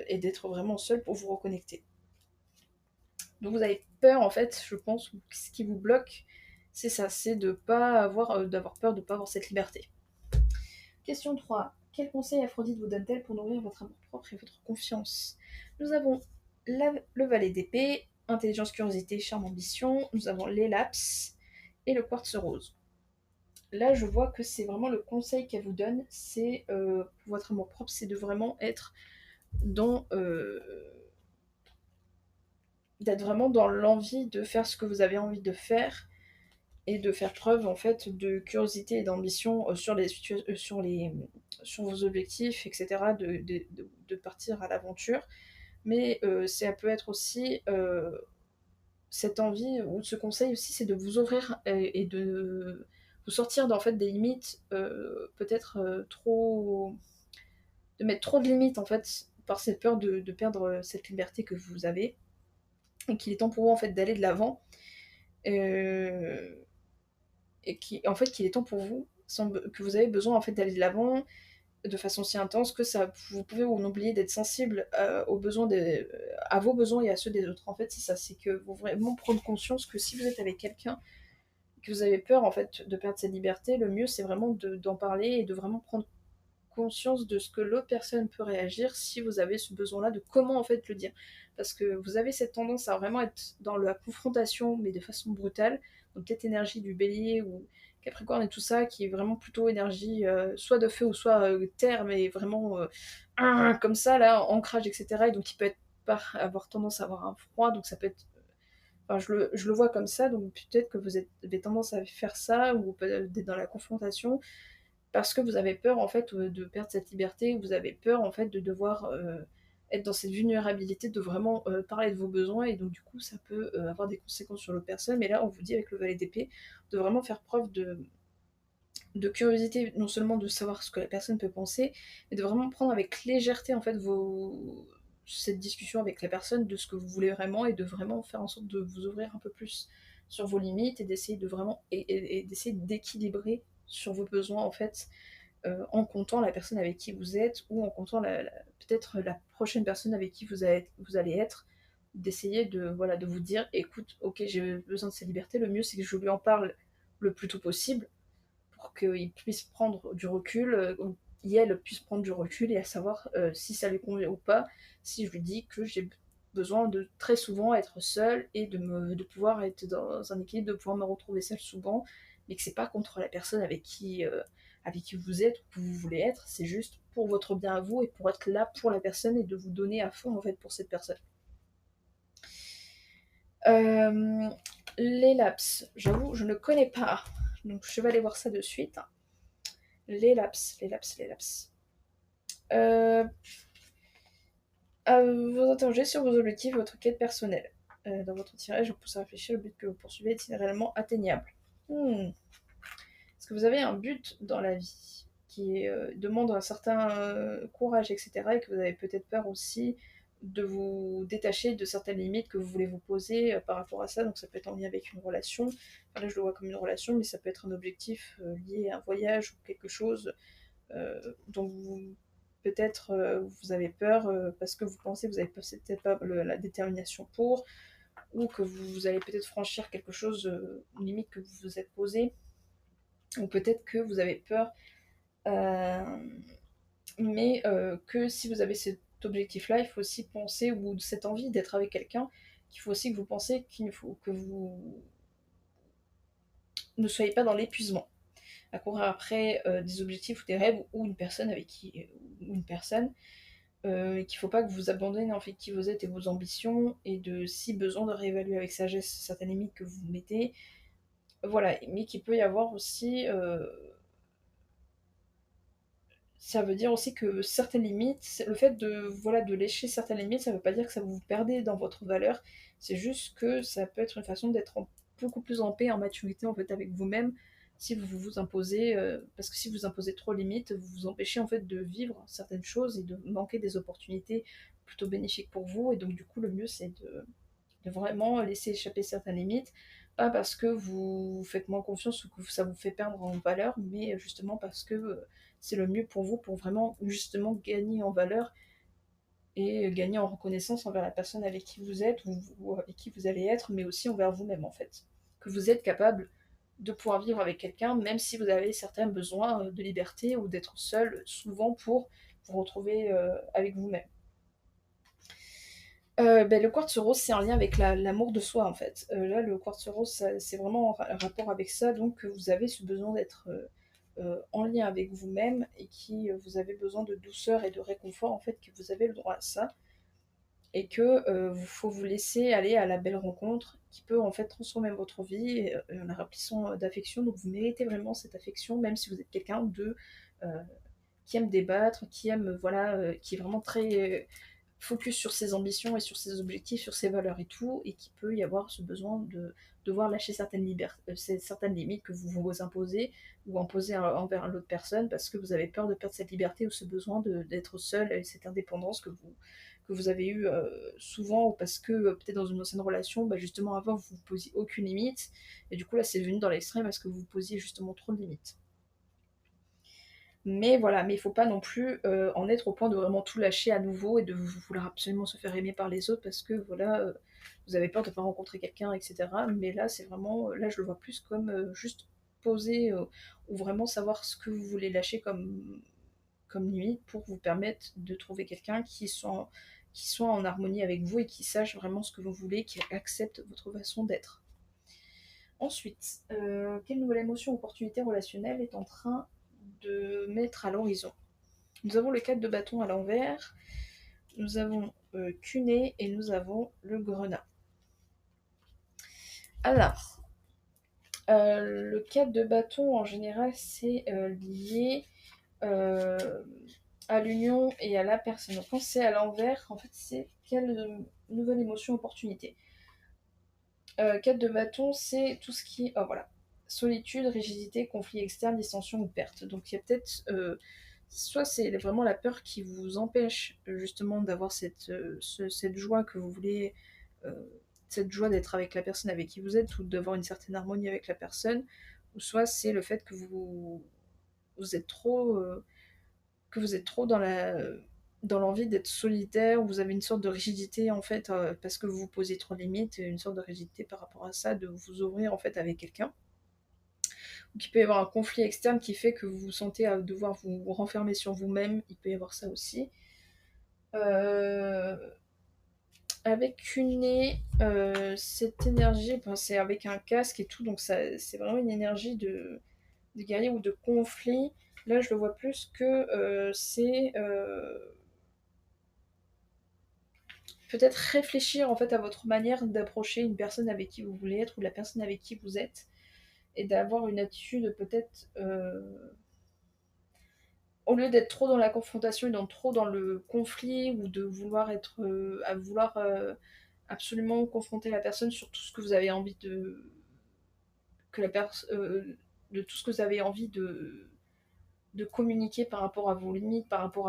et d'être vraiment seul pour vous reconnecter. Donc vous avez peur en fait, je pense, ce qui vous bloque, c'est ça, c'est de pas avoir, d'avoir peur de ne pas avoir cette liberté. Question 3. Quel conseil Aphrodite vous donne-t-elle pour nourrir votre amour-propre et votre confiance? Nous avons le valet d'épée, intelligence, curiosité, charme, ambition. Nous avons l'élaps et le quartz rose. Là, je vois que c'est vraiment le conseil qu'elle vous donne, c'est pour votre amour-propre, c'est de vraiment être dans... d'être vraiment dans l'envie de faire ce que vous avez envie de faire et de faire preuve en fait de curiosité et d'ambition sur vos objectifs, etc. De partir à l'aventure. Mais ça peut être aussi cette envie ou ce conseil aussi, c'est de vous ouvrir et de vous sortir en fait des limites, peut-être trop, de mettre trop de limites en fait par cette peur de perdre cette liberté que vous avez et qu'il est temps pour vous en fait d'aller de l'avant. Euh, et en fait qu'il est temps pour vous, que vous avez besoin en fait d'aller de l'avant de façon si intense que ça, vous pouvez en oublier d'être sensible aux besoins à vos besoins et à ceux des autres. En fait, c'est ça, c'est que vous vraiment prendre conscience que si vous êtes avec quelqu'un, que vous avez peur en fait de perdre cette liberté, le mieux c'est vraiment d'en parler et de vraiment prendre conscience de ce que l'autre personne peut réagir si vous avez ce besoin-là, de comment en fait le dire. Parce que vous avez cette tendance à vraiment être dans la confrontation, mais de façon brutale, donc peut-être énergie du bélier ou Capricorne et tout ça, qui est vraiment plutôt énergie soit de feu ou soit terre, mais vraiment comme ça, là, ancrage, etc. Et donc il peut être avoir tendance à avoir un froid, donc ça peut être... Enfin, je le vois comme ça, donc peut-être que vous avez tendance à faire ça, ou peut-être d'être dans la confrontation, parce que vous avez peur en fait de perdre cette liberté, vous avez peur en fait de devoir être dans cette vulnérabilité, de vraiment parler de vos besoins, et donc du coup ça peut avoir des conséquences sur l'autre personne. Mais là on vous dit avec le valet d'épée de vraiment faire preuve de curiosité, non seulement de savoir ce que la personne peut penser, mais de vraiment prendre avec légèreté en fait cette discussion avec la personne de ce que vous voulez vraiment, et de vraiment faire en sorte de vous ouvrir un peu plus sur vos limites et d'essayer de vraiment et d'essayer d'équilibrer sur vos besoins en fait, en comptant la personne avec qui vous êtes, ou en comptant peut-être la prochaine personne avec qui vous allez être, d'essayer de, voilà, de vous dire écoute, ok, j'ai besoin de cette liberté, le mieux c'est que je lui en parle le plus tôt possible pour qu'il puisse prendre du recul, elle puisse prendre du recul et à savoir si ça lui convient ou pas, si je lui dis que j'ai besoin de très souvent être seule et de pouvoir être dans un équilibre, de pouvoir me retrouver seule souvent, mais que c'est pas contre la personne avec qui vous êtes ou que vous voulez être, c'est juste pour votre bien à vous et pour être là pour la personne et de vous donner à fond en fait pour cette personne. Euh, les laps, j'avoue, je ne connais pas, donc je vais aller voir ça de suite. Les laps. Euh, à vous interroger sur vos objectifs et votre quête personnelle. Dans votre tirage, je vous pousse à réfléchir, le but que vous poursuivez est-il réellement atteignable? Est-ce que vous avez un but dans la vie qui demande un certain courage, etc. et que vous avez peut-être peur aussi de vous détacher de certaines limites que vous voulez vous poser par rapport à ça, donc ça peut être en lien avec une relation, enfin, là je le vois comme une relation, mais ça peut être un objectif lié à un voyage ou quelque chose dont vous peut-être vous avez peur parce que vous pensez que vous avez peut-être pas la détermination pour, ou que vous allez peut-être franchir quelque chose, une limite que vous vous êtes posée, ou peut-être que vous avez peur, euh, mais que si vous avez cet objectif-là, il faut aussi penser, ou cette envie d'être avec quelqu'un, qu'il faut aussi que vous pensez qu'il faut que vous ne soyez pas dans l'épuisement à courir après des objectifs ou des rêves, ou une personne ou une personne, qu'il ne faut pas que vous abandonnez en fait qui vous êtes et vos ambitions, et de, si besoin, de réévaluer avec sagesse certaines limites que vous mettez. Voilà, mais qu'il peut y avoir aussi... ça veut dire aussi que certaines limites, le fait de, voilà, de lécher certaines limites, ça ne veut pas dire que ça vous perdez dans votre valeur, c'est juste que ça peut être une façon d'être beaucoup plus en paix, en maturité en fait avec vous-même, si vous vous imposez, parce que si vous imposez trop de limites, vous vous empêchez en fait de vivre certaines choses et de manquer des opportunités plutôt bénéfiques pour vous, et donc du coup le mieux c'est de vraiment laisser échapper certaines limites, pas parce que vous faites moins confiance ou que ça vous fait perdre en valeur, mais justement parce que c'est le mieux pour vous, pour vraiment justement gagner en valeur et gagner en reconnaissance envers la personne avec qui vous êtes ou avec qui vous allez être, mais aussi envers vous-même en fait. Que vous êtes capable de pouvoir vivre avec quelqu'un, même si vous avez certains besoins de liberté ou d'être seul, souvent pour vous retrouver avec vous-même. Le quartz rose, c'est en lien avec l'amour de soi, en fait. Là, le quartz rose, c'est vraiment en rapport avec ça, donc que vous avez ce besoin d'être en lien avec vous-même et vous avez besoin de douceur et de réconfort, en fait, que vous avez le droit à ça et que faut vous laisser aller à la belle rencontre qui peut en fait transformer votre vie en la remplissant d'affection. Donc vous méritez vraiment cette affection, même si vous êtes quelqu'un euh, qui aime débattre, qui aime voilà, qui est vraiment très focus sur ses ambitions et sur ses objectifs, sur ses valeurs et tout, et qui peut y avoir ce besoin de devoir lâcher certaines limites que vous vous imposez ou imposer envers l'autre personne parce que vous avez peur de perdre cette liberté ou ce besoin d'être seul et cette indépendance que vous avez eu souvent ou parce que peut-être dans une ancienne relation, bah, justement avant vous ne posiez aucune limite et du coup là c'est devenu dans l'extrême parce que vous posiez justement trop de limites. Mais voilà, mais il faut pas non plus en être au point de vraiment tout lâcher à nouveau et de vouloir absolument se faire aimer par les autres parce que voilà, vous avez peur de pas rencontrer quelqu'un, etc. Mais là, c'est vraiment, là, je le vois plus comme juste poser ou vraiment savoir ce que vous voulez lâcher comme limite pour vous permettre de trouver quelqu'un qui soit en harmonie avec vous et qui sache vraiment ce que vous voulez, qui accepte votre façon d'être. Ensuite, quelle nouvelle émotion ou opportunité relationnelle est en train de mettre à l'horizon? Nous avons le 4 de bâton à l'envers, nous avons Cuné et nous avons le grenat. Alors, le 4 de bâton en général c'est lié euh, à l'union et à la personne. Donc quand c'est à l'envers, en fait c'est quelle nouvelle émotion, opportunité. 4 de bâton c'est tout ce qui... Oh voilà. Solitude, rigidité, conflit externe, dissension ou perte. Donc il y a peut-être... soit c'est vraiment la peur qui vous empêche justement d'avoir cette joie que vous voulez, euh, cette joie d'être avec la personne avec qui vous êtes ou d'avoir une certaine harmonie avec la personne, ou soit c'est le fait que vous êtes trop, dans l'envie d'être solitaire, ou vous avez une sorte de rigidité en fait, parce que vous vous posez trop de limites, une sorte de rigidité par rapport à ça, de vous ouvrir en fait avec quelqu'un. Donc il peut y avoir un conflit externe qui fait que vous vous sentez à devoir vous renfermer sur vous-même, il peut y avoir ça aussi. Euh, Avec une nez, cette énergie, ben, c'est avec un casque et tout, donc c'est vraiment une énergie de guerrier ou de conflit. Là, je le vois plus que c'est peut-être réfléchir en fait à votre manière d'approcher une personne avec qui vous voulez être ou la personne avec qui vous êtes et d'avoir une attitude peut-être au lieu d'être trop dans la confrontation et trop dans le conflit ou de vouloir être à vouloir absolument confronter la personne sur tout ce que vous avez envie que la personne de tout ce que vous avez envie de communiquer par rapport à vos limites, par rapport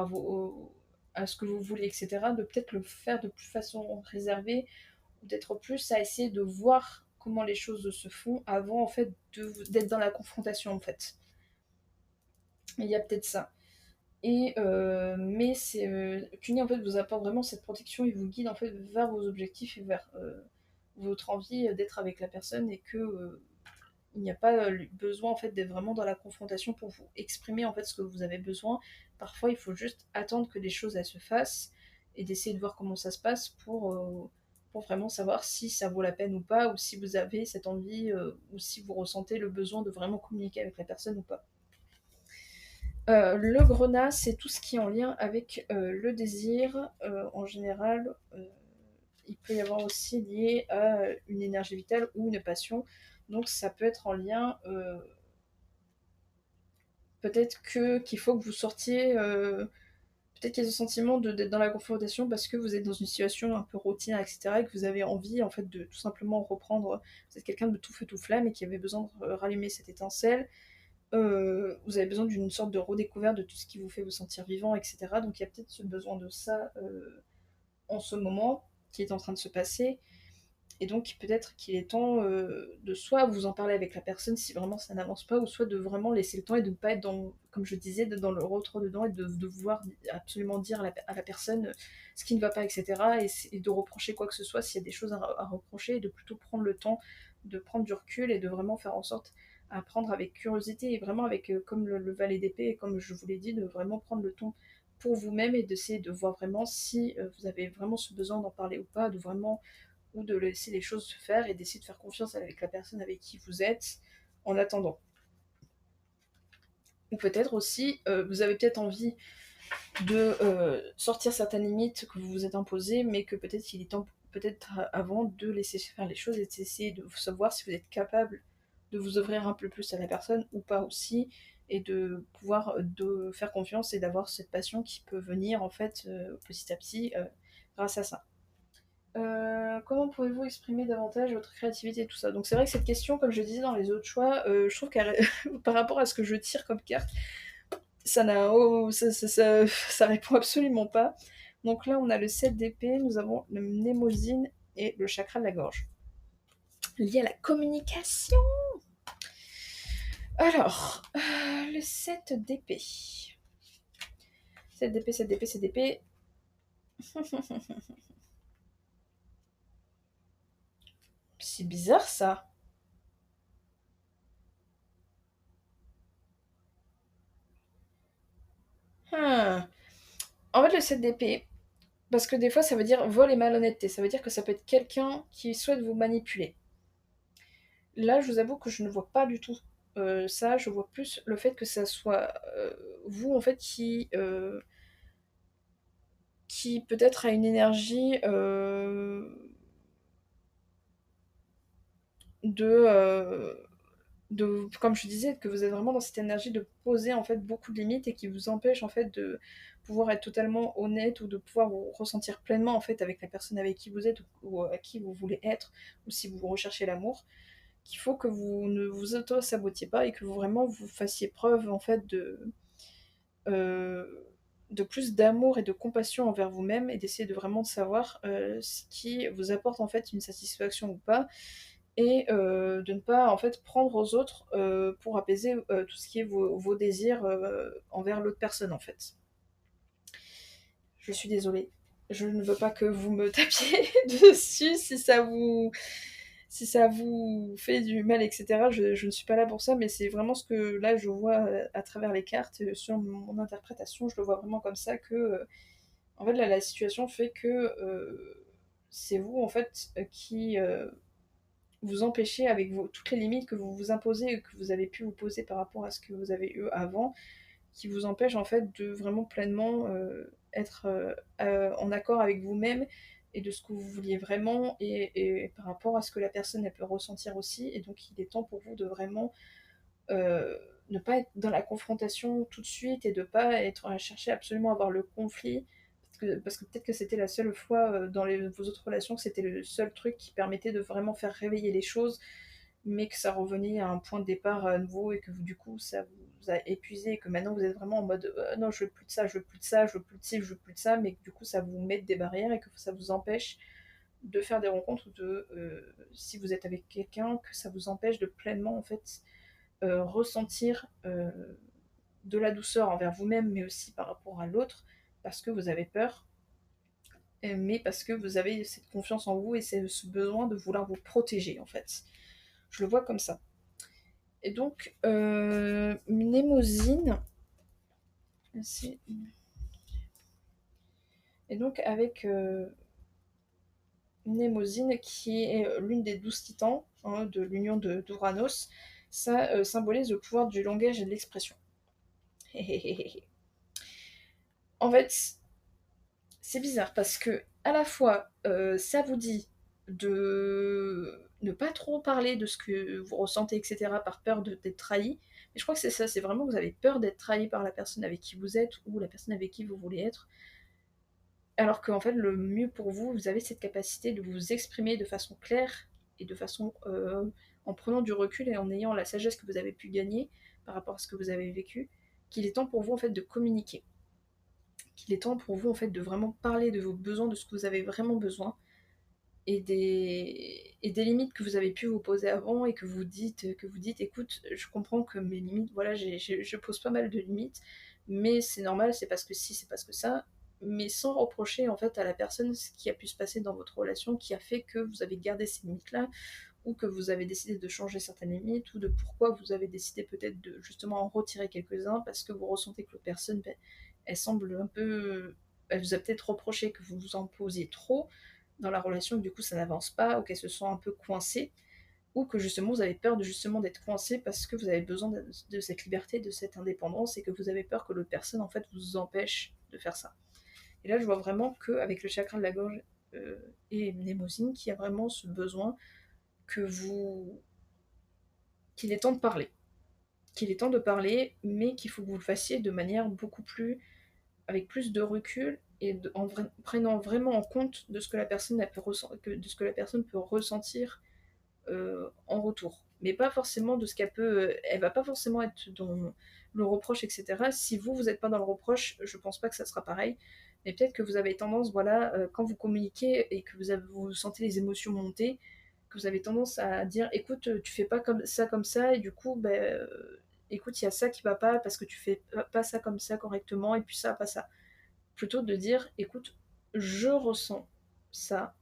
à ce que vous voulez, etc., de peut-être le faire de plus façon réservée, ou d'être plus à essayer de voir comment les choses se font avant en fait d'être dans la confrontation en fait. Il y a peut-être ça. Mais c'est Cuny en fait vous apporte vraiment cette protection et vous guide en fait vers vos objectifs et vers votre envie d'être avec la personne et que il n'y a pas besoin en fait d'être vraiment dans la confrontation pour vous exprimer en fait ce que vous avez besoin. Parfois, il faut juste attendre que les choses elles se fassent et d'essayer de voir comment ça se passe pour vraiment savoir si ça vaut la peine ou pas, ou si vous avez cette envie, ou si vous ressentez le besoin de vraiment communiquer avec la personne ou pas. Le grenat, c'est tout ce qui est en lien avec le désir en général. Il peut y avoir aussi lié à une énergie vitale ou une passion. Donc ça peut être en lien, peut-être qu'il faut que vous sortiez, peut-être qu'il y a ce sentiment d'être dans la confrontation parce que vous êtes dans une situation un peu routine, etc. Et que vous avez envie en fait de tout simplement reprendre. Vous êtes quelqu'un de tout feu tout flamme et qui avait besoin de rallumer cette étincelle. Vous avez besoin d'une sorte de redécouverte de tout ce qui vous fait vous sentir vivant, etc. Donc il y a peut-être ce besoin de ça en ce moment qui est en train de se passer. Et donc peut-être qu'il est temps de soit vous en parler avec la personne si vraiment ça n'avance pas, ou soit de vraiment laisser le temps et de ne pas être dans, comme je disais, dans le trop dedans, et de vouloir absolument dire à la personne ce qui ne va pas, etc. Et de reprocher quoi que ce soit s'il y a des choses à reprocher, et de plutôt prendre le temps, de prendre du recul et de vraiment faire en sorte à prendre avec curiosité et vraiment avec, comme le valet d'épée, et comme je vous l'ai dit, de vraiment prendre le temps pour vous-même et d'essayer de voir vraiment si vous avez vraiment ce besoin d'en parler ou pas, de vraiment, ou de laisser les choses se faire et d'essayer de faire confiance avec la personne avec qui vous êtes en attendant. Ou peut-être aussi, vous avez peut-être envie de sortir certaines limites que vous vous êtes imposées, mais que peut-être il est temps, peut-être avant, de laisser faire les choses et d'essayer de savoir si vous êtes capable de vous ouvrir un peu plus à la personne ou pas aussi, et de pouvoir de faire confiance et d'avoir cette passion qui peut venir en fait petit à petit grâce à ça. Comment pouvez-vous exprimer davantage votre créativité et tout ça? Donc c'est vrai que cette question, comme je disais dans les autres choix, je trouve qu'elle par rapport à ce que je tire comme carte, ça n'a ça répond absolument pas. Donc là, on a le 7 d'épée, nous avons le mnémosine et le chakra de la gorge. Lié à la communication. Alors, le 7 d'épée. 7 d'épée, 7 d'épée, 7 d'épée. C'est bizarre ça. Hmm. En fait, le 7 d'épée, parce que des fois, ça veut dire vol et malhonnêteté. Ça veut dire que ça peut être quelqu'un qui souhaite vous manipuler. Là, je vous avoue que je ne vois pas du tout ça. Je vois plus le fait que ça soit vous, en fait, qui peut-être a une énergie de, euh, comme je disais, que vous êtes vraiment dans cette énergie de poser en fait beaucoup de limites, et qui vous empêche en fait de pouvoir être totalement honnête, ou de pouvoir vous ressentir pleinement en fait avec la personne avec qui vous êtes, ou à qui vous voulez être, ou si vous recherchez l'amour, qu'il faut que vous ne vous auto-sabotiez pas, et que vous vraiment vous fassiez preuve en fait euh, de plus d'amour et de compassion envers vous-même, et d'essayer de vraiment savoir ce qui vous apporte en fait une satisfaction ou pas, et de ne pas en fait prendre aux autres pour apaiser tout ce qui est vos désirs envers l'autre personne en fait. Je suis désolée. Je ne veux pas que vous me tapiez dessus si ça vous fait du mal, etc. Je ne suis pas là pour ça, mais c'est vraiment ce que là je vois à travers les cartes, sur mon interprétation, je le vois vraiment comme ça, que en fait là la situation fait que c'est vous en fait qui vous empêchez avec toutes les limites que vous vous imposez et que vous avez pu vous poser par rapport à ce que vous avez eu avant, qui vous empêche en fait de vraiment pleinement être en accord avec vous-même et de ce que vous vouliez vraiment, et par rapport à ce que la personne elle peut ressentir aussi. Et donc il est temps pour vous de vraiment euh, ne pas être dans la confrontation tout de suite, et de pas être à chercher absolument à avoir le conflit, parce que peut-être que c'était la seule fois dans vos autres relations que c'était le seul truc qui permettait de vraiment faire réveiller les choses, mais que ça revenait à un point de départ à nouveau, et que du coup ça vous a épuisé, et que maintenant vous êtes vraiment en mode non, je veux plus de ça, je veux plus de ça, je veux plus de ci, je veux plus de ça, mais que du coup ça vous met des barrières, et que ça vous empêche de faire des rencontres, ou de si vous êtes avec quelqu'un, que ça vous empêche de pleinement en fait ressentir de la douceur envers vous-même, mais aussi par rapport à l'autre, parce que vous avez peur, mais parce que vous avez cette confiance en vous et ce besoin de vouloir vous protéger, en fait. Je le vois comme ça. Et donc, Mnémosine, c'est... Et donc, avec Mnémosine, qui est l'une des 12 titans hein, de l'union d'Uranos, ça symbolise le pouvoir du langage et de l'expression. En fait, c'est bizarre parce que à la fois ça vous dit de ne pas trop parler de ce que vous ressentez, etc., par peur d'être trahi. Mais je crois que c'est ça, c'est vraiment que vous avez peur d'être trahi par la personne avec qui vous êtes, ou la personne avec qui vous voulez être. Alors qu'en fait, le mieux pour vous, vous avez cette capacité de vous exprimer de façon claire, et de façon en prenant du recul et en ayant la sagesse que vous avez pu gagner par rapport à ce que vous avez vécu, qu'il est temps pour vous en fait de communiquer, qu'il est temps pour vous en fait de vraiment parler de vos besoins, de ce que vous avez vraiment besoin, et des limites que vous avez pu vous poser avant et que vous dites: «Écoute, je comprends que mes limites, voilà, je pose pas mal de limites, mais c'est normal, c'est parce que ci, c'est parce que ça». Mais sans reprocher, en fait, à la personne ce qui a pu se passer dans votre relation qui a fait que vous avez gardé ces limites-là, ou que vous avez décidé de changer certaines limites, ou de pourquoi vous avez décidé peut-être de justement en retirer quelques-uns parce que vous ressentez que l'autre personne, beh, elle semble un peu, elle vous a peut-être reproché que vous vous en posiez trop dans la relation, et du coup ça n'avance pas, ou qu'elle se sent un peu coincée, ou que justement vous avez peur de justement d'être coincé parce que vous avez besoin de cette liberté, de cette indépendance, et que vous avez peur que l'autre personne en fait vous empêche de faire ça. Et là je vois vraiment qu'avec le chakra de la gorge et Mnémosyne, qu'il y a vraiment ce besoin que vous qu'il est temps de parler. Qu'il est temps de parler, mais qu'il faut que vous le fassiez de manière beaucoup plus, avec plus de recul, et prenant vraiment en compte de ce que la personne elle peut de ce que la personne peut ressentir en retour. Mais pas forcément de ce qu'elle peut. Elle va pas forcément être dans le reproche, etc. Si vous, vous n'êtes pas dans le reproche, je pense pas que ça sera pareil. Mais peut-être que vous avez tendance, voilà, quand vous communiquez et que vous sentez les émotions monter, que vous avez tendance à dire: écoute, tu fais pas comme ça, et du coup, ben, écoute, il y a ça qui va pas parce que tu fais pas ça comme ça correctement, et puis ça, pas ça. Plutôt de dire: écoute, je ressens ça,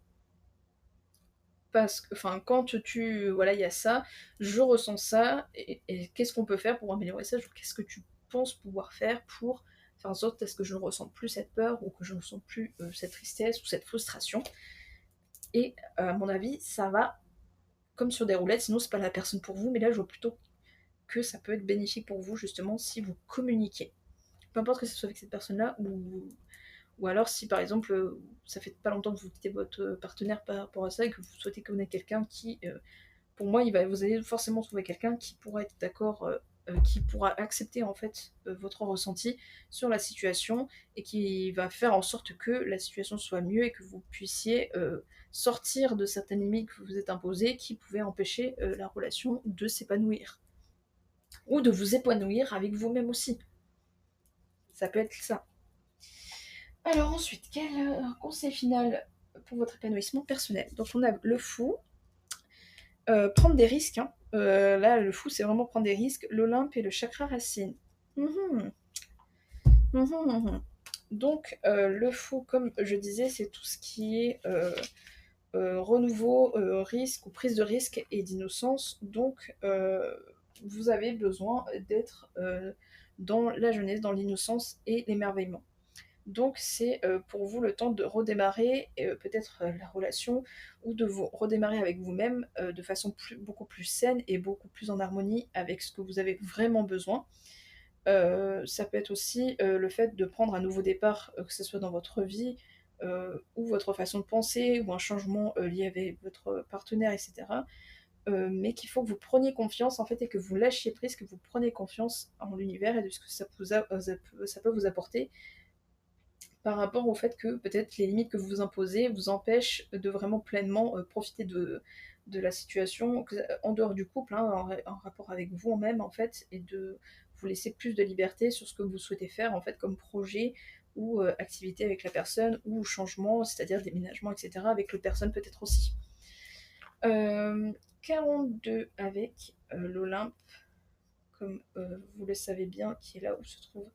parce que, enfin, quand tu, voilà, il y a ça, je ressens ça, et qu'est-ce qu'on peut faire pour améliorer ça? Genre, qu'est-ce que tu penses pouvoir faire pour faire en sorte à ce que je ne ressente plus cette peur, ou que je ne ressente plus cette tristesse ou cette frustration? Et à mon avis, ça va comme sur des roulettes, sinon c'est pas la personne pour vous, mais là je vois plutôt que ça peut être bénéfique pour vous justement si vous communiquez. Peu importe que ce soit avec cette personne-là, ou alors si par exemple ça fait pas longtemps que vous quittez votre partenaire par rapport à ça, et que vous souhaitez connaître quelqu'un qui, pour moi, vous allez forcément trouver quelqu'un qui pourra être d'accord, qui pourra accepter en fait votre ressenti sur la situation, et qui va faire en sorte que la situation soit mieux, et que vous puissiez sortir de certaines limites que vous vous êtes imposées qui pouvaient empêcher la relation de s'épanouir. Ou de vous épanouir avec vous-même aussi. Ça peut être ça. Alors ensuite, quel conseil final pour votre épanouissement personnel? Donc on a le fou, prendre des risques, hein. Là, le fou, c'est vraiment prendre des risques. L'Olympe et le chakra racine. Mhm, mhm, mhm. Donc, le fou, comme je disais, c'est tout ce qui est renouveau, risque ou prise de risque et d'innocence. Donc, vous avez besoin d'être dans la jeunesse, dans l'innocence et l'émerveillement. Donc c'est pour vous le temps de redémarrer peut-être la relation, ou de vous redémarrer avec vous-même de façon beaucoup plus saine et beaucoup plus en harmonie avec ce que vous avez vraiment besoin. Ça peut être aussi le fait de prendre un nouveau départ, que ce soit dans votre vie, ou votre façon de penser, ou un changement lié avec votre partenaire, etc. Mais qu'il faut que vous preniez confiance en fait, et que vous lâchiez prise, que vous preniez confiance en l'univers et de ce que ça peut vous apporter, par rapport au fait que peut-être les limites que vous vous imposez vous empêchent de vraiment pleinement profiter de la situation, en dehors du couple, hein, en rapport avec vous-même en fait, et de vous laisser plus de liberté sur ce que vous souhaitez faire en fait comme projet, ou activité avec la personne, ou changement, c'est-à-dire déménagement, etc. avec l'autre personne peut-être aussi. Euh, 42 avec l'Olympe, comme vous le savez bien, qui est là où se trouvent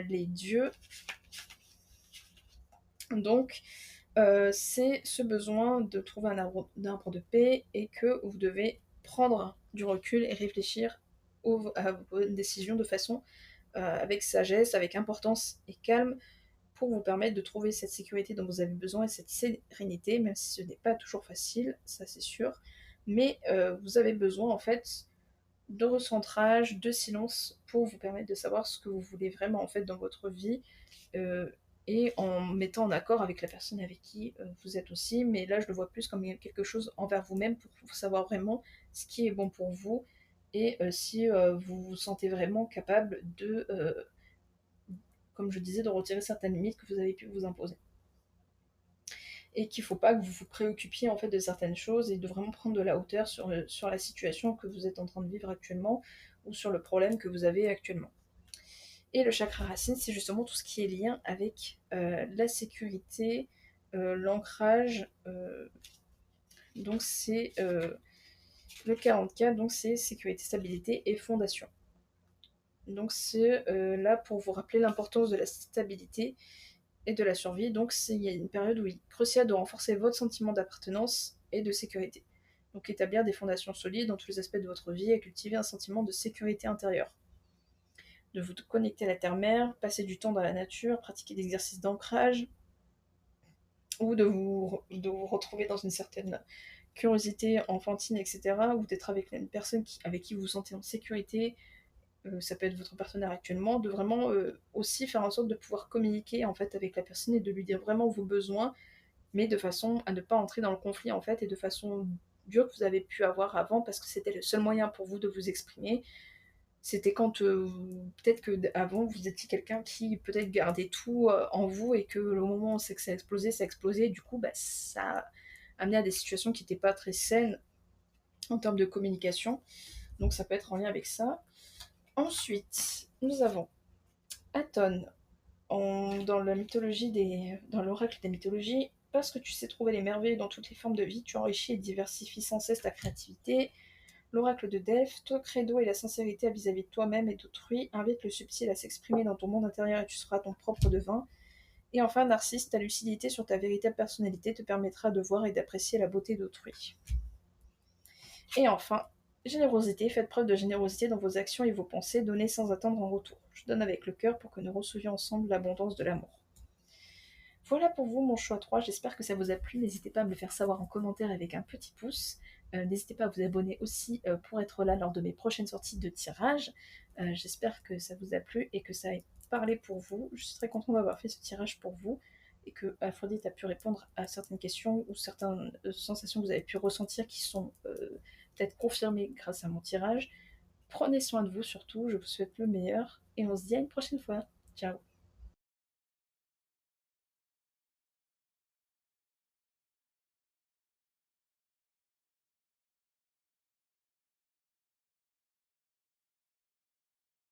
les dieux. Donc, c'est ce besoin de trouver un arbre de paix, et que vous devez prendre du recul et réfléchir à vos décisions de façon avec sagesse, avec importance et calme, pour vous permettre de trouver cette sécurité dont vous avez besoin et cette sérénité, même si ce n'est pas toujours facile, ça c'est sûr. Mais vous avez besoin en fait de recentrage, de silence, pour vous permettre de savoir ce que vous voulez vraiment en fait dans votre vie, euh, et en mettant en accord avec la personne avec qui vous êtes aussi. Mais là, je le vois plus comme quelque chose envers vous-même, pour savoir vraiment ce qui est bon pour vous, et si vous vous sentez vraiment capable de, comme je disais, de retirer certaines limites que vous avez pu vous imposer. Et qu'il ne faut pas que vous vous préoccupiez en fait de certaines choses, et de vraiment prendre de la hauteur sur la situation que vous êtes en train de vivre actuellement, ou sur le problème que vous avez actuellement. Et le chakra racine, c'est justement tout ce qui est lien avec la sécurité, l'ancrage, Donc c'est le 44, donc c'est sécurité, stabilité et fondation. Donc c'est là pour vous rappeler l'importance de la stabilité et de la survie. Donc il y a une période où il est crucial de renforcer votre sentiment d'appartenance et de sécurité. Donc établir des fondations solides dans tous les aspects de votre vie et cultiver un sentiment de sécurité intérieure. De vous connecter à la terre-mère, passer du temps dans la nature, pratiquer des exercices d'ancrage, ou de vous retrouver dans une certaine curiosité enfantine, etc., ou d'être avec une personne avec qui vous vous sentez en sécurité, ça peut être votre partenaire actuellement, de vraiment aussi faire en sorte de pouvoir communiquer en fait avec la personne et de lui dire vraiment vos besoins, mais de façon à ne pas entrer dans le conflit en fait, et de façon dure que vous avez pu avoir avant, parce que c'était le seul moyen pour vous de vous exprimer. C'était quand peut-être que avant vous étiez quelqu'un qui peut-être gardait tout en vous, et que le moment où c'est que ça a explosé, et du coup bah, ça a amené à des situations qui n'étaient pas très saines en termes de communication. Donc ça peut être en lien avec ça. Ensuite, nous avons Aton dans la dans l'oracle des mythologies. Parce que tu sais trouver les merveilles dans toutes les formes de vie, tu enrichis et diversifies sans cesse ta créativité. L'oracle de Delphes, ton credo et la sincérité vis-à-vis de toi-même et d'autrui, invite le subtil à s'exprimer dans ton monde intérieur et tu seras ton propre devin. Et enfin, Narcisse, ta lucidité sur ta véritable personnalité te permettra de voir et d'apprécier la beauté d'autrui. Et enfin, générosité, faites preuve de générosité dans vos actions et vos pensées, donnez sans attendre en retour. Je donne avec le cœur pour que nous recevions ensemble l'abondance de l'amour. Voilà pour vous mon choix 3, j'espère que ça vous a plu, n'hésitez pas à me le faire savoir en commentaire avec un petit pouce. N'hésitez pas à vous abonner aussi pour être là lors de mes prochaines sorties de tirage. J'espère que ça vous a plu et que ça a parlé pour vous. Je suis très contente d'avoir fait ce tirage pour vous et que Aphrodite a pu répondre à certaines questions ou certaines sensations que vous avez pu ressentir qui sont peut-être confirmées grâce à mon tirage. Prenez soin de vous surtout, je vous souhaite le meilleur et on se dit à une prochaine fois. Ciao.